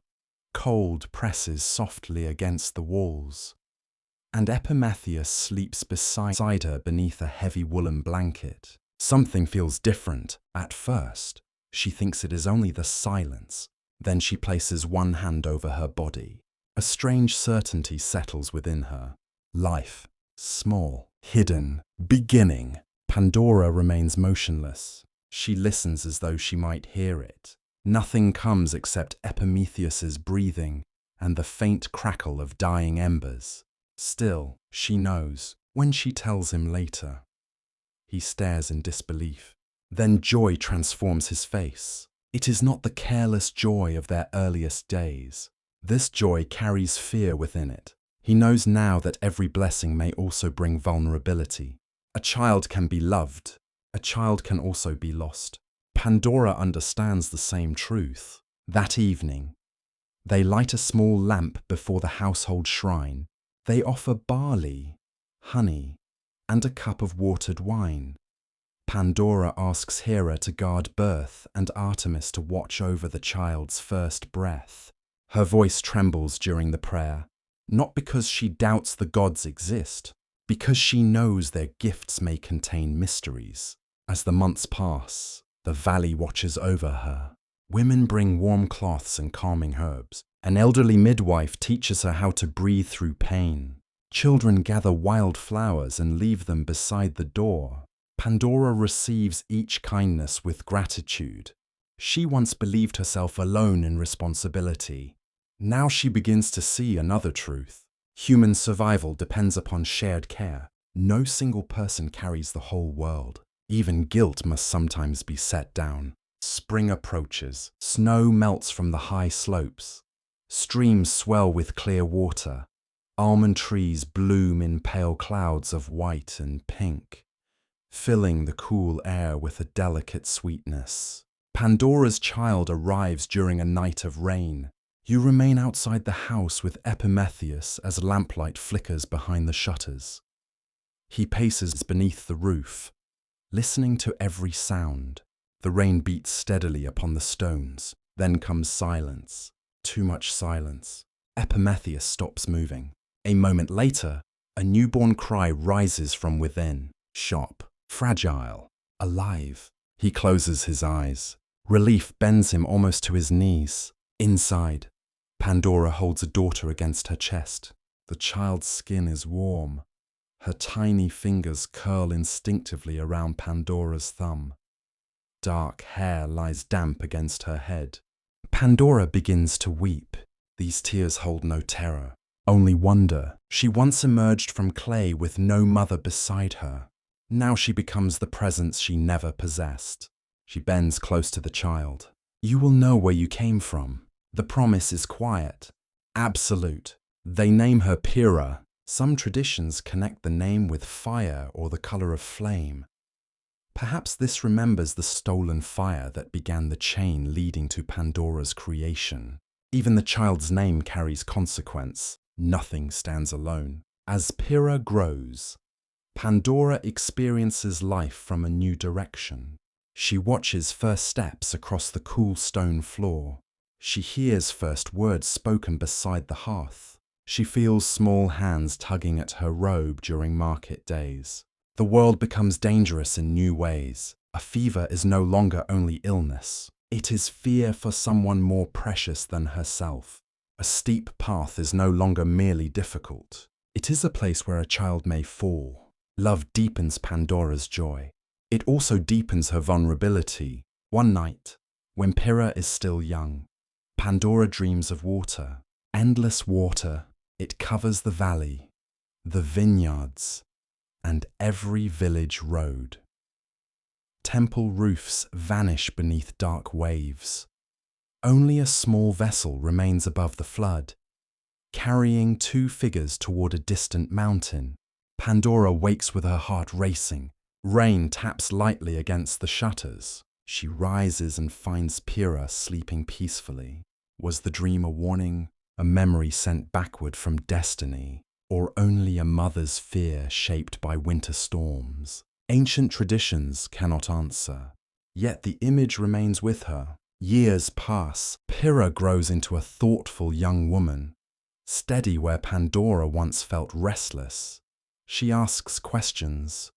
Cold presses softly against the walls, and Epimetheus sleeps beside her beneath a heavy woolen blanket. Something feels different. At first, she thinks it is only the silence, Then she places one hand over her body. A strange certainty settles within her. Life, small, hidden, beginning. Pandora remains motionless. She listens as though she might hear it. Nothing comes except Epimetheus's breathing and the faint crackle of dying embers. Still, she knows, when she tells him later. He stares in disbelief. Then joy transforms his face. It is not the careless joy of their earliest days. This joy carries fear within it. He knows now that every blessing may also bring vulnerability. A child can be loved. A child can also be lost. Pandora understands the same truth. That evening, they light a small lamp before the household shrine. They offer barley, honey, and a cup of watered wine. Pandora asks Hera to guard birth and Artemis to watch over the child's first breath. Her voice trembles during the prayer, not because she doubts the gods exist, because she knows their gifts may contain mysteries. As the months pass, the valley watches over her. Women bring warm cloths and calming herbs. An elderly midwife teaches her how to breathe through pain. Children gather wild flowers and leave them beside the door. Pandora receives each kindness with gratitude. She once believed herself alone in responsibility. Now she begins to see another truth. Human survival depends upon shared care. No single person carries the whole world. Even guilt must sometimes be set down. Spring approaches. Snow melts from the high slopes. Streams swell with clear water. Almond trees bloom in pale clouds of white and pink, filling the cool air with a delicate sweetness. Pandora's child arrives during a night of rain. You remain outside the house with Epimetheus as lamplight flickers behind the shutters. He paces beneath the roof, listening to every sound. The rain beats steadily upon the stones. Then comes silence. Too much silence. Epimetheus stops moving. A moment later, a newborn cry rises from within. Sharp, fragile, alive. He closes his eyes. Relief bends him almost to his knees. Inside, Pandora holds a daughter against her chest. The child's skin is warm. Her tiny fingers curl instinctively around Pandora's thumb. Dark hair lies damp against her head. Pandora begins to weep. These tears hold no terror, only wonder. She once emerged from clay with no mother beside her. Now she becomes the presence she never possessed. She bends close to the child. You will know where you came from. The promise is quiet, absolute. They name her Pyrrha. Some traditions connect the name with fire or the color of flame. Perhaps this remembers the stolen fire that began the chain leading to Pandora's creation. Even the child's name carries consequence. Nothing stands alone. As Pyrrha grows, Pandora experiences life from a new direction. She watches first steps across the cool stone floor. She hears first words spoken beside the hearth. She feels small hands tugging at her robe during market days. The world becomes dangerous in new ways. A fever is no longer only illness. It is fear for someone more precious than herself. A steep path is no longer merely difficult. It is a place where a child may fall. Love deepens Pandora's joy. It also deepens her vulnerability. One night, when Pyrrha is still young, Pandora dreams of water. Endless water. It covers the valley, the vineyards, and every village road. Temple roofs vanish beneath dark waves. Only a small vessel remains above the flood, carrying two figures toward a distant mountain. Pandora wakes with her heart racing. Rain taps lightly against the shutters. She rises and finds Pyrrha sleeping peacefully. Was the dream a warning? A memory sent backward from destiny, or only a mother's fear shaped by winter storms? Ancient traditions cannot answer, yet the image remains with her. Years pass. Pyrrha grows into a thoughtful young woman, steady where Pandora once felt restless. She asks questions,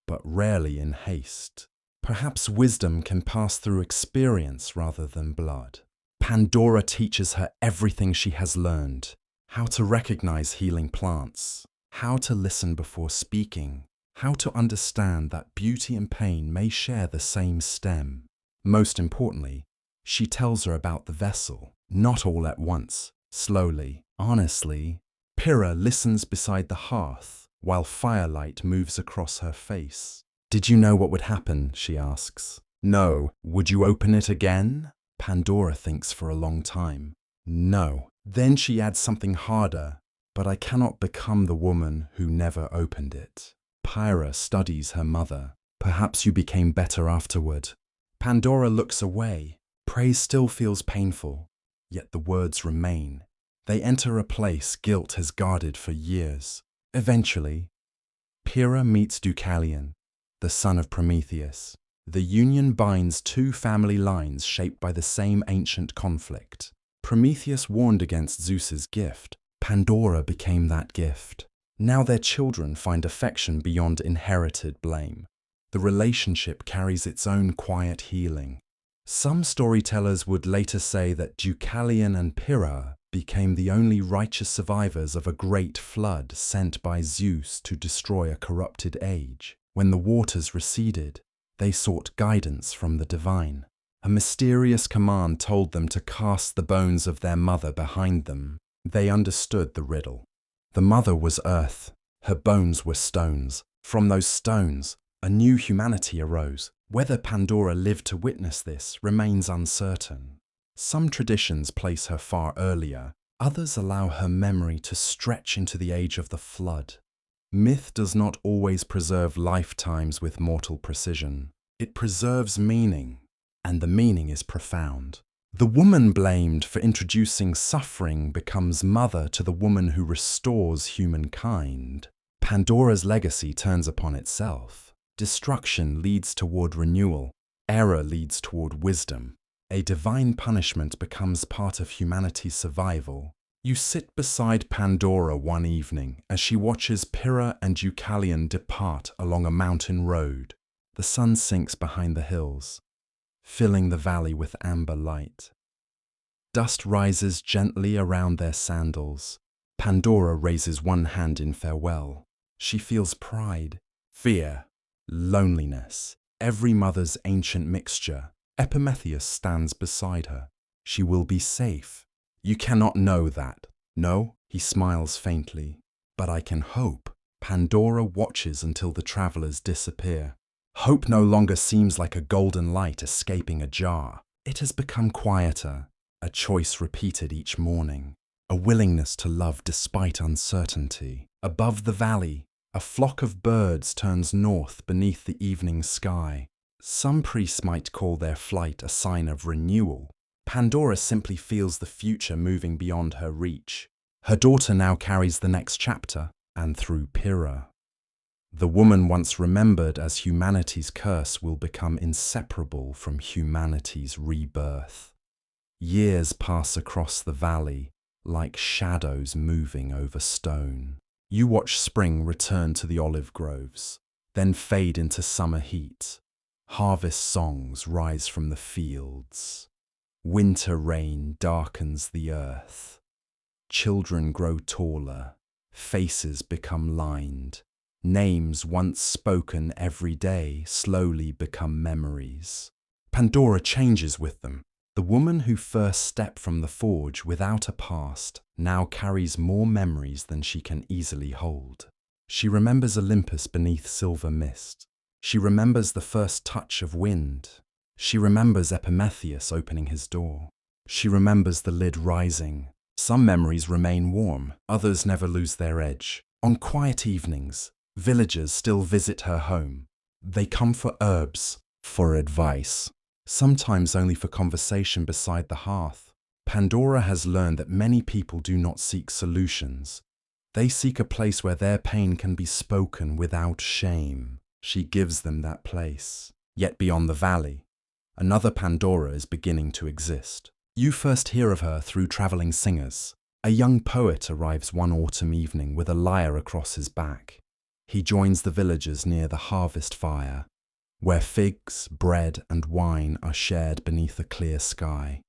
but rarely in haste. Perhaps wisdom can pass through experience rather than blood. Pandora teaches her everything she has learned: how to recognize healing plants, how to listen before speaking, how to understand that beauty and pain may share the same stem. Most importantly, she tells her about the vessel, not all at once, slowly, honestly. Pyrrha listens beside the hearth, while firelight moves across her face. "Did you know what would happen?" she asks. "No. Would you open it again?" Pandora thinks for a long time. "No." Then she adds something harder: "But I cannot become the woman who never opened it." Pyrrha studies her mother. "Perhaps you became better afterward." Pandora looks away. Praise still feels painful, yet the words remain. They enter a place guilt has guarded for years. Eventually, Pyrrha meets Deucalion, the son of Prometheus. The union binds two family lines shaped by the same ancient conflict. Prometheus warned against Zeus's gift. Pandora became that gift. Now their children find affection beyond inherited blame. The relationship carries its own quiet healing. Some storytellers would later say that Deucalion and Pyrrha became the only righteous survivors of a great flood sent by Zeus to destroy a corrupted age. When the waters receded, they sought guidance from the divine. A mysterious command told them to cast the bones of their mother behind them. They understood the riddle. The mother was earth, her bones were stones. From those stones, a new humanity arose. Whether Pandora lived to witness this remains uncertain. Some traditions place her far earlier, others allow her memory to stretch into the age of the flood. Myth does not always preserve lifetimes with mortal precision. It preserves meaning, and the meaning is profound. The woman blamed for introducing suffering becomes mother to the woman who restores humankind. Pandora's legacy turns upon itself. Destruction leads toward renewal. Error leads toward wisdom. A divine punishment becomes part of humanity's survival. You sit beside Pandora one evening as she watches Pyrrha and Deucalion depart along a mountain road. The sun sinks behind the hills, filling the valley with amber light. Dust rises gently around their sandals. Pandora raises one hand in farewell. She feels pride, fear, loneliness, every mother's ancient mixture. Epimetheus stands beside her. She will be safe. You cannot know that. No, he smiles faintly. But I can hope. Pandora watches until the travelers disappear. Hope no longer seems like a golden light escaping a jar. It has become quieter, a choice repeated each morning, a willingness to love despite uncertainty. Above the valley, a flock of birds turns north beneath the evening sky. Some priests might call their flight a sign of renewal. Pandora simply feels the future moving beyond her reach. Her daughter now carries the next chapter, and through Pyrrha. The woman once remembered as humanity's curse will become inseparable from humanity's rebirth. Years pass across the valley, like shadows moving over stone. You watch spring return to the olive groves, then fade into summer heat. Harvest songs rise from the fields. Winter rain darkens the earth. Children grow taller. Faces become lined. Names once spoken every day slowly become memories. Pandora changes with them. The woman who first stepped from the forge without a past now carries more memories than she can easily hold. She remembers Olympus beneath silver mist. She remembers the first touch of wind. She remembers Epimetheus opening his door. She remembers the lid rising. Some memories remain warm, others never lose their edge. On quiet evenings, villagers still visit her home. They come for herbs, for advice, sometimes only for conversation beside the hearth. Pandora has learned that many people do not seek solutions. They seek a place where their pain can be spoken without shame. She gives them that place. Yet beyond the valley, another Pandora is beginning to exist. You first hear of her through traveling singers. A young poet arrives one autumn evening with a lyre across his back. He joins the villagers near the harvest fire, where figs, bread, and wine are shared beneath a clear sky.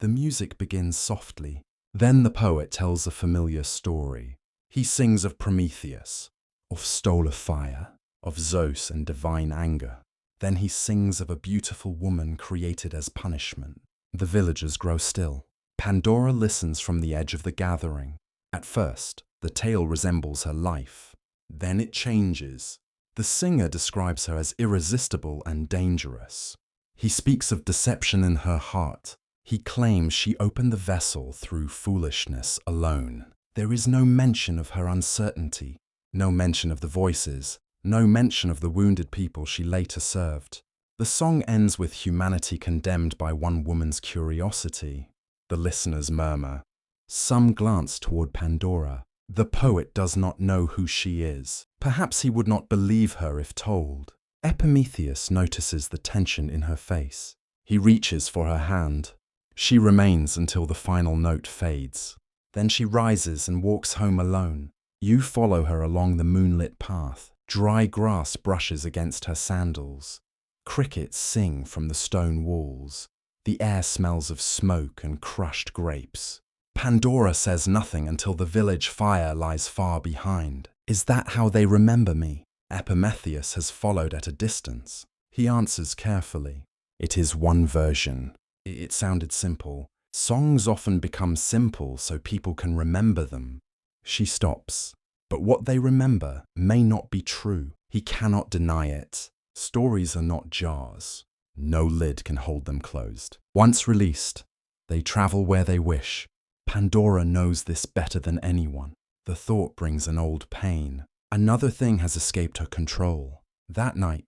The music begins softly. Then the poet tells a familiar story. He sings of Prometheus, of stole of fire, of Zeus and divine anger. Then he sings of a beautiful woman created as punishment. The villagers grow still. Pandora listens from the edge of the gathering. At first, the tale resembles her life. Then it changes. The singer describes her as irresistible and dangerous. He speaks of deception in her heart. He claims she opened the vessel through foolishness alone. There is no mention of her uncertainty, no mention of the voices, no mention of the wounded people she later served. The song ends with humanity condemned by one woman's curiosity. The listeners murmur. Some glance toward Pandora. The poet does not know who she is. Perhaps he would not believe her if told. Epimetheus notices the tension in her face. He reaches for her hand. She remains until the final note fades. Then she rises and walks home alone. You follow her along the moonlit path. Dry grass brushes against her sandals. Crickets sing from the stone walls. The air smells of smoke and crushed grapes. Pandora says nothing until the village fire lies far behind. Is that how they remember me? Epimetheus has followed at a distance. He answers carefully. It is one version. It sounded simple. Songs often become simple so people can remember them. She stops. But what they remember may not be true. He cannot deny it. Stories are not jars. No lid can hold them closed. Once released, they travel where they wish. Pandora knows this better than anyone. The thought brings an old pain. Another thing has escaped her control. That night,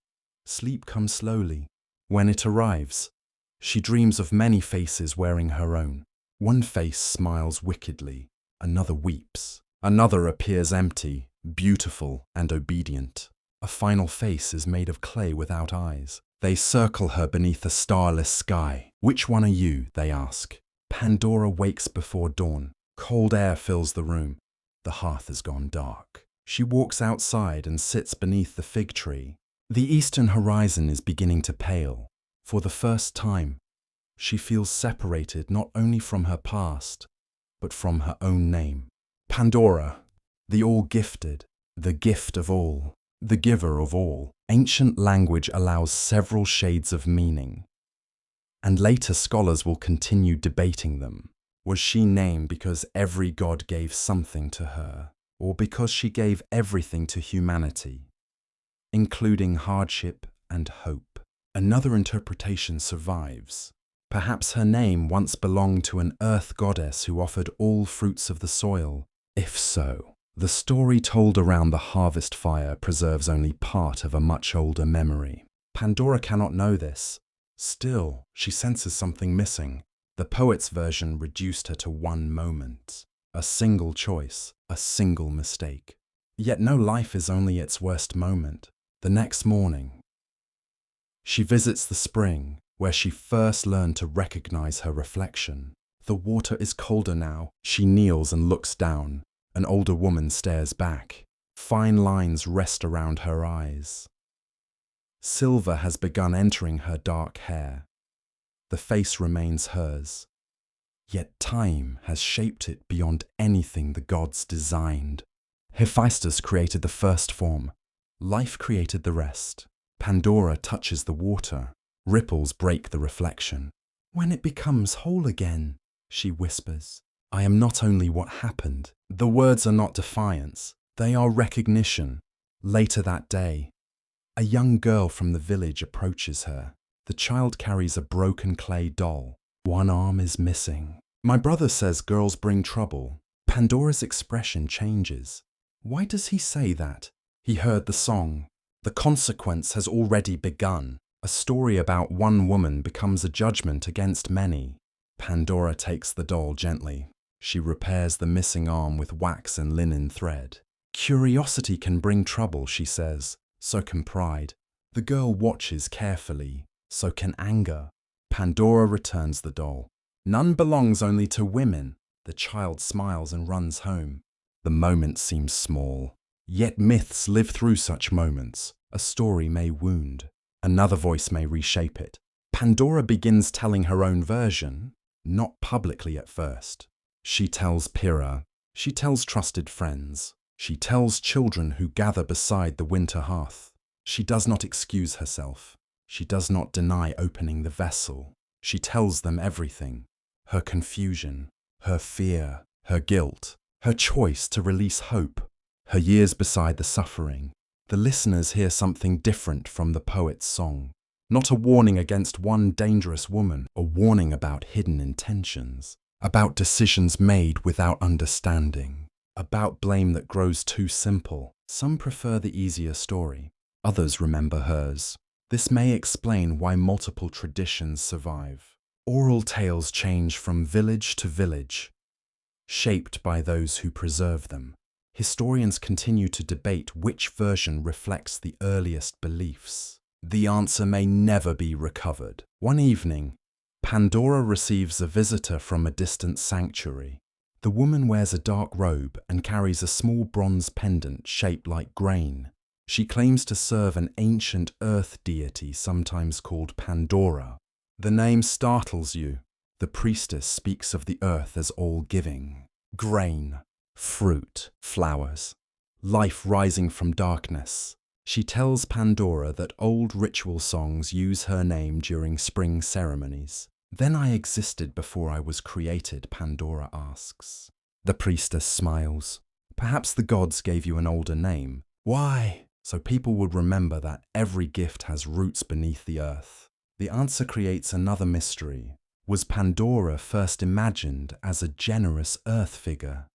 sleep comes slowly. When it arrives, she dreams of many faces wearing her own. One face smiles wickedly, another weeps. Another appears empty, beautiful, and obedient. A final face is made of clay without eyes. They circle her beneath a starless sky. Which one are you? They ask. Pandora wakes before dawn. Cold air fills the room. The hearth has gone dark. She walks outside and sits beneath the fig tree. The eastern horizon is beginning to pale. For the first time, she feels separated not only from her past, but from her own name. Pandora, the all-gifted, the gift of all, the giver of all. Ancient language allows several shades of meaning, and later scholars will continue debating them. Was she named because every god gave something to her, or because she gave everything to humanity, including hardship and hope? Another interpretation survives. Perhaps her name once belonged to an earth goddess who offered all fruits of the soil. If so, the story told around the harvest fire preserves only part of a much older memory. Pandora cannot know this. Still, she senses something missing. The poet's version reduced her to one moment, a single choice, a single mistake. Yet no life is only its worst moment. The next morning, she visits the spring, where she first learned to recognize her reflection. The water is colder now. She kneels and looks down. An older woman stares back. Fine lines rest around her eyes. Silver has begun entering her dark hair. The face remains hers. Yet time has shaped it beyond anything the gods designed. Hephaestus created the first form. Life created the rest. Pandora touches the water. Ripples break the reflection. When it becomes whole again, she whispers, I am not only what happened. The words are not defiance. They are recognition. Later that day, a young girl from the village approaches her. The child carries a broken clay doll. One arm is missing. My brother says girls bring trouble. Pandora's expression changes. Why does he say that? He heard the song. The consequence has already begun. A story about one woman becomes a judgment against many. Pandora takes the doll gently. She repairs the missing arm with wax and linen thread. Curiosity can bring trouble, she says. So can pride. The girl watches carefully. So can anger. Pandora returns the doll. None belongs only to women. The child smiles and runs home. The moment seems small. Yet myths live through such moments. A story may wound. Another voice may reshape it. Pandora begins telling her own version. not publicly at first. She tells Pyrrha, she tells trusted friends, she tells children who gather beside the winter hearth. She does not excuse herself. She does not deny opening the vessel. She tells them everything. Her confusion, her fear, her guilt, her choice to release hope, her years beside the suffering. The listeners hear something different from the poet's song. Not a warning against one dangerous woman, a warning about hidden intentions, about decisions made without understanding, about blame that grows too simple. Some prefer the easier story, others remember hers. This may explain why multiple traditions survive. Oral tales change from village to village, shaped by those who preserve them. Historians continue to debate which version reflects the earliest beliefs. The answer may never be recovered. One evening, Pandora receives a visitor from a distant sanctuary. The woman wears a dark robe and carries a small bronze pendant shaped like grain. She claims to serve an ancient earth deity, sometimes called Pandora. The name startles you. The priestess speaks of the earth as all-giving. Grain, fruit, flowers, life rising from darkness. She tells Pandora that old ritual songs use her name during spring ceremonies. Then I existed before I was created, Pandora asks. The priestess smiles. Perhaps the gods gave you an older name. Why? So people would remember that every gift has roots beneath the earth. The answer creates another mystery. Was Pandora first imagined as a generous earth figure,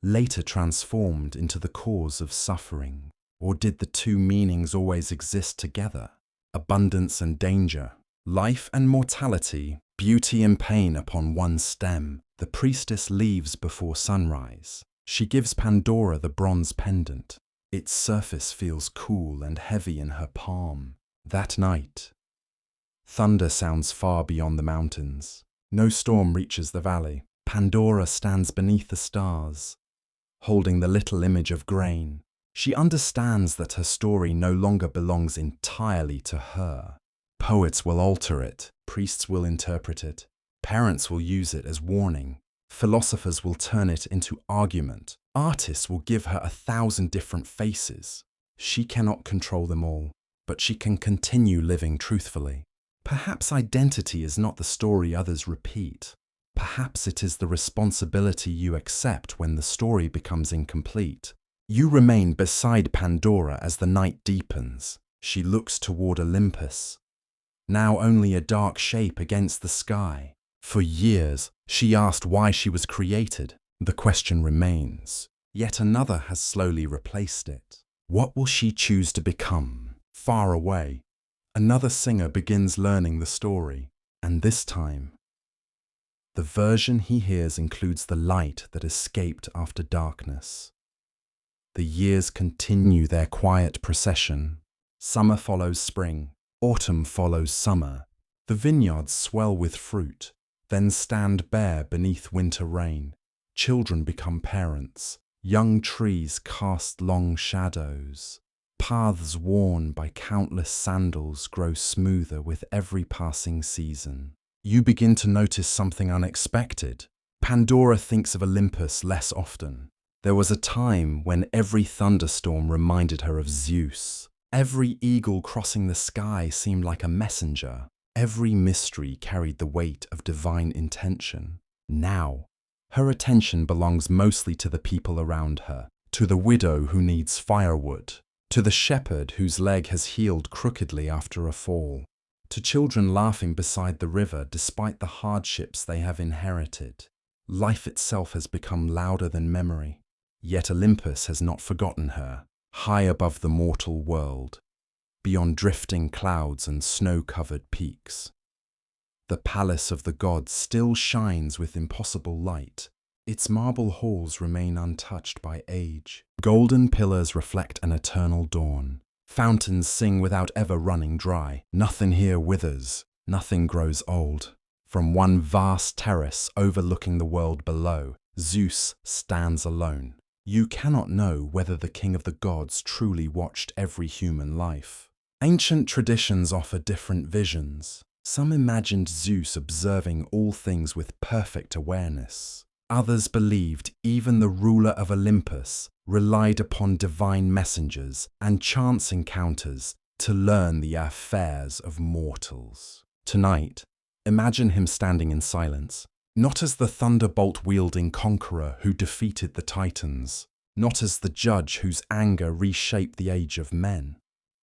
later transformed into the cause of suffering? Or did the two meanings always exist together? Abundance and danger, life and mortality, beauty and pain upon one stem. The priestess leaves before sunrise. She gives Pandora the bronze pendant. Its surface feels cool and heavy in her palm. That night, thunder sounds far beyond the mountains. No storm reaches the valley. Pandora stands beneath the stars, holding the little image of grain. She understands that her story no longer belongs entirely to her. Poets will alter it, priests will interpret it, parents will use it as warning, philosophers will turn it into argument, artists will give her 1,000 different faces. She cannot control them all, but she can continue living truthfully. Perhaps identity is not the story others repeat. Perhaps it is the responsibility you accept when the story becomes incomplete. You remain beside Pandora as the night deepens. She looks toward Olympus, now only a dark shape against the sky. For years, she asked why she was created. The question remains. Yet another has slowly replaced it. What will she choose to become? Far away, another singer begins learning the story, and this time, the version he hears includes the light that escaped after darkness. The years continue their quiet procession. Summer follows spring. Autumn follows summer. The vineyards swell with fruit, then stand bare beneath winter rain. Children become parents. Young trees cast long shadows. Paths worn by countless sandals grow smoother with every passing season. You begin to notice something unexpected. Pandora thinks of Olympus less often. There was a time when every thunderstorm reminded her of Zeus. Every eagle crossing the sky seemed like a messenger. Every mystery carried the weight of divine intention. Now, her attention belongs mostly to the people around her, to the widow who needs firewood, to the shepherd whose leg has healed crookedly after a fall, to children laughing beside the river despite the hardships they have inherited. Life itself has become louder than memory. Yet Olympus has not forgotten her. High above the mortal world, beyond drifting clouds and snow-covered peaks, the palace of the gods still shines with impossible light. Its marble halls remain untouched by age. Golden pillars reflect an eternal dawn. Fountains sing without ever running dry. Nothing here withers, nothing grows old. From one vast terrace overlooking the world below, Zeus stands alone. You cannot know whether the king of the gods truly watched every human life. Ancient traditions offer different visions. Some imagined Zeus observing all things with perfect awareness. Others believed even the ruler of Olympus relied upon divine messengers and chance encounters to learn the affairs of mortals. Tonight, imagine him standing in silence, not as the thunderbolt-wielding conqueror who defeated the Titans, not as the judge whose anger reshaped the age of men,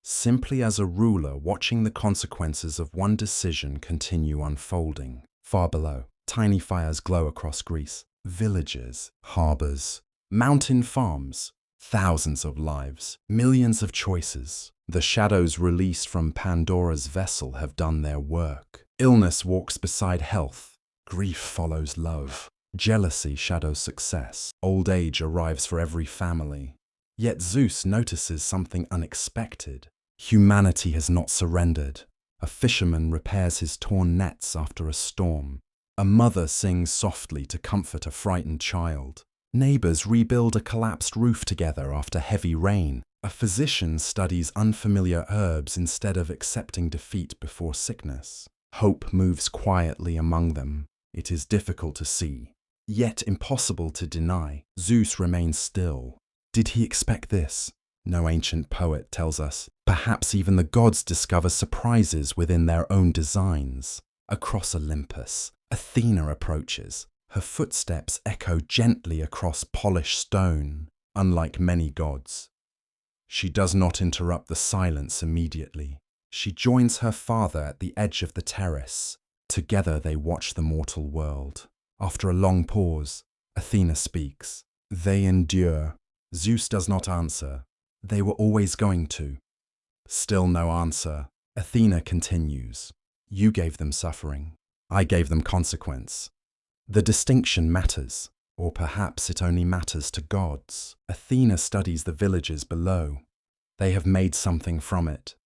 simply as a ruler watching the consequences of one decision continue unfolding. Far below, tiny fires glow across Greece. Villages, harbors, mountain farms, thousands of lives, millions of choices. The shadows released from Pandora's vessel have done their work. Illness walks beside health. Grief follows love. Jealousy shadows success. Old age arrives for every family. Yet Zeus notices something unexpected. Humanity has not surrendered. A fisherman repairs his torn nets after a storm. A mother sings softly to comfort a frightened child. Neighbors rebuild a collapsed roof together after heavy rain. A physician studies unfamiliar herbs instead of accepting defeat before sickness. Hope moves quietly among them. It is difficult to see, yet impossible to deny. Zeus remains still. Did he expect this? No ancient poet tells us. Perhaps even the gods discover surprises within their own designs. Across Olympus, Athena approaches. Her footsteps echo gently across polished stone, unlike many gods. She does not interrupt the silence immediately. She joins her father at the edge of the terrace. Together they watch the mortal world. After a long pause, Athena speaks. They endure. Zeus does not answer. They were always going to. Still no answer. Athena continues. You gave them suffering. I gave them consequence. The distinction matters, or perhaps it only matters to gods. Athena studies the villages below. They have made something from it.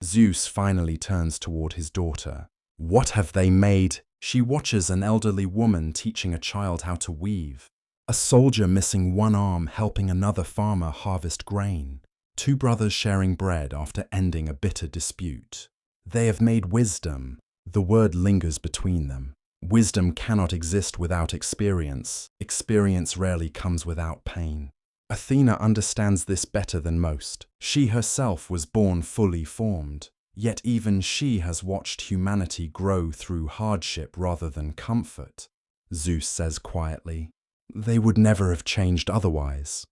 Zeus finally turns toward his daughter. What have they made? She watches an elderly woman teaching a child how to weave. A soldier missing one arm helping another farmer harvest grain. Two brothers sharing bread after ending a bitter dispute. They have made wisdom. The word lingers between them. Wisdom cannot exist without experience. Experience rarely comes without pain. Athena understands this better than most. She herself was born fully formed. Yet even she has watched humanity grow through hardship rather than comfort. Zeus says quietly, they would never have changed otherwise.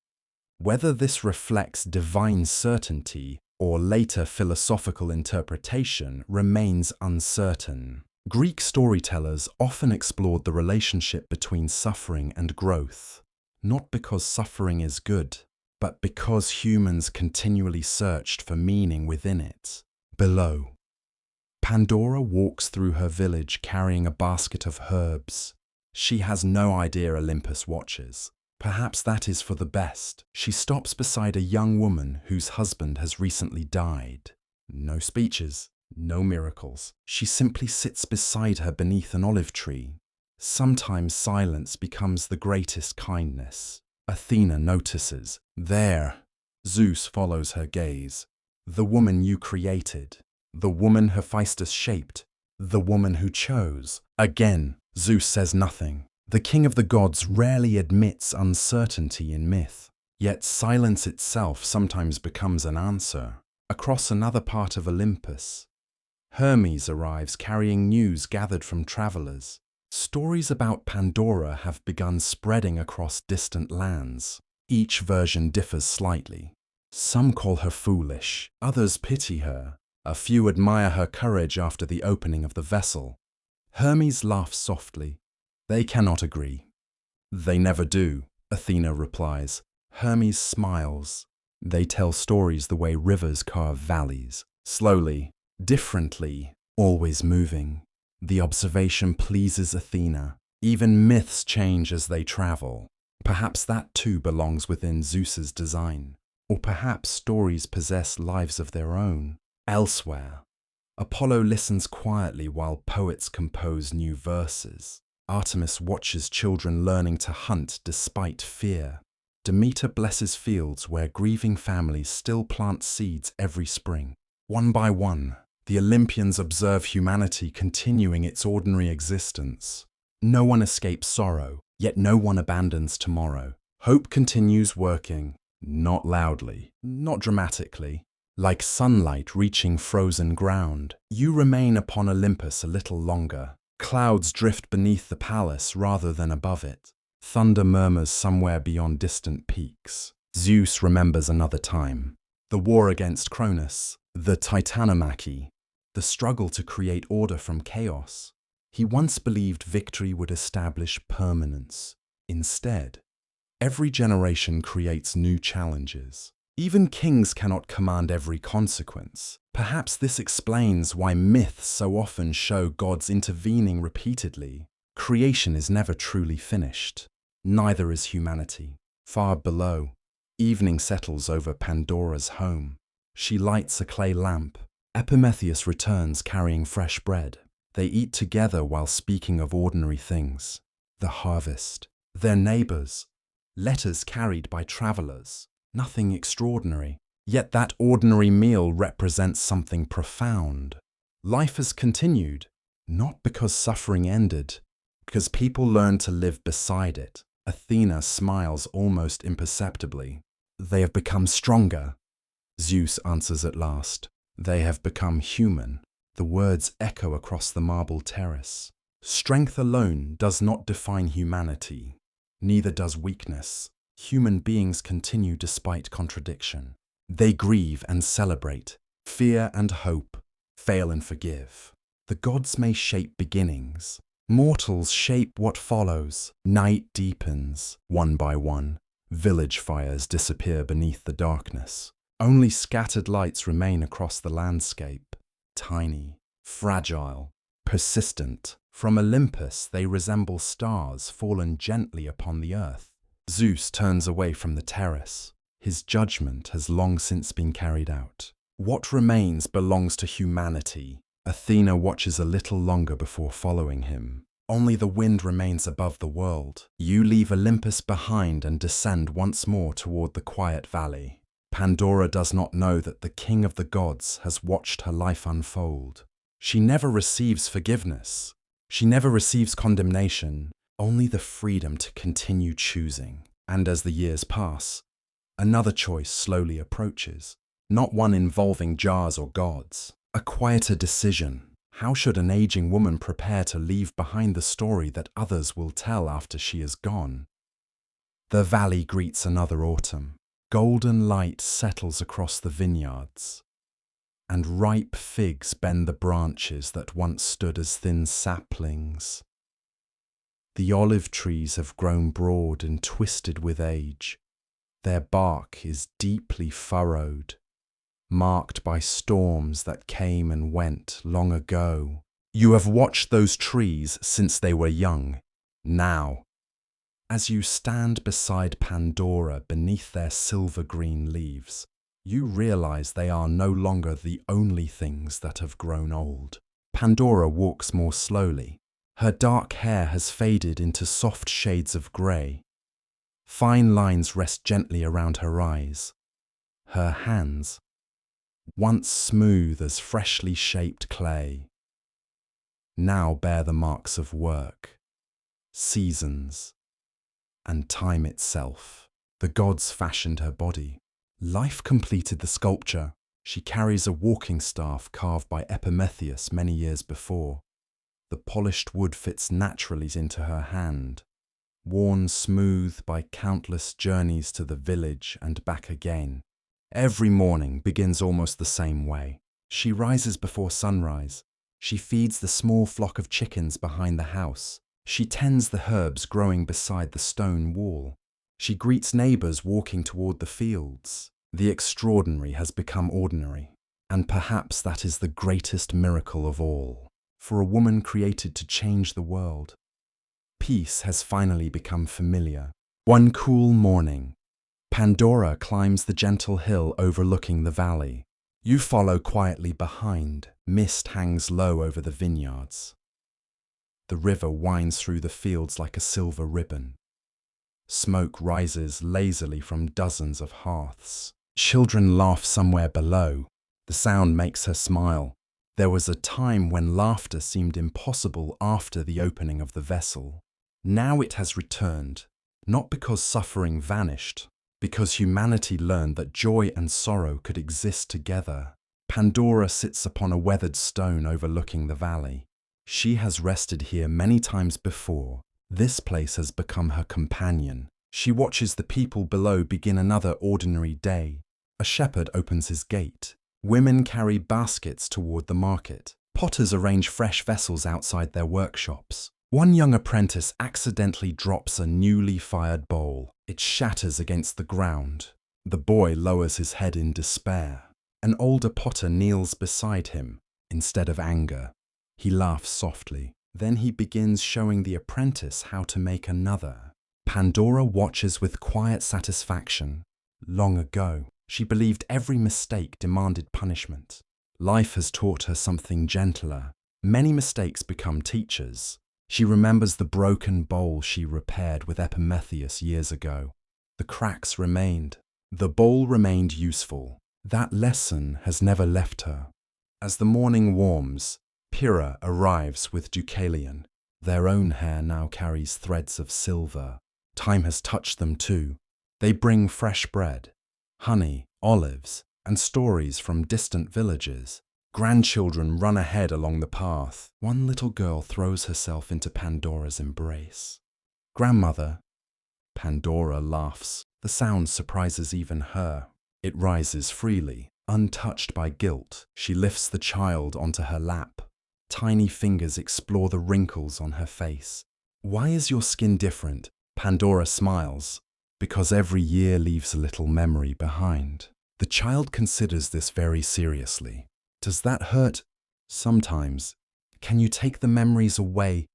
Whether this reflects divine certainty or later philosophical interpretation remains uncertain. Greek storytellers often explored the relationship between suffering and growth, not because suffering is good, but because humans continually searched for meaning within it. Below, Pandora walks through her village carrying a basket of herbs. She has no idea Olympus watches. Perhaps that is for the best. She stops beside a young woman whose husband has recently died. No speeches, no miracles. She simply sits beside her beneath an olive tree. Sometimes silence becomes the greatest kindness. Athena notices. There. Zeus follows her gaze. The woman you created. The woman Hephaestus shaped. The woman who chose. Again, Zeus says nothing. The king of the gods rarely admits uncertainty in myth. Yet silence itself sometimes becomes an answer. Across another part of Olympus, Hermes arrives carrying news gathered from travelers. Stories about Pandora have begun spreading across distant lands. Each version differs slightly. Some call her foolish, others pity her. A few admire her courage after the opening of the vessel. Hermes laughs softly. They cannot agree. They never do, Athena replies. Hermes smiles. They tell stories the way rivers carve valleys, slowly, differently, always moving. The observation pleases Athena. Even myths change as they travel. Perhaps that too belongs within Zeus's design. Or perhaps stories possess lives of their own. Elsewhere, Apollo listens quietly while poets compose new verses. Artemis watches children learning to hunt despite fear. Demeter blesses fields where grieving families still plant seeds every spring. One by one, The Olympians observe humanity continuing its ordinary existence. No one escapes sorrow, yet no one abandons tomorrow. Hope continues working, not loudly, not dramatically. Like sunlight reaching frozen ground, you remain upon Olympus a little longer. Clouds drift beneath the palace rather than above it. Thunder murmurs somewhere beyond distant peaks. Zeus remembers another time. The war against Cronus, the Titanomachy, the struggle to create order from chaos. He once believed victory would establish permanence. Instead, every generation creates new challenges. Even kings cannot command every consequence. Perhaps this explains why myths so often show gods intervening repeatedly. Creation is never truly finished. Neither is humanity. Far below, evening settles over Pandora's home. She lights a clay lamp. Prometheus returns carrying fresh bread. They eat together while speaking of ordinary things. The harvest, their neighbors, letters carried by travelers. Nothing extraordinary. Yet that ordinary meal represents something profound. Life has continued, not because suffering ended, because people learned to live beside it. Athena smiles almost imperceptibly. They have become stronger. Zeus answers at last. They have become human. The words echo across the marble terrace. Strength alone does not define humanity. Neither does weakness. Human beings continue despite contradiction. They grieve and celebrate, fear and hope, fail and forgive. The gods may shape beginnings. Mortals shape what follows. Night deepens, one by one. Village fires disappear beneath the darkness. Only scattered lights remain across the landscape. Tiny, fragile, persistent. From Olympus they resemble stars fallen gently upon the earth. Zeus turns away from the terrace. His judgment has long since been carried out. What remains belongs to humanity. Athena watches a little longer before following him. Only the wind remains above the world. You leave Olympus behind and descend once more toward the quiet valley. Pandora does not know that the king of the gods has watched her life unfold. She never receives forgiveness. She never receives condemnation. Only the freedom to continue choosing. And as the years pass, another choice slowly approaches, not one involving jars or gods. A quieter decision. How should an aging woman prepare to leave behind the story that others will tell after she is gone? The valley greets another autumn. Golden light settles across the vineyards, and ripe figs bend the branches that once stood as thin saplings. The olive trees have grown broad and twisted with age. Their bark is deeply furrowed, marked by storms that came and went long ago. You have watched those trees since they were young. Now, as you stand beside Pandora beneath their silver-green leaves, you realize they are no longer the only things that have grown old. Pandora walks more slowly. Her dark hair has faded into soft shades of grey. Fine lines rest gently around her eyes. Her hands, once smooth as freshly shaped clay, now bear the marks of work, seasons, and time itself. The gods fashioned her body. Life completed the sculpture. She carries a walking staff carved by Prometheus many years before. The polished wood fits naturally into her hand, worn smooth by countless journeys to the village and back again. Every morning begins almost the same way. She rises before sunrise. She feeds the small flock of chickens behind the house. She tends the herbs growing beside the stone wall. She greets neighbors walking toward the fields. The extraordinary has become ordinary, and perhaps that is the greatest miracle of all. For a woman created to change the world, peace has finally become familiar. One cool morning, Pandora climbs the gentle hill overlooking the valley. You follow quietly behind. Mist hangs low over the vineyards. The river winds through the fields like a silver ribbon. Smoke rises lazily from dozens of hearths. Children laugh somewhere below. The sound makes her smile. There was a time when laughter seemed impossible after the opening of the vessel. Now it has returned, not because suffering vanished, because humanity learned that joy and sorrow could exist together. Pandora sits upon a weathered stone overlooking the valley. She has rested here many times before. This place has become her companion. She watches the people below begin another ordinary day. A shepherd opens his gate. Women carry baskets toward the market. Potters arrange fresh vessels outside their workshops. One young apprentice accidentally drops a newly fired bowl. It shatters against the ground. The boy lowers his head in despair. An older potter kneels beside him. Instead of anger, he laughs softly. Then he begins showing the apprentice how to make another. Pandora watches with quiet satisfaction. Long ago, she believed every mistake demanded punishment. Life has taught her something gentler. Many mistakes become teachers. She remembers the broken bowl she repaired with Prometheus years ago. The cracks remained. The bowl remained useful. That lesson has never left her. As the morning warms, Pyrrha arrives with Deucalion. Their own hair now carries threads of silver. Time has touched them too. They bring fresh bread, honey, olives, and stories from distant villages. Grandchildren run ahead along the path. One little girl throws herself into Pandora's embrace. "Grandmother." Pandora laughs. The sound surprises even her. It rises freely, untouched by guilt. She lifts the child onto her lap. Tiny fingers explore the wrinkles on her face. "Why is your skin different?" Pandora smiles. "Because every year leaves a little memory behind." The child considers this very seriously. "Does that hurt?" "Sometimes." "Can you take the memories away?"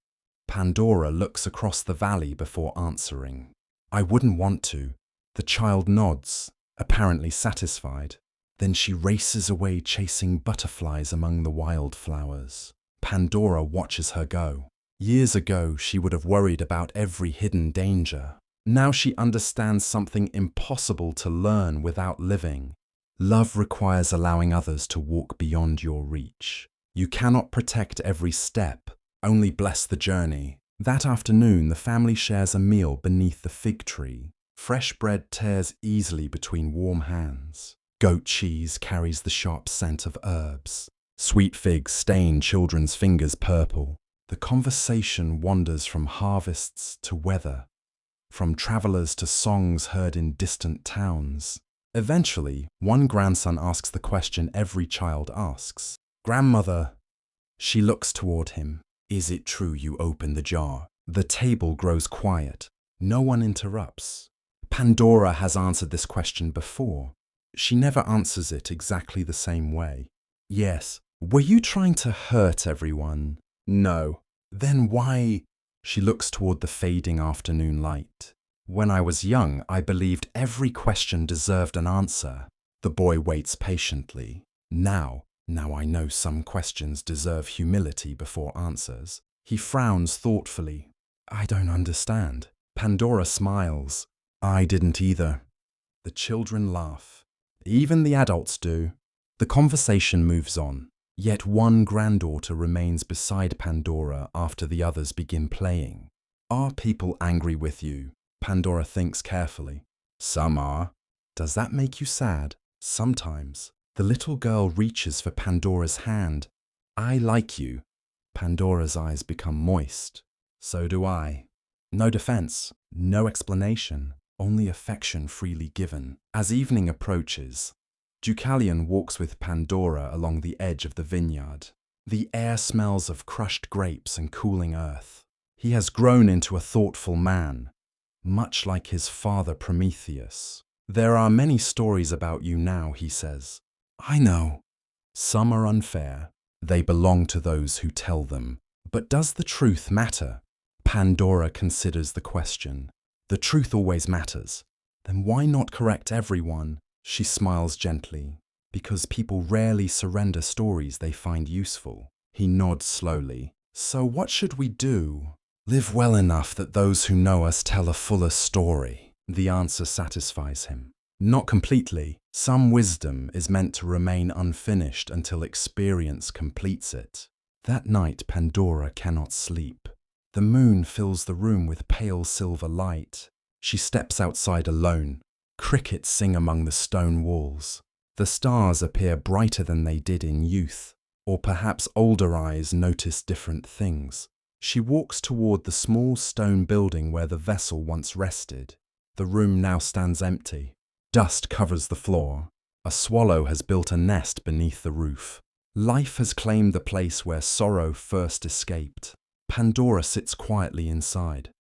Pandora looks across the valley before answering. "I wouldn't want to." The child nods, apparently satisfied. Then she races away chasing butterflies among the wildflowers. Pandora watches her go. Years ago, she would have worried about every hidden danger. Now she understands something impossible to learn without living. Love requires allowing others to walk beyond your reach. You cannot protect every step, only bless the journey. That afternoon, the family shares a meal beneath the fig tree. Fresh bread tears easily between warm hands. Goat cheese carries the sharp scent of herbs. Sweet figs stain children's fingers purple. The conversation wanders from harvests to weather, from travelers to songs heard in distant towns. Eventually, one grandson asks the question every child asks. "Grandmother." She looks toward him. "Is it true you opened the jar?" The table grows quiet. No one interrupts. Pandora has answered this question before. She never answers it exactly the same way. "Yes." "Were you trying to hurt everyone?" "No." "Then why?" She looks toward the fading afternoon light. "When I was young, I believed every question deserved an answer." The boy waits patiently. Now I know some questions deserve humility before answers." He frowns thoughtfully. "I don't understand." Pandora smiles. "I didn't either." The children laugh. Even the adults do. The conversation moves on. Yet one granddaughter remains beside Pandora after the others begin playing. "Are people angry with you?" Pandora thinks carefully. "Some are." "Does that make you sad?" "Sometimes." The little girl reaches for Pandora's hand. "I like you." Pandora's eyes become moist. "So do I." No defense, no explanation, only affection freely given. As evening approaches, Deucalion walks with Pandora along the edge of the vineyard. The air smells of crushed grapes and cooling earth. He has grown into a thoughtful man, much like his father Prometheus. "There are many stories about you now," he says. "I know." "Some are unfair. They belong to those who tell them. But does the truth matter?" Pandora considers the question. "The truth always matters." "Then why not correct everyone?" She smiles gently. "Because people rarely surrender stories they find useful." He nods slowly. "So what should we do?" "Live well enough that those who know us tell a fuller story." The answer satisfies him. Not completely. Some wisdom is meant to remain unfinished until experience completes it. That night, Pandora cannot sleep. The moon fills the room with pale silver light. She steps outside alone. Crickets sing among the stone walls. The stars appear brighter than they did in youth, or perhaps older eyes notice different things. She walks toward the small stone building where the vessel once rested. The room now stands empty. Dust covers the floor. A swallow has built a nest beneath the roof. Life has claimed the place where sorrow first escaped. Pandora sits quietly inside.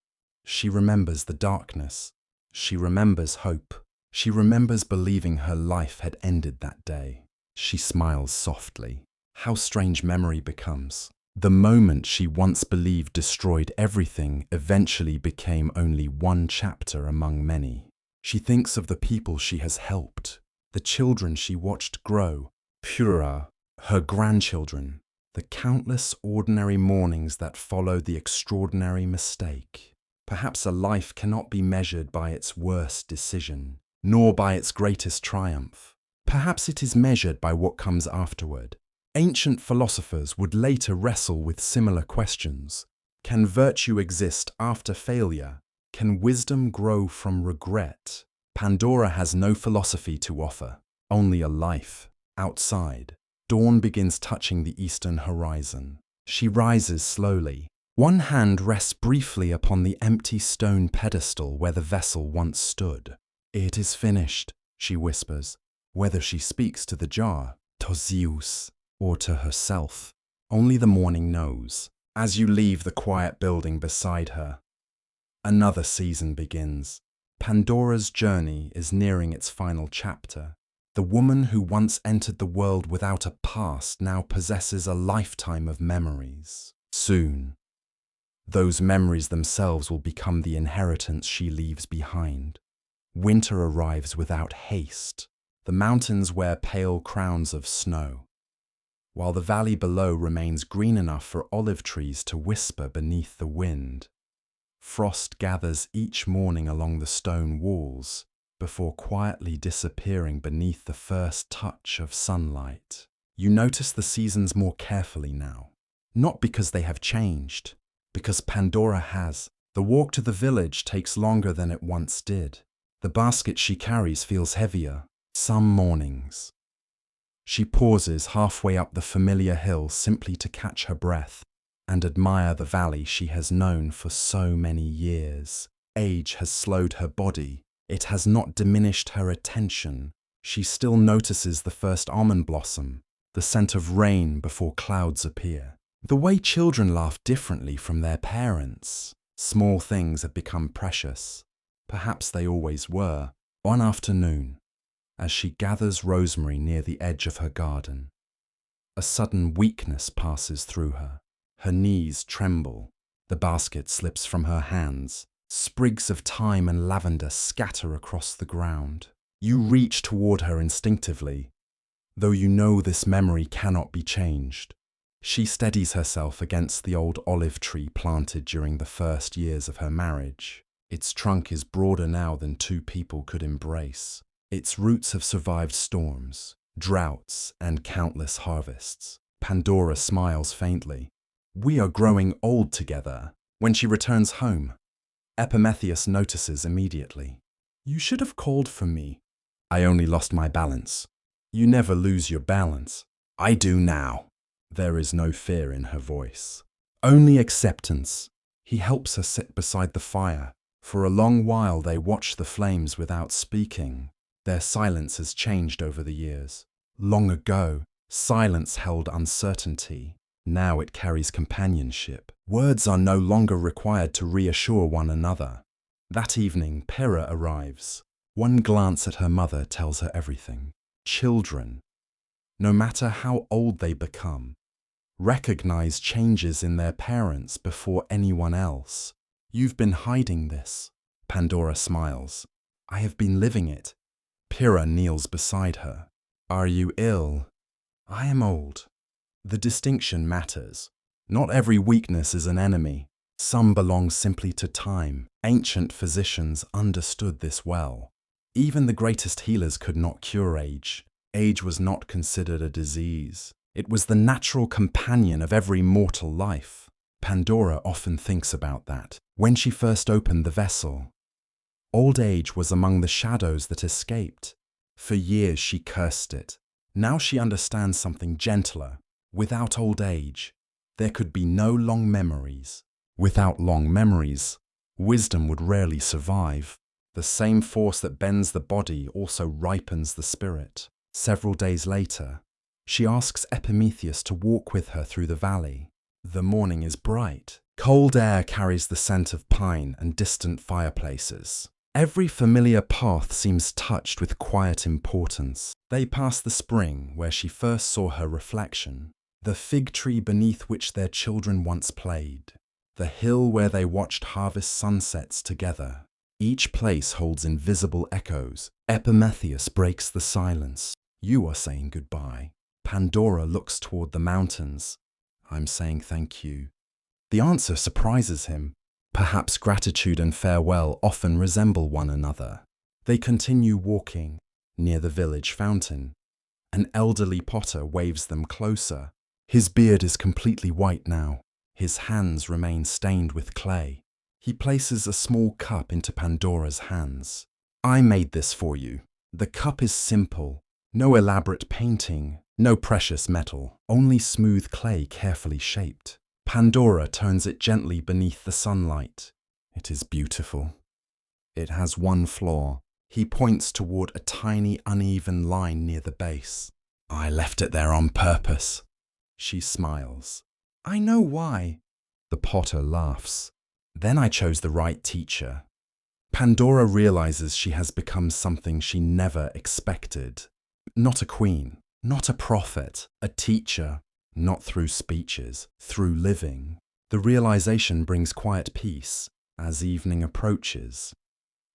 She remembers the darkness. She remembers hope. She remembers believing her life had ended that day. She smiles softly. How strange memory becomes. The moment she once believed destroyed everything eventually became only one chapter among many. She thinks of the people she has helped, the children she watched grow, Pura, her grandchildren, the countless ordinary mornings that followed the extraordinary mistake. Perhaps a life cannot be measured by its worst decision, nor by its greatest triumph. Perhaps it is measured by what comes afterward. Ancient philosophers would later wrestle with similar questions. Can virtue exist after failure? Can wisdom grow from regret? Pandora has no philosophy to offer, only a life. Outside, dawn begins touching the eastern horizon. She rises slowly. One hand rests briefly upon the empty stone pedestal where the vessel once stood. "It is finished," she whispers, whether she speaks to the jar, to Zeus, or to herself. Only the morning knows. As you leave the quiet building beside her, another season begins. Pandora's journey is nearing its final chapter. The woman who once entered the world without a past now possesses a lifetime of memories. Soon, those memories themselves will become the inheritance she leaves behind. Winter arrives without haste. The mountains wear pale crowns of snow, while the valley below remains green enough for olive trees to whisper beneath the wind. Frost gathers each morning along the stone walls, before quietly disappearing beneath the first touch of sunlight. You notice the seasons more carefully now, not because they have changed, because Pandora has. The walk to the village takes longer than it once did. The basket she carries feels heavier. Some mornings, she pauses halfway up the familiar hill simply to catch her breath and admire the valley she has known for so many years. Age has slowed her body. It has not diminished her attention. She still notices the first almond blossom, the scent of rain before clouds appear. The way children laugh differently from their parents. Small things have become precious. Perhaps they always were. One afternoon, as she gathers rosemary near the edge of her garden, a sudden weakness passes through her. Her knees tremble. The basket slips from her hands. Sprigs of thyme and lavender scatter across the ground. You reach toward her instinctively, though you know this memory cannot be changed. She steadies herself against the old olive tree planted during the first years of her marriage. Its trunk is broader now than two people could embrace. Its roots have survived storms, droughts, and countless harvests. Pandora smiles faintly. We are growing old together. When she returns home, Prometheus notices immediately. You should have called for me. I only lost my balance. You never lose your balance. I do now. There is no fear in her voice, only acceptance. He helps her sit beside the fire. For a long while they watch the flames without speaking. Their silence has changed over the years. Long ago, silence held uncertainty. Now it carries companionship. Words are no longer required to reassure one another. That evening, Pyrrha arrives. One glance at her mother tells her everything. Children, no matter how old they become, recognize changes in their parents before anyone else. You've been hiding this. Pandora smiles. I have been living it. Pyrrha kneels beside her. Are you ill? I am old. The distinction matters. Not every weakness is an enemy. Some belong simply to time. Ancient physicians understood this well. Even the greatest healers could not cure age. Age was not considered a disease. It was the natural companion of every mortal life. Pandora often thinks about that. When she first opened the vessel, old age was among the shadows that escaped. For years she cursed it. Now she understands something gentler. Without old age, there could be no long memories. Without long memories, wisdom would rarely survive. The same force that bends the body also ripens the spirit. Several days later, she asks Epimetheus to walk with her through the valley. The morning is bright. Cold air carries the scent of pine and distant fireplaces. Every familiar path seems touched with quiet importance. They pass the spring where she first saw her reflection, the fig tree beneath which their children once played, the hill where they watched harvest sunsets together. Each place holds invisible echoes. Epimetheus breaks the silence. You are saying goodbye. Pandora looks toward the mountains. I'm saying thank you. The answer surprises him. Perhaps gratitude and farewell often resemble one another. They continue walking near the village fountain. An elderly potter waves them closer. His beard is completely white now. His hands remain stained with clay. He places a small cup into Pandora's hands. I made this for you. The cup is simple. No elaborate painting, no precious metal, only smooth clay carefully shaped. Pandora turns it gently beneath the sunlight. It is beautiful. It has one flaw. He points toward a tiny, uneven line near the base. I left it there on purpose. She smiles. I know why. The potter laughs. Then I chose the right teacher. Pandora realizes she has become something she never expected. Not a queen, not a prophet, a teacher. Not through speeches, through living. The realization brings quiet peace as evening approaches.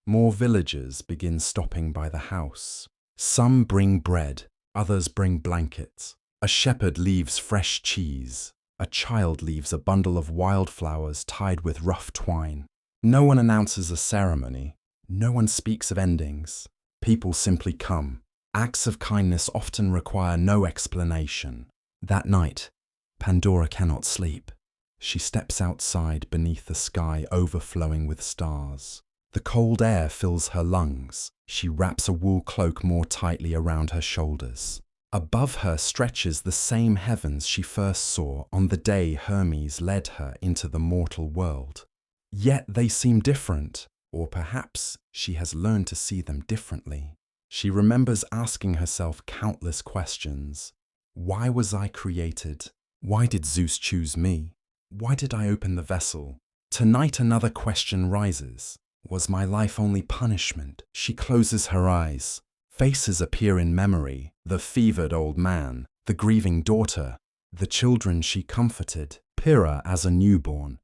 More villagers begin stopping by the house. Some bring bread, others bring blankets. A shepherd leaves fresh cheese. A child leaves a bundle of wildflowers tied with rough twine. No one announces a ceremony. No one speaks of endings. People simply come. Acts of kindness often require no explanation. That night, Pandora cannot sleep. She steps outside beneath the sky overflowing with stars. The cold air fills her lungs. She wraps a wool cloak more tightly around her shoulders. Above her stretches the same heavens she first saw on the day Hermes led her into the mortal world. Yet they seem different, or perhaps she has learned to see them differently. She remembers asking herself countless questions. Why was I created? Why did Zeus choose me? Why did I open the vessel? Tonight another question rises. Was my life only punishment? She closes her eyes. Faces appear in memory. The fevered old man, the grieving daughter, the children she comforted, Pyrrha as a newborn,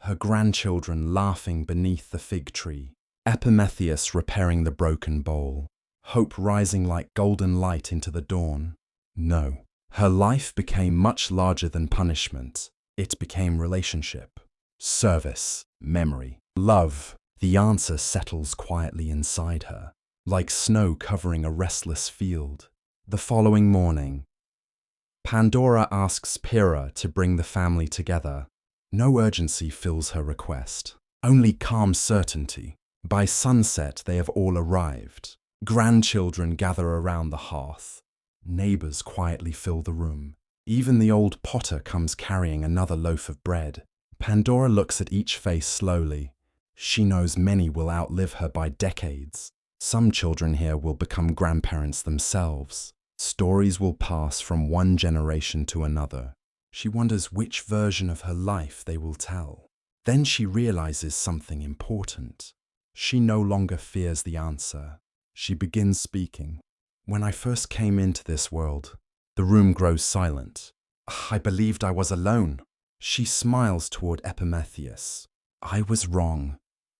her grandchildren laughing beneath the fig tree, Epimetheus repairing the broken bowl, hope rising like golden light into the dawn. No. Her life became much larger than punishment. It became relationship, service, memory, love. The answer settles quietly inside her, like snow covering a restless field. The following morning, Pandora asks Pyrrha to bring the family together. No urgency fills her request, only calm certainty. By sunset, they have all arrived. Grandchildren gather around the hearth. Neighbors quietly fill the room. Even the old potter comes carrying another loaf of bread. Pandora looks at each face slowly. She knows many will outlive her by decades. Some children here will become grandparents themselves. Stories will pass from one generation to another. She wonders which version of her life they will tell. Then she realizes something important. She no longer fears the answer. She begins speaking. When I first came into this world, the room grows silent. I believed I was alone. She smiles toward Epimetheus. I was wrong.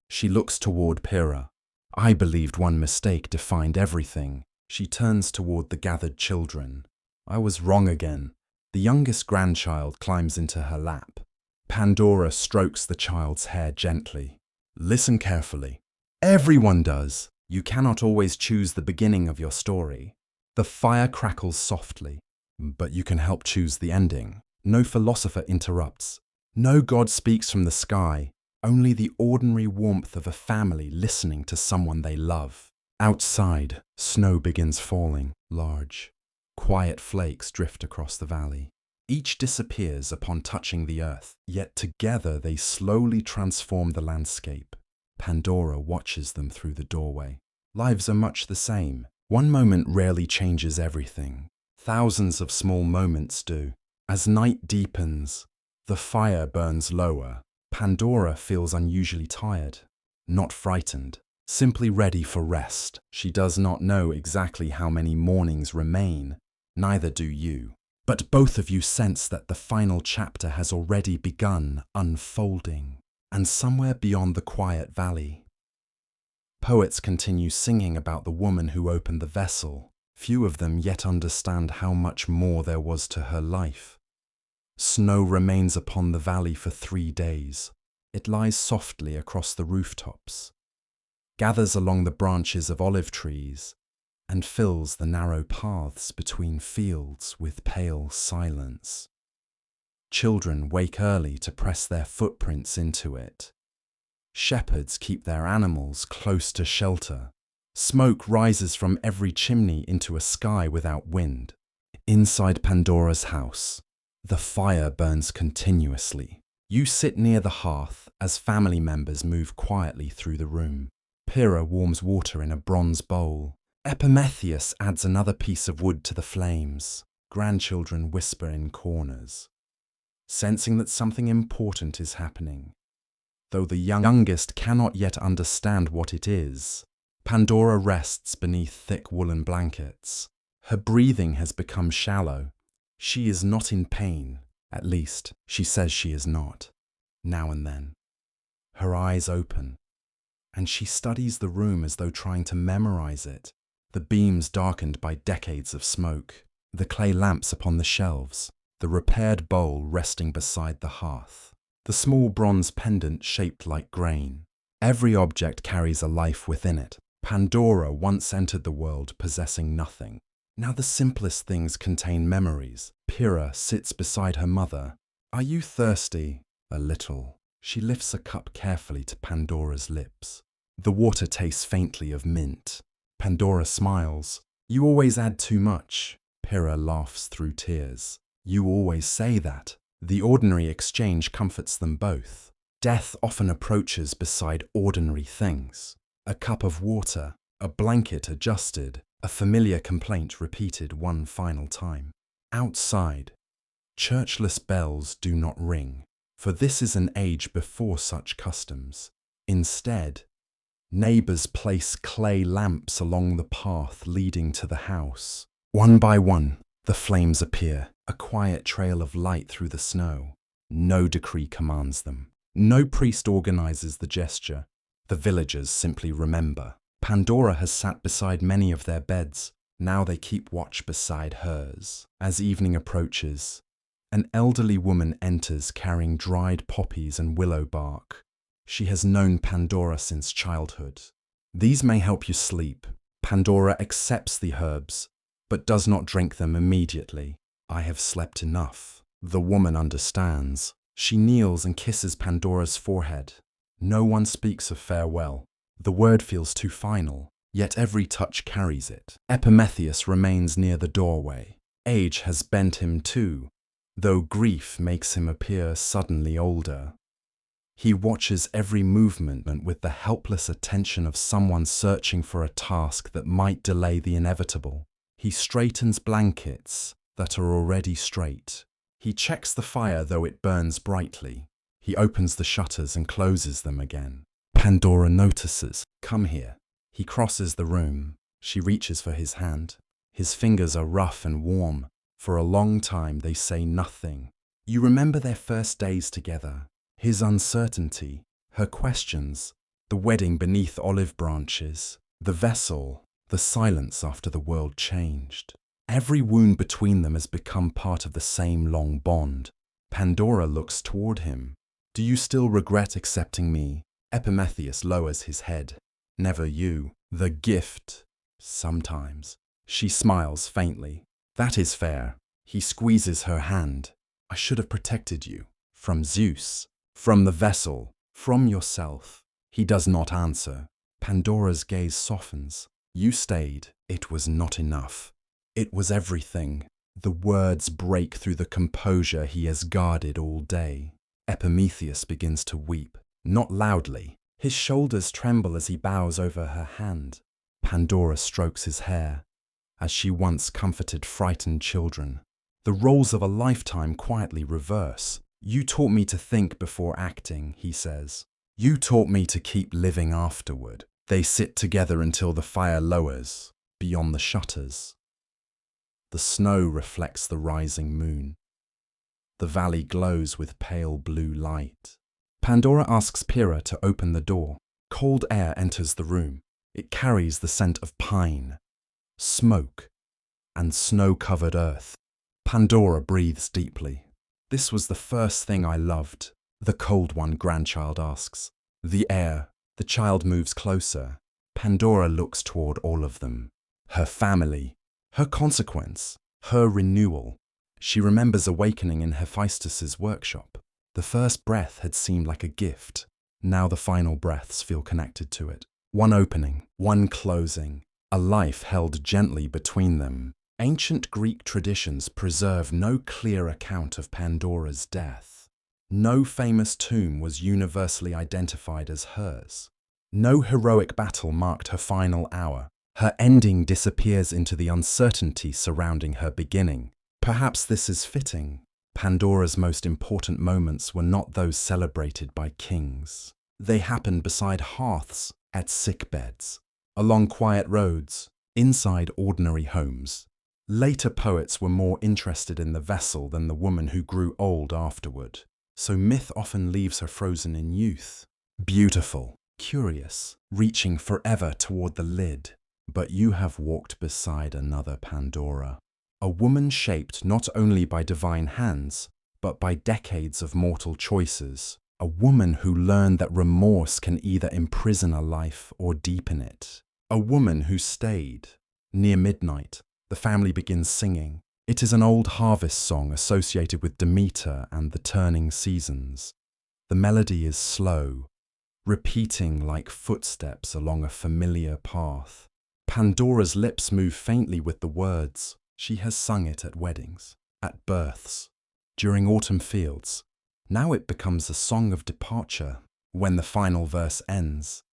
She looks toward Pyrrha. I believed one mistake defined everything. She turns toward the gathered children. I was wrong again. The youngest grandchild climbs into her lap. Pandora strokes the child's hair gently. Listen carefully. Everyone does. You cannot always choose the beginning of your story. The fire crackles softly, but you can help choose the ending. No philosopher interrupts. No god speaks from the sky. Only the ordinary warmth of a family listening to someone they love. Outside, snow begins falling, large. Quiet flakes drift across the valley. Each disappears upon touching the earth, yet together they slowly transform the landscape. Pandora watches them through the doorway. Lives are much the same. One moment rarely changes everything. Thousands of small moments do. As night deepens, the fire burns lower. Pandora feels unusually tired, not frightened, simply ready for rest. She does not know exactly how many mornings remain, neither do you. But both of you sense that the final chapter has already begun unfolding, and somewhere beyond the quiet valley. Poets continue singing about the woman who opened the vessel. Few of them yet understand how much more there was to her life. Snow remains upon the valley for 3 days. It lies softly across the rooftops, gathers along the branches of olive trees, and fills the narrow paths between fields with pale silence. Children wake early to press their footprints into it. Shepherds keep their animals close to shelter. Smoke rises from every chimney into a sky without wind. Inside Pandora's house, the fire burns continuously. You sit near the hearth as family members move quietly through the room. Pyrrha warms water in a bronze bowl. Epimetheus adds another piece of wood to the flames. Grandchildren whisper in corners, sensing that something important is happening. Though the youngest cannot yet understand what it is, Pandora rests beneath thick woolen blankets. Her breathing has become shallow. She is not in pain. At least, she says she is not. Now and then, her eyes open, and she studies the room as though trying to memorize it. The beams darkened by decades of smoke, the clay lamps upon the shelves, the repaired bowl resting beside the hearth, the small bronze pendant shaped like grain. Every object carries a life within it. Pandora once entered the world possessing nothing. Now the simplest things contain memories. Pyrrha sits beside her mother. Are you thirsty? A little. She lifts a cup carefully to Pandora's lips. The water tastes faintly of mint. Pandora smiles. You always add too much. Pyrrha laughs through tears. You always say that. The ordinary exchange comforts them both. Death often approaches beside ordinary things. A cup of water, a blanket adjusted, a familiar complaint repeated one final time. Outside, churchless bells do not ring, for this is an age before such customs. Instead, neighbors place clay lamps along the path leading to the house. One by one, the flames appear, a quiet trail of light through the snow. No decree commands them. No priest organizes the gesture. The villagers simply remember. Pandora has sat beside many of their beds. Now they keep watch beside hers. As evening approaches, an elderly woman enters carrying dried poppies and willow bark. She has known Pandora since childhood. These may help you sleep. Pandora accepts the herbs, but does not drink them immediately. I have slept enough. The woman understands. She kneels and kisses Pandora's forehead. No one speaks of farewell. The word feels too final, yet every touch carries it. Epimetheus remains near the doorway. Age has bent him too, though grief makes him appear suddenly older. He watches every movement with the helpless attention of someone searching for a task that might delay the inevitable. He straightens blankets that are already straight. He checks the fire though it burns brightly. He opens the shutters and closes them again. Pandora notices. Come here. He crosses the room. She reaches for his hand. His fingers are rough and warm. For a long time they say nothing. You remember their first days together. His uncertainty, her questions, the wedding beneath olive branches, the vessel, the silence after the world changed. Every wound between them has become part of the same long bond. Pandora looks toward him. Do you still regret accepting me? Epimetheus lowers his head. Never you. The gift. Sometimes. She smiles faintly. That is fair. He squeezes her hand. I should have protected you. From Zeus. From the vessel. From yourself. He does not answer. Pandora's gaze softens. You stayed. It was not enough. It was everything. The words break through the composure he has guarded all day. Prometheus begins to weep. Not loudly. His shoulders tremble as he bows over her hand. Pandora strokes his hair, as she once comforted frightened children. The roles of a lifetime quietly reverse. You taught me to think before acting, he says. You taught me to keep living afterward. They sit together until the fire lowers, beyond the shutters. The snow reflects the rising moon. The valley glows with pale blue light. Pandora asks Pyrrha to open the door. Cold air enters the room. It carries the scent of pine, smoke, and snow-covered earth. Pandora breathes deeply. This was the first thing I loved, the cold one grandchild asks. The air. The child moves closer. Pandora looks toward all of them. Her family, her consequence, her renewal. She remembers awakening in Hephaestus's workshop. The first breath had seemed like a gift. Now the final breaths feel connected to it. One opening, one closing, a life held gently between them. Ancient Greek traditions preserve no clear account of Pandora's death. No famous tomb was universally identified as hers. No heroic battle marked her final hour. Her ending disappears into the uncertainty surrounding her beginning. Perhaps this is fitting. Pandora's most important moments were not those celebrated by kings. They happened beside hearths, at sickbeds, along quiet roads, inside ordinary homes. Later poets were more interested in the vessel than the woman who grew old afterward. So myth often leaves her frozen in youth. Beautiful, curious, reaching forever toward the lid. But you have walked beside another Pandora. A woman shaped not only by divine hands, but by decades of mortal choices. A woman who learned that remorse can either imprison a life or deepen it. A woman who stayed. Near midnight, the family begins singing. It is an old harvest song associated with Demeter and the turning seasons. The melody is slow, repeating like footsteps along a familiar path. Pandora's lips move faintly with the words. She has sung it at weddings, at births, during autumn fields. Now it becomes a song of departure when the final verse ends.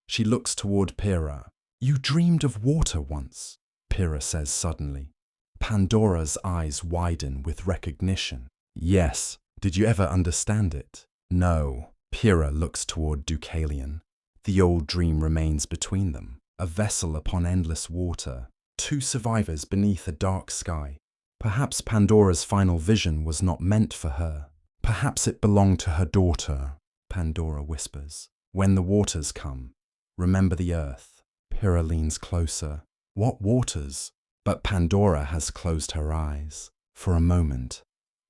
She looks toward Pyrrha. You dreamed of water once, Pyrrha says suddenly. Pandora's eyes widen with recognition. Yes. Did you ever understand it? No. Pyrrha looks toward Deucalion. The old dream remains between them. A vessel upon endless water. Two survivors beneath a dark sky. Perhaps Pandora's final vision was not meant for her. Perhaps it belonged to her daughter. Pandora whispers. When the waters come, remember the earth. Pyrrha leans closer. What waters? But Pandora has closed her eyes. For a moment,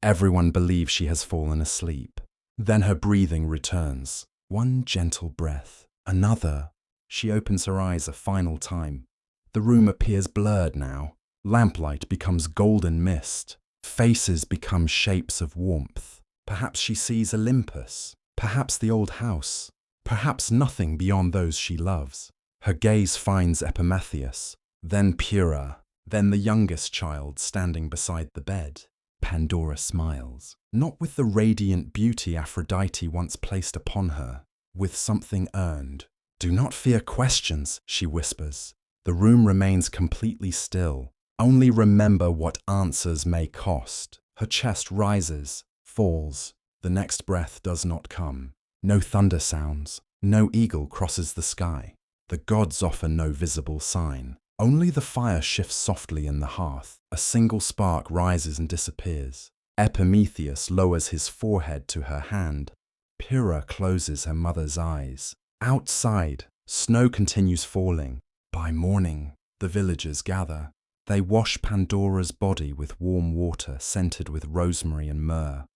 everyone believes she has fallen asleep. Then her breathing returns. One gentle breath. Another. She opens her eyes a final time. The room appears blurred now. Lamplight becomes golden mist. Faces become shapes of warmth. Perhaps she sees Olympus. Perhaps the old house. Perhaps nothing beyond those she loves. Her gaze finds Prometheus, then Pyrrha, then the youngest child standing beside the bed. Pandora smiles, not with the radiant beauty Aphrodite once placed upon her, with something earned. Do not fear questions, she whispers. The room remains completely still. Only remember what answers may cost. Her chest rises, falls. The next breath does not come. No thunder sounds. No eagle crosses the sky. The gods offer no visible sign. Only the fire shifts softly in the hearth. A single spark rises and disappears. Prometheus lowers his forehead to her hand. Pyrrha closes her mother's eyes. Outside, snow continues falling. By morning, the villagers gather. They wash Pandora's body with warm water scented with rosemary and myrrh.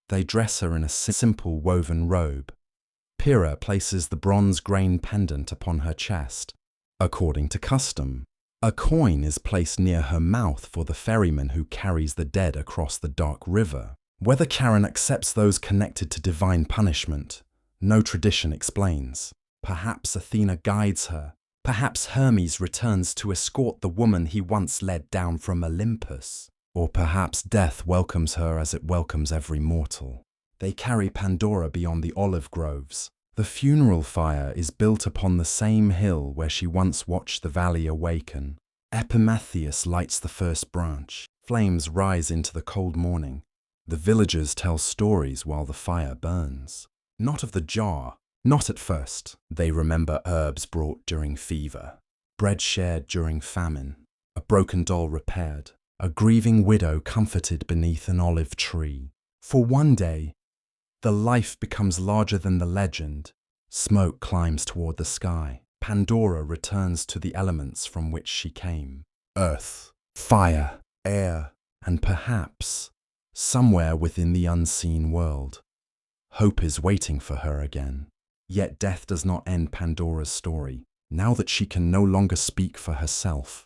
They dress her in a simple woven robe. Pyrrha places the bronze grain pendant upon her chest. According to custom, a coin is placed near her mouth for the ferryman who carries the dead across the dark river. Whether Charon accepts those connected to divine punishment, no tradition explains. Perhaps Athena guides her. Perhaps Hermes returns to escort the woman he once led down from Olympus. Or perhaps death welcomes her as it welcomes every mortal. They carry Pandora beyond the olive groves. The funeral fire is built upon the same hill where she once watched the valley awaken. Prometheus lights the first branch. Flames rise into the cold morning. The villagers tell stories while the fire burns. Not of the jar, not at first. They remember herbs brought during fever, bread shared during famine, a broken doll repaired, a grieving widow comforted beneath an olive tree. For one day, the life becomes larger than the legend. Smoke climbs toward the sky. Pandora returns to the elements from which she came. Earth, fire, air, and perhaps, somewhere within the unseen world, hope is waiting for her again. Yet death does not end Pandora's story, now that she can no longer speak for herself.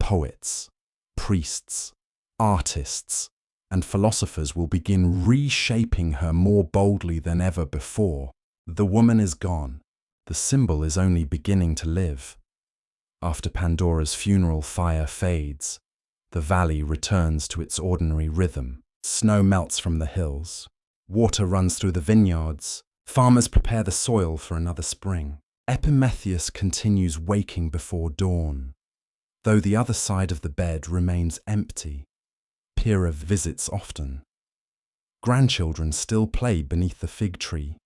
Poets, priests, artists, and philosophers will begin reshaping her more boldly than ever before. The woman is gone. The symbol is only beginning to live. After Pandora's funeral fire fades, the valley returns to its ordinary rhythm. Snow melts from the hills. Water runs through the vineyards. Farmers prepare the soil for another spring. Prometheus continues waking before dawn, though the other side of the bed remains empty. Pyrrha visits often. Grandchildren still play beneath the fig tree,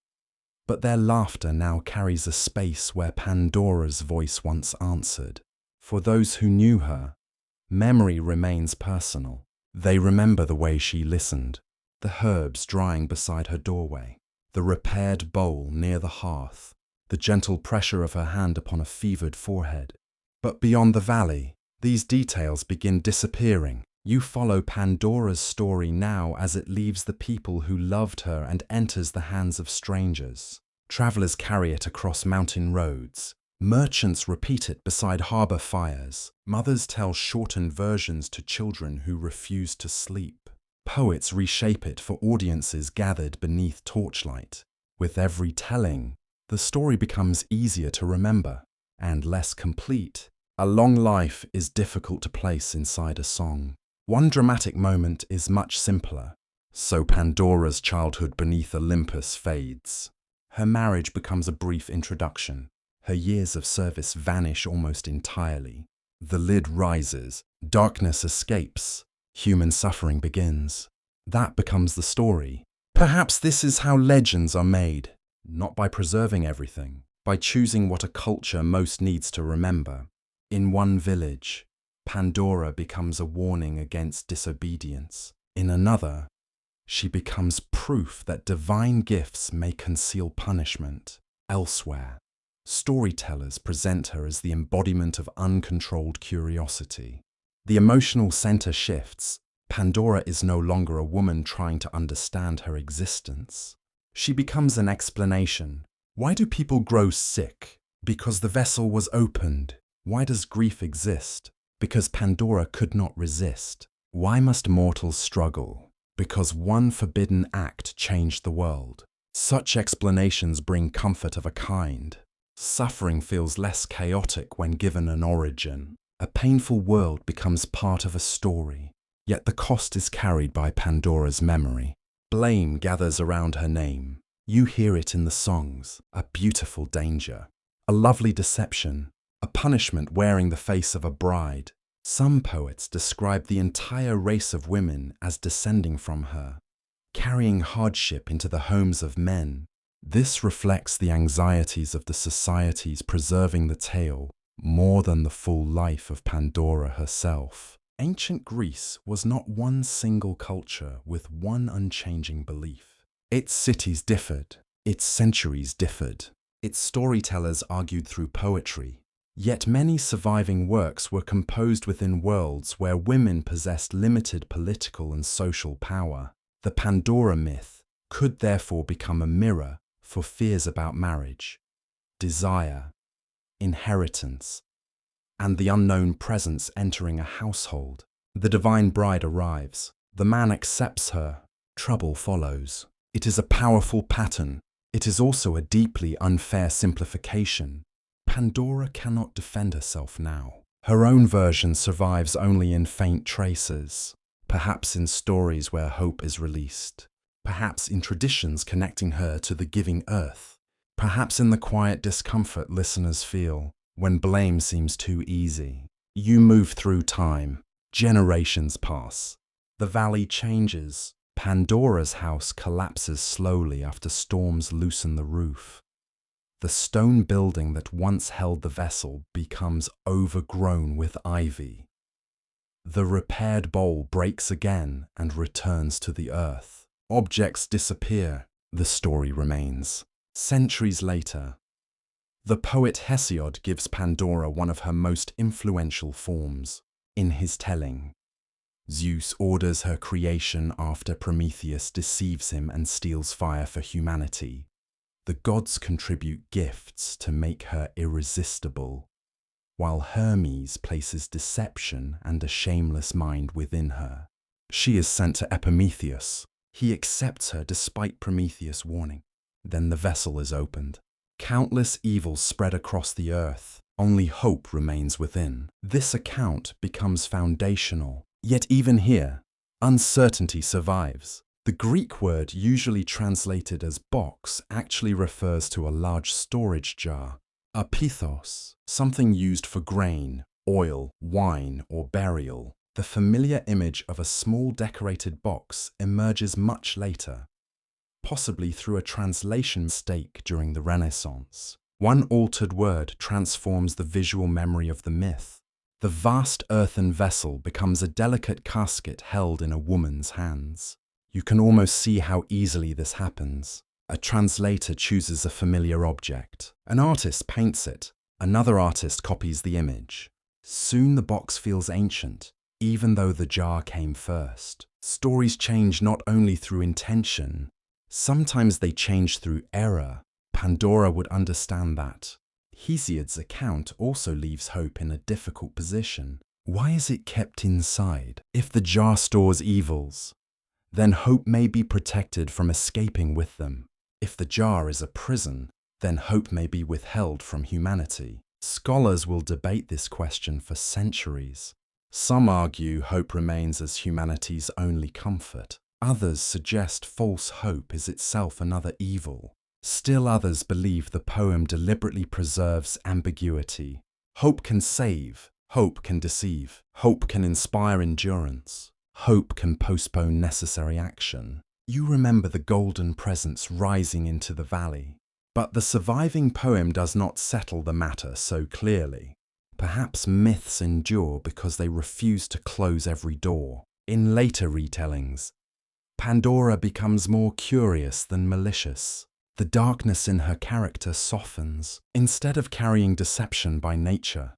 but their laughter now carries a space where Pandora's voice once answered. For those who knew her, memory remains personal. They remember the way she listened, the herbs drying beside her doorway, the repaired bowl near the hearth, the gentle pressure of her hand upon a fevered forehead. But beyond the valley, these details begin disappearing. You follow Pandora's story now as it leaves the people who loved her and enters the hands of strangers. Travelers carry it across mountain roads. Merchants repeat it beside harbor fires. Mothers tell shortened versions to children who refuse to sleep. Poets reshape it for audiences gathered beneath torchlight. With every telling, the story becomes easier to remember and less complete. A long life is difficult to place inside a song. One dramatic moment is much simpler. So Pandora's childhood beneath Olympus fades. Her marriage becomes a brief introduction. Her years of service vanish almost entirely. The lid rises, darkness escapes, human suffering begins. That becomes the story. Perhaps this is how legends are made, not by preserving everything, by choosing what a culture most needs to remember. In one village, Pandora becomes a warning against disobedience. In another, she becomes proof that divine gifts may conceal punishment. Elsewhere, storytellers present her as the embodiment of uncontrolled curiosity. The emotional center shifts. Pandora is no longer a woman trying to understand her existence. She becomes an explanation. Why do people grow sick? Because the vessel was opened. Why does grief exist? Because Pandora could not resist. Why must mortals struggle? Because one forbidden act changed the world. Such explanations bring comfort of a kind. Suffering feels less chaotic when given an origin. A painful world becomes part of a story, yet the cost is carried by Pandora's memory. Blame gathers around her name. You hear it in the songs, a beautiful danger, a lovely deception, a punishment wearing the face of a bride. Some poets describe the entire race of women as descending from her, carrying hardship into the homes of men. This reflects the anxieties of the societies preserving the tale more than the full life of Pandora herself. Ancient Greece was not one single culture with one unchanging belief. Its cities differed, its centuries differed, its storytellers argued through poetry. Yet many surviving works were composed within worlds where women possessed limited political and social power. The Pandora myth could therefore become a mirror for fears about marriage, desire, inheritance, and the unknown presence entering a household. The divine bride arrives. The man accepts her. Trouble follows. It is a powerful pattern. It is also a deeply unfair simplification. Pandora cannot defend herself now. Her own version survives only in faint traces, perhaps in stories where hope is released, perhaps in traditions connecting her to the giving earth, perhaps in the quiet discomfort listeners feel when blame seems too easy. You move through time. Generations pass. The valley changes. Pandora's house collapses slowly after storms loosen the roof. The stone building that once held the vessel becomes overgrown with ivy. The repaired bowl breaks again and returns to the earth. Objects disappear. The story remains. Centuries later, the poet Hesiod gives Pandora one of her most influential forms. In his telling, Zeus orders her creation after Prometheus deceives him and steals fire for humanity. The gods contribute gifts to make her irresistible, while Hermes places deception and a shameless mind within her. She is sent to Epimetheus. He accepts her despite Prometheus' warning. Then the vessel is opened. Countless evils spread across the earth. Only hope remains within. This account becomes foundational. Yet even here, uncertainty survives. The Greek word usually translated as box actually refers to a large storage jar. A pithos, something used for grain, oil, wine, or burial. The familiar image of a small decorated box emerges much later, possibly through a translation mistake during the Renaissance. One altered word transforms the visual memory of the myth. The vast earthen vessel becomes a delicate casket held in a woman's hands. You can almost see how easily this happens. A translator chooses a familiar object. An artist paints it. Another artist copies the image. Soon the box feels ancient, even though the jar came first. Stories change not only through intention, sometimes they change through error. Pandora would understand that. Hesiod's account also leaves hope in a difficult position. Why is it kept inside? If the jar stores evils, then hope may be protected from escaping with them. If the jar is a prison, then hope may be withheld from humanity. Scholars will debate this question for centuries. Some argue hope remains as humanity's only comfort. Others suggest false hope is itself another evil. Still others believe the poem deliberately preserves ambiguity. Hope can save, hope can deceive, hope can inspire endurance, hope can postpone necessary action. You remember the golden presence rising into the valley. But the surviving poem does not settle the matter so clearly. Perhaps myths endure because they refuse to close every door. In later retellings, Pandora becomes more curious than malicious. The darkness in her character softens. Instead of carrying deception by nature,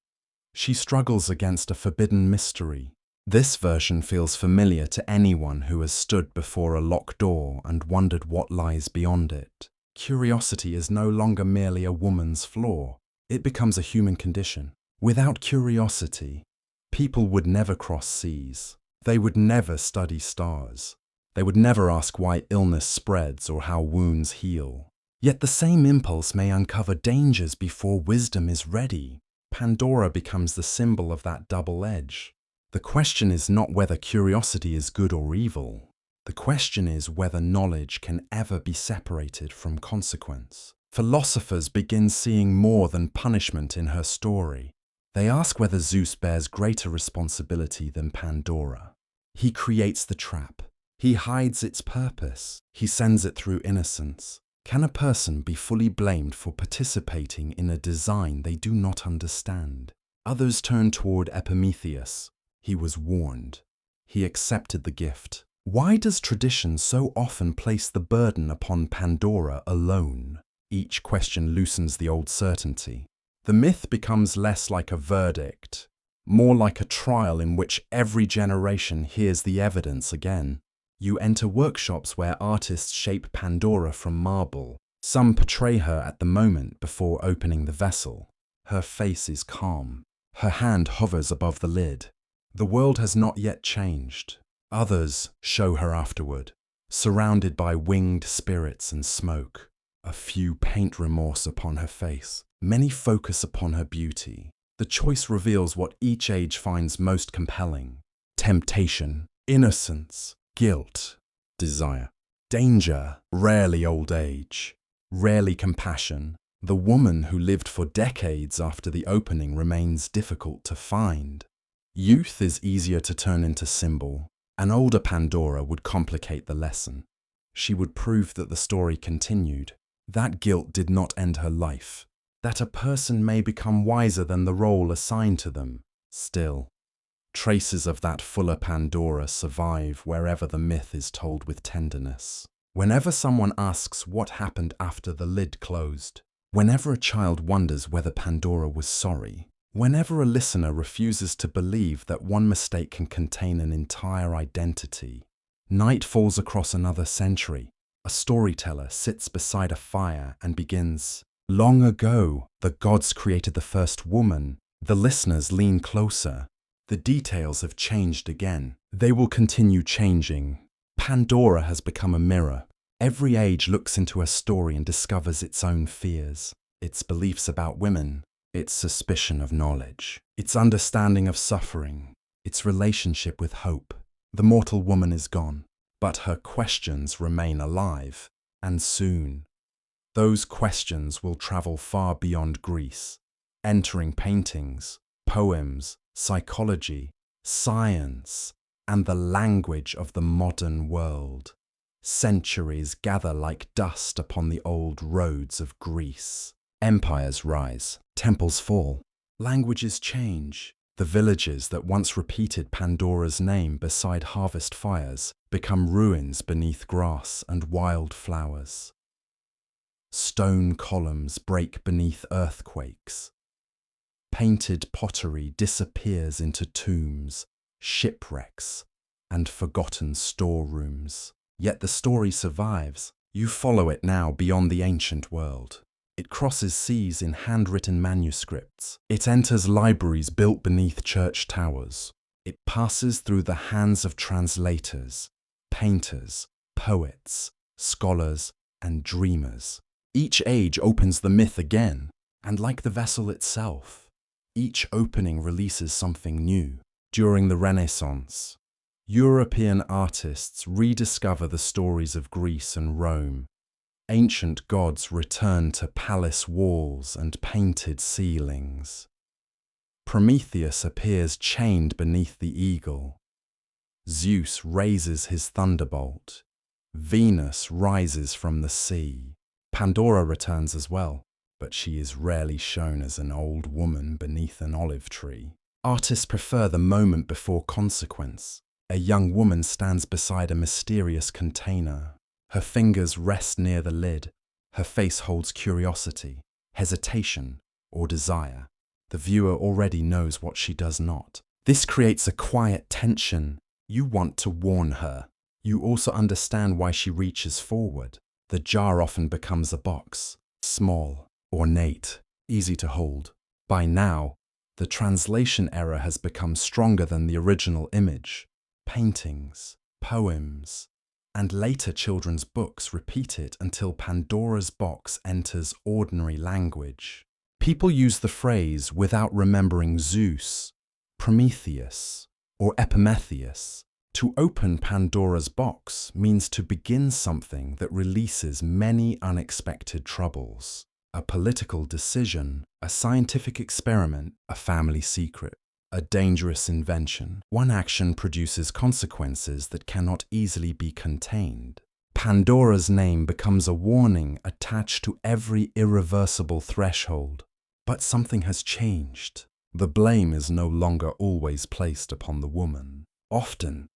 she struggles against a forbidden mystery. This version feels familiar to anyone who has stood before a locked door and wondered what lies beyond it. Curiosity is no longer merely a woman's flaw. It becomes a human condition. Without curiosity, people would never cross seas. They would never study stars. They would never ask why illness spreads or how wounds heal. Yet the same impulse may uncover dangers before wisdom is ready. Pandora becomes the symbol of that double edge. The question is not whether curiosity is good or evil. The question is whether knowledge can ever be separated from consequence. Philosophers begin seeing more than punishment in her story. They ask whether Zeus bears greater responsibility than Pandora. He creates the trap. He hides its purpose. He sends it through innocence. Can a person be fully blamed for participating in a design they do not understand? Others turn toward Epimetheus. He was warned. He accepted the gift. Why does tradition so often place the burden upon Pandora alone? Each question loosens the old certainty. The myth becomes less like a verdict, more like a trial in which every generation hears the evidence again. You enter workshops where artists shape Pandora from marble. Some portray her at the moment before opening the vessel. Her face is calm. Her hand hovers above the lid. The world has not yet changed. Others show her afterward, surrounded by winged spirits and smoke. A few paint remorse upon her face. Many focus upon her beauty. The choice reveals what each age finds most compelling: temptation, innocence, guilt, desire, danger, rarely old age, rarely compassion. The woman who lived for decades after the opening remains difficult to find. Youth is easier to turn into symbol. An older Pandora would complicate the lesson. She would prove that the story continued, that guilt did not end her life, that a person may become wiser than the role assigned to them. Still, traces of that fuller Pandora survive wherever the myth is told with tenderness. Whenever someone asks what happened after the lid closed, whenever a child wonders whether Pandora was sorry, whenever a listener refuses to believe that one mistake can contain an entire identity, night falls across another century. A storyteller sits beside a fire and begins, "Long ago, the gods created the first woman." The listeners lean closer. The details have changed again. They will continue changing. Pandora has become a mirror. Every age looks into a story and discovers its own fears, its beliefs about women, its suspicion of knowledge, its understanding of suffering, its relationship with hope. The mortal woman is gone, but her questions remain alive, and soon, those questions will travel far beyond Greece, entering paintings, poems, psychology, science, and the language of the modern world. Centuries gather like dust upon the old roads of Greece. Empires rise, temples fall, languages change. The villages that once repeated Pandora's name beside harvest fires become ruins beneath grass and wild flowers. Stone columns break beneath earthquakes. Painted pottery disappears into tombs, shipwrecks, and forgotten storerooms. Yet the story survives. You follow it now beyond the ancient world. It crosses seas in handwritten manuscripts. It enters libraries built beneath church towers. It passes through the hands of translators, painters, poets, scholars, and dreamers. Each age opens the myth again, and like the vessel itself, each opening releases something new. During the Renaissance, European artists rediscover the stories of Greece and Rome. Ancient gods return to palace walls and painted ceilings. Prometheus appears chained beneath the eagle. Zeus raises his thunderbolt. Venus rises from the sea. Pandora returns as well, but she is rarely shown as an old woman beneath an olive tree. Artists prefer the moment before consequence. A young woman stands beside a mysterious container. Her fingers rest near the lid. Her face holds curiosity, hesitation, or desire. The viewer already knows what she does not. This creates a quiet tension. You want to warn her. You also understand why she reaches forward. The jar often becomes a box, small, ornate, easy to hold. By now, the translation error has become stronger than the original image. Paintings, poems, and later children's books repeat it until Pandora's box enters ordinary language. People use the phrase without remembering Zeus, Prometheus, or Epimetheus. To open Pandora's box means to begin something that releases many unexpected troubles. A political decision, a scientific experiment, a family secret, a dangerous invention. One action produces consequences that cannot easily be contained. Pandora's name becomes a warning attached to every irreversible threshold. But something has changed. The blame is no longer always placed upon the woman. Often,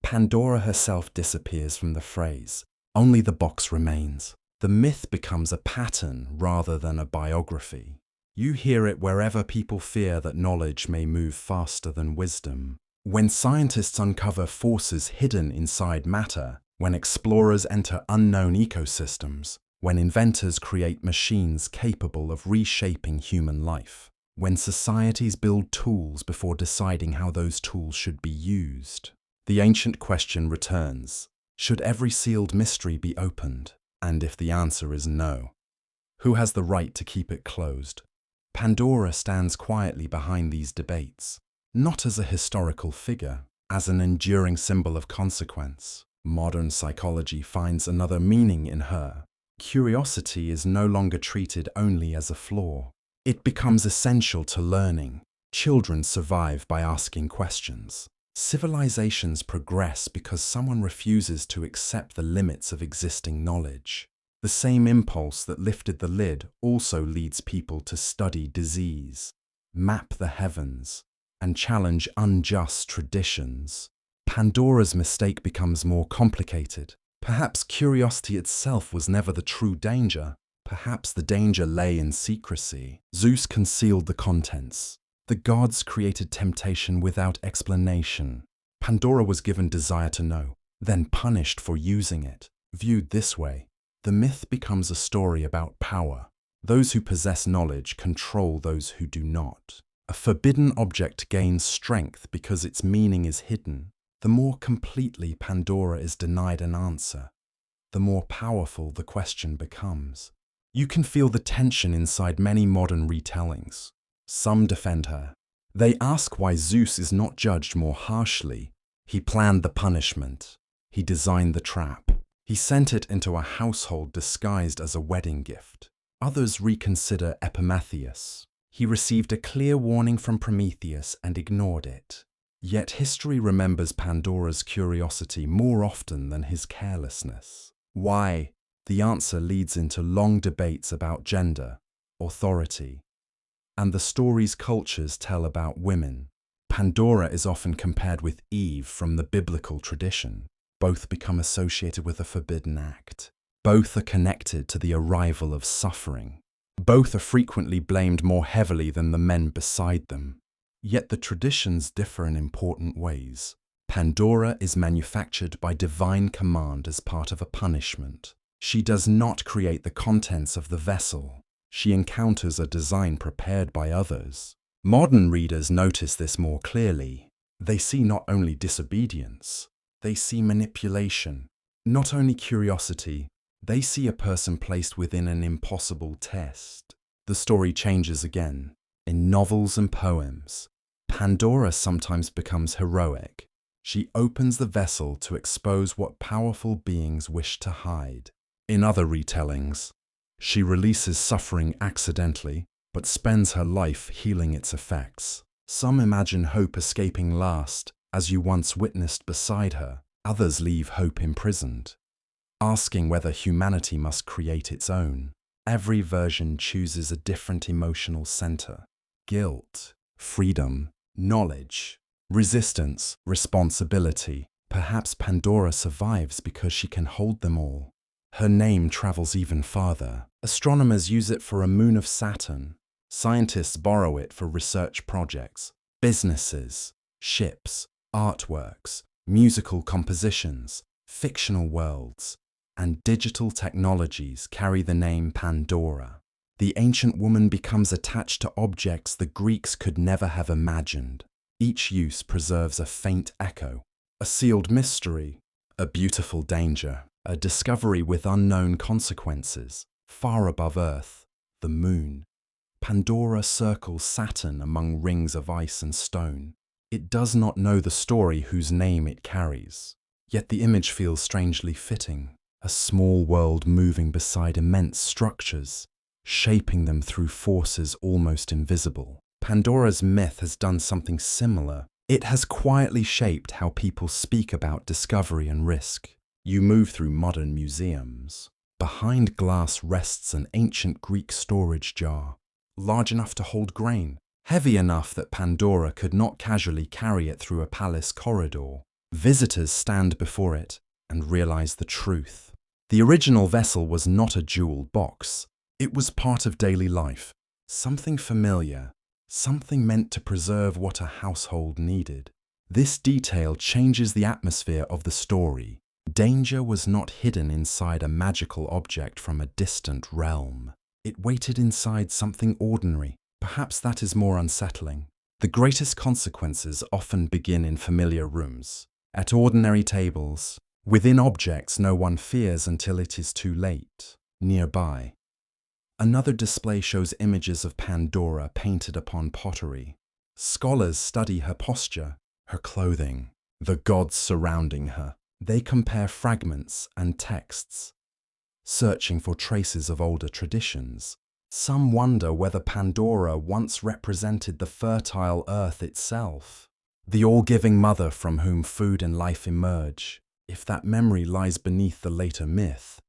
Pandora herself disappears from the phrase. Only the box remains. The myth becomes a pattern rather than a biography. You hear it wherever people fear that knowledge may move faster than wisdom. When scientists uncover forces hidden inside matter, when explorers enter unknown ecosystems, when inventors create machines capable of reshaping human life, when societies build tools before deciding how those tools should be used. The ancient question returns: should every sealed mystery be opened? And if the answer is no, who has the right to keep it closed? Pandora stands quietly behind these debates, not as a historical figure, as an enduring symbol of consequence. Modern psychology finds another meaning in her. Curiosity is no longer treated only as a flaw. It becomes essential to learning. Children survive by asking questions. Civilizations progress because someone refuses to accept the limits of existing knowledge. The same impulse that lifted the lid also leads people to study disease, map the heavens, and challenge unjust traditions. Pandora's mistake becomes more complicated. Perhaps curiosity itself was never the true danger. Perhaps the danger lay in secrecy. Zeus concealed the contents. The gods created temptation without explanation. Pandora was given desire to know, then punished for using it. Viewed this way, the myth becomes a story about power. Those who possess knowledge control those who do not. A forbidden object gains strength because its meaning is hidden. The more completely Pandora is denied an answer, the more powerful the question becomes. You can feel the tension inside many modern retellings. Some defend her. They ask why Zeus is not judged more harshly. He planned the punishment. He designed the trap. He sent it into a household disguised as a wedding gift. Others reconsider Epimetheus. He received a clear warning from Prometheus and ignored it. Yet history remembers Pandora's curiosity more often than his carelessness. Why? The answer leads into long debates about gender, authority, and the stories cultures tell about women. Pandora is often compared with Eve from the biblical tradition. Both become associated with a forbidden act. Both are connected to the arrival of suffering. Both are frequently blamed more heavily than the men beside them. Yet the traditions differ in important ways. Pandora is manufactured by divine command as part of a punishment. She does not create the contents of the vessel. She encounters a design prepared by others. Modern readers notice this more clearly. They see not only disobedience, they see manipulation. Not only curiosity, they see a person placed within an impossible test. The story changes again. In novels and poems, Pandora sometimes becomes heroic. She opens the vessel to expose what powerful beings wish to hide. In other retellings, she releases suffering accidentally, but spends her life healing its effects. Some imagine hope escaping last, as you once witnessed beside her. Others leave hope imprisoned, asking whether humanity must create its own. Every version chooses a different emotional center: guilt, freedom, knowledge, resistance, responsibility. Perhaps Pandora survives because she can hold them all. Her name travels even farther. Astronomers use it for a moon of Saturn. Scientists borrow it for research projects. Businesses, ships, artworks, musical compositions, fictional worlds, and digital technologies carry the name Pandora. The ancient woman becomes attached to objects the Greeks could never have imagined. Each use preserves a faint echo, a sealed mystery, a beautiful danger, a discovery with unknown consequences. Far above Earth, the moon, Pandora circles Saturn among rings of ice and stone. It does not know the story whose name it carries. Yet the image feels strangely fitting. A small world moving beside immense structures, shaping them through forces almost invisible. Pandora's myth has done something similar. It has quietly shaped how people speak about discovery and risk. You move through modern museums. Behind glass rests an ancient Greek storage jar, large enough to hold grain, heavy enough that Pandora could not casually carry it through a palace corridor. Visitors stand before it and realize the truth. The original vessel was not a jeweled box. It was part of daily life, something familiar, something meant to preserve what a household needed. This detail changes the atmosphere of the story. Danger was not hidden inside a magical object from a distant realm. It waited inside something ordinary. Perhaps that is more unsettling. The greatest consequences often begin in familiar rooms, at ordinary tables, within objects no one fears until it is too late, nearby. Another display shows images of Pandora painted upon pottery. Scholars study her posture, her clothing, the gods surrounding her. They compare fragments and texts, searching for traces of older traditions. Some wonder whether Pandora once represented the fertile earth itself, the all-giving mother from whom food and life emerge. If that memory lies beneath the later myth,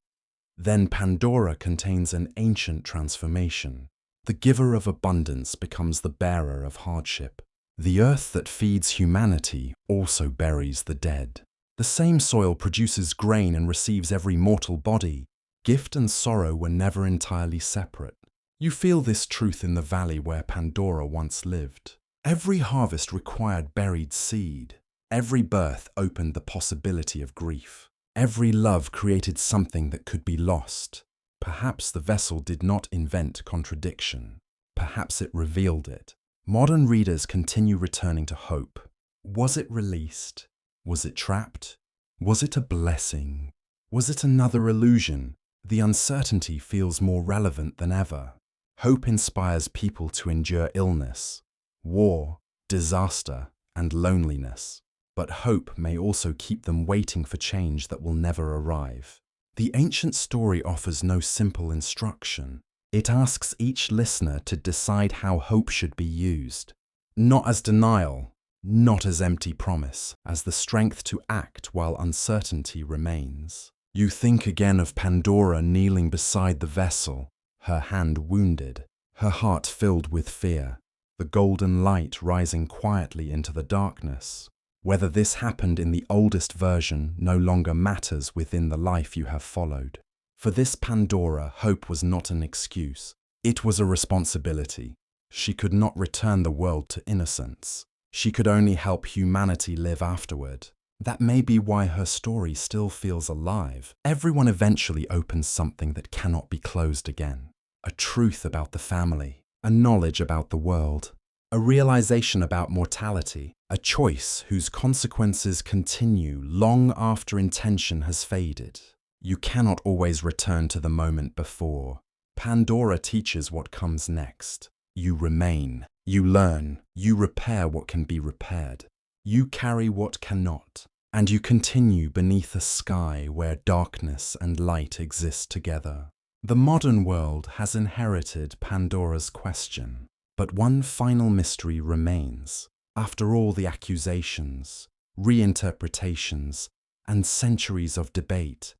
then Pandora contains an ancient transformation. The giver of abundance becomes the bearer of hardship. The earth that feeds humanity also buries the dead. The same soil produces grain and receives every mortal body. Gift and sorrow were never entirely separate. You feel this truth in the valley where Pandora once lived. Every harvest required buried seed. Every birth opened the possibility of grief. Every love created something that could be lost. Perhaps the vessel did not invent contradiction. Perhaps it revealed it. Modern readers continue returning to hope. Was it released? Was it trapped? Was it a blessing? Was it another illusion? The uncertainty feels more relevant than ever. Hope inspires people to endure illness, war, disaster, and loneliness. But hope may also keep them waiting for change that will never arrive. The ancient story offers no simple instruction. It asks each listener to decide how hope should be used, not as denial, not as empty promise, as the strength to act while uncertainty remains. You think again of Pandora kneeling beside the vessel, her hand wounded, her heart filled with fear, the golden light rising quietly into the darkness. Whether this happened in the oldest version no longer matters within the life you have followed. For this Pandora, hope was not an excuse. It was a responsibility. She could not return the world to innocence. She could only help humanity live afterward. That may be why her story still feels alive. Everyone eventually opens something that cannot be closed again. A truth about the family, a knowledge about the world, a realization about mortality, a choice whose consequences continue long after intention has faded. You cannot always return to the moment before. Pandora teaches what comes next. You remain, you learn, you repair what can be repaired. You carry what cannot, and you continue beneath a sky where darkness and light exist together. The modern world has inherited Pandora's question, but one final mystery remains. After all the accusations, reinterpretations, and centuries of debate,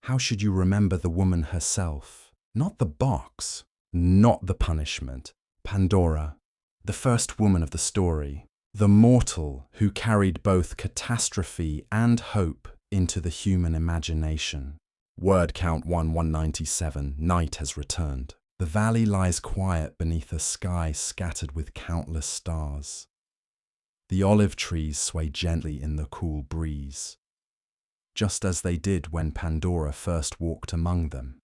how should you remember the woman herself? Not the box, not the punishment. Pandora, the first woman of the story, the mortal who carried both catastrophe and hope into the human imagination. Word count 197, night has returned. The valley lies quiet beneath a sky scattered with countless stars. The olive trees sway gently in the cool breeze, just as they did when Pandora first walked among them.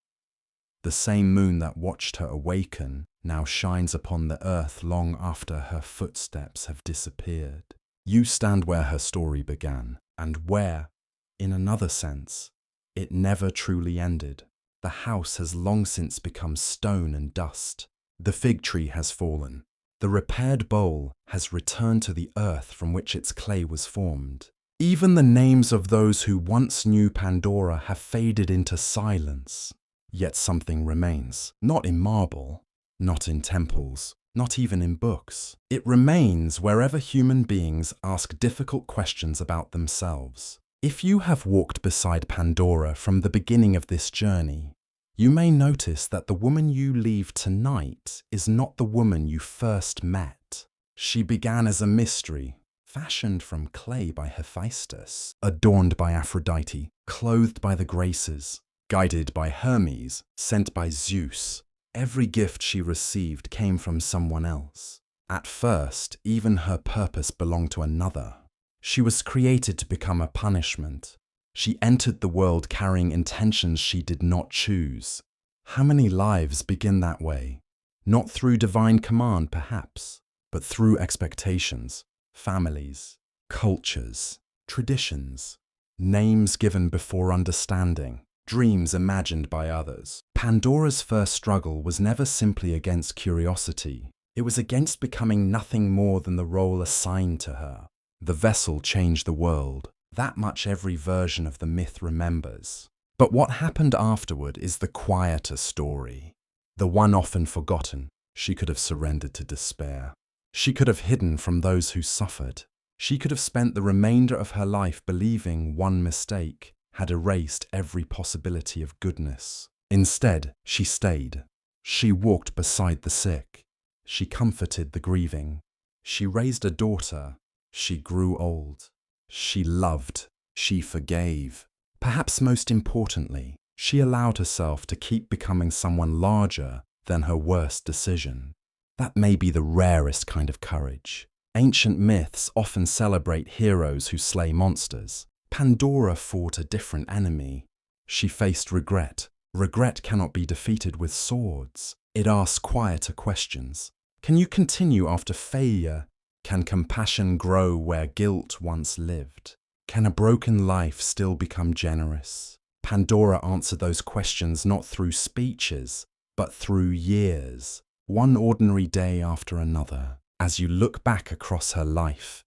The same moon that watched her awaken now shines upon the earth long after her footsteps have disappeared. You stand where her story began, and where, in another sense, it never truly ended. The house has long since become stone and dust. The fig tree has fallen. The repaired bowl has returned to the earth from which its clay was formed. Even the names of those who once knew Pandora have faded into silence. Yet something remains, not in marble, not in temples, not even in books. It remains wherever human beings ask difficult questions about themselves. If you have walked beside Pandora from the beginning of this journey, you may notice that the woman you leave tonight is not the woman you first met. She began as a mystery, fashioned from clay by Hephaestus, adorned by Aphrodite, clothed by the Graces, guided by Hermes, sent by Zeus. Every gift she received came from someone else. At first, even her purpose belonged to another. She was created to become a punishment. She entered the world carrying intentions she did not choose. How many lives begin that way? Not through divine command, perhaps, but through expectations, families, cultures, traditions, names given before understanding, dreams imagined by others. Pandora's first struggle was never simply against curiosity. It was against becoming nothing more than the role assigned to her. The vessel changed the world. That much every version of the myth remembers. But what happened afterward is the quieter story. The one often forgotten. She could have surrendered to despair. She could have hidden from those who suffered. She could have spent the remainder of her life believing one mistake had erased every possibility of goodness. Instead, she stayed. She walked beside the sick. She comforted the grieving. She raised a daughter. She grew old. She loved. She forgave. Perhaps most importantly, she allowed herself to keep becoming someone larger than her worst decision. That may be the rarest kind of courage. Ancient myths often celebrate heroes who slay monsters. Pandora fought a different enemy. She faced regret. Regret cannot be defeated with swords. It asks quieter questions. Can you continue after failure? Can compassion grow where guilt once lived? Can a broken life still become generous? Pandora answered those questions not through speeches, but through years, one ordinary day after another. As you look back across her life,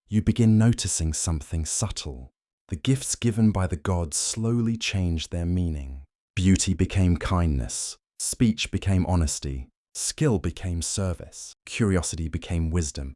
you begin noticing something subtle. The gifts given by the gods slowly changed their meaning. Beauty became kindness, speech became honesty, skill became service, curiosity became wisdom.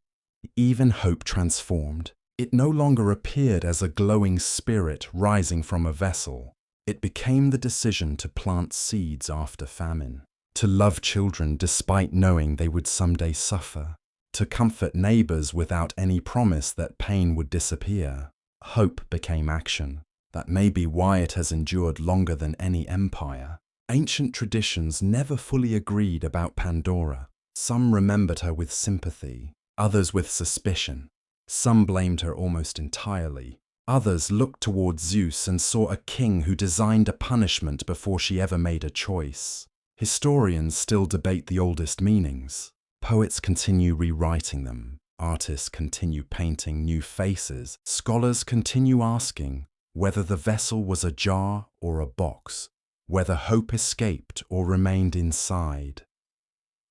Even hope transformed. It no longer appeared as a glowing spirit rising from a vessel. It became the decision to plant seeds after famine, to love children despite knowing they would someday suffer, to comfort neighbors without any promise that pain would disappear. Hope became action. That may be why it has endured longer than any empire. Ancient traditions never fully agreed about Pandora. Some remembered her with sympathy, others with suspicion. Some blamed her almost entirely. Others looked towards Zeus and saw a king who designed a punishment before she ever made a choice. Historians still debate the oldest meanings. Poets continue rewriting them. Artists continue painting new faces. Scholars continue asking whether the vessel was a jar or a box, whether hope escaped or remained inside,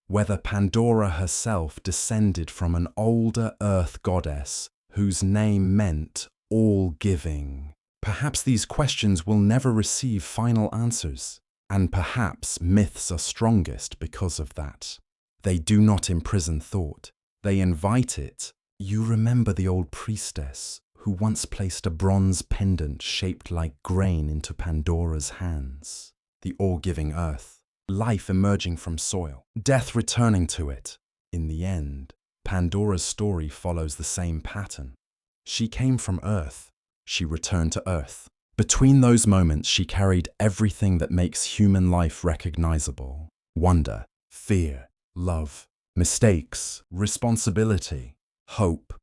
whether Pandora herself descended from an older earth goddess whose name meant all-giving. Perhaps these questions will never receive final answers, and perhaps myths are strongest because of that. They do not imprison thought, they invite it. You remember the old priestess who once placed a bronze pendant shaped like grain into Pandora's hands. The all-giving earth, life emerging from soil, death returning to it. In the end, Pandora's story follows the same pattern. She came from Earth. She returned to Earth. Between those moments, she carried everything that makes human life recognizable. Wonder, fear, love, mistakes, responsibility, hope.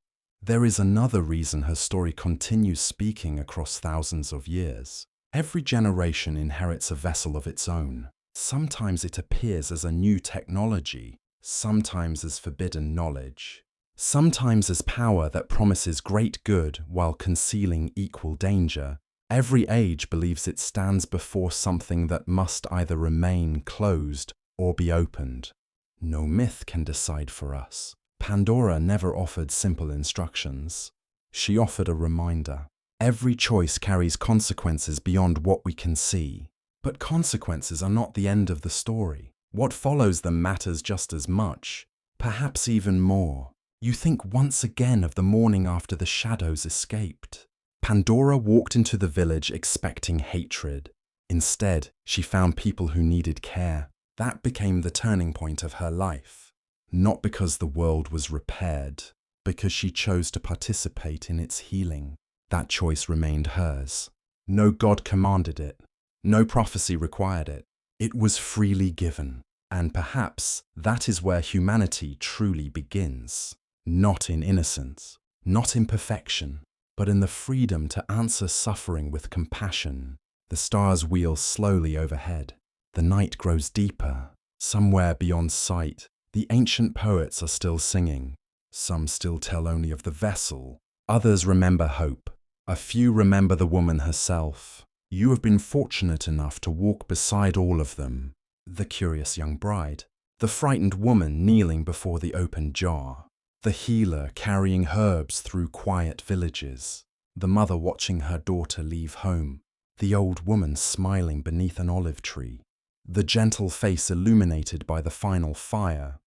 There is another reason her story continues speaking across thousands of years. Every generation inherits a vessel of its own. Sometimes it appears as a new technology, sometimes as forbidden knowledge, sometimes as power that promises great good while concealing equal danger. Every age believes it stands before something that must either remain closed or be opened. No myth can decide for us. Pandora never offered simple instructions. She offered a reminder. Every choice carries consequences beyond what we can see. But consequences are not the end of the story. What follows them matters just as much, perhaps even more. You think once again of the morning after the shadows escaped. Pandora walked into the village expecting hatred. Instead, she found people who needed care. That became the turning point of her life. Not because the world was repaired, because she chose to participate in its healing. That choice remained hers. No god commanded it. No prophecy required it. It was freely given. And perhaps that is where humanity truly begins. Not in innocence, not in perfection, but in the freedom to answer suffering with compassion. The stars wheel slowly overhead. The night grows deeper. Somewhere beyond sight, the ancient poets are still singing. Some still tell only of the vessel. Others remember hope. A few remember the woman herself. You have been fortunate enough to walk beside all of them. The curious young bride, the frightened woman kneeling before the open jar, the healer carrying herbs through quiet villages, the mother watching her daughter leave home, the old woman smiling beneath an olive tree, the gentle face illuminated by the final fire.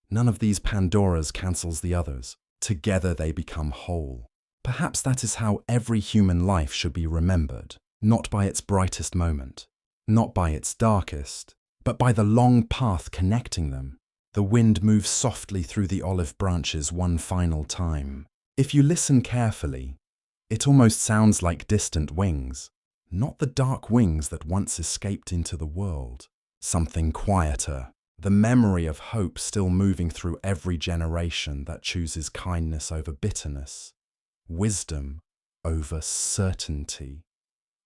None of these Pandoras cancels the others. Together they become whole. Perhaps that is how every human life should be remembered, not by its brightest moment, not by its darkest, but by the long path connecting them. The wind moves softly through the olive branches one final time. If you listen carefully, it almost sounds like distant wings, not the dark wings that once escaped into the world. Something quieter, the memory of hope still moving through every generation that chooses kindness over bitterness, wisdom over certainty,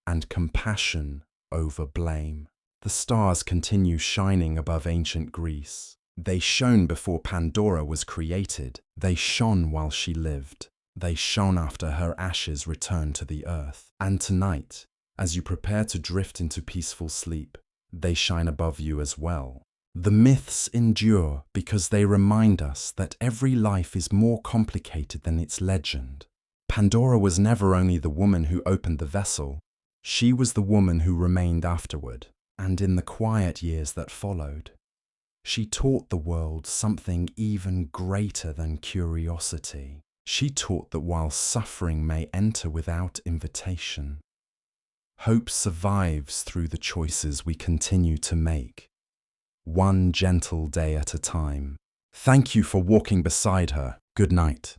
and compassion over blame. The stars continue shining above ancient Greece. They shone before Pandora was created. They shone while she lived. They shone after her ashes returned to the earth. And tonight, as you prepare to drift into peaceful sleep, they shine above you as well. The myths endure because they remind us that every life is more complicated than its legend. Pandora was never only the woman who opened the vessel, she was the woman who remained afterward, and in the quiet years that followed. She taught the world something even greater than curiosity. She taught that while suffering may enter without invitation, hope survives through the choices we continue to make, one gentle day at a time. Thank you for walking beside her. Good night.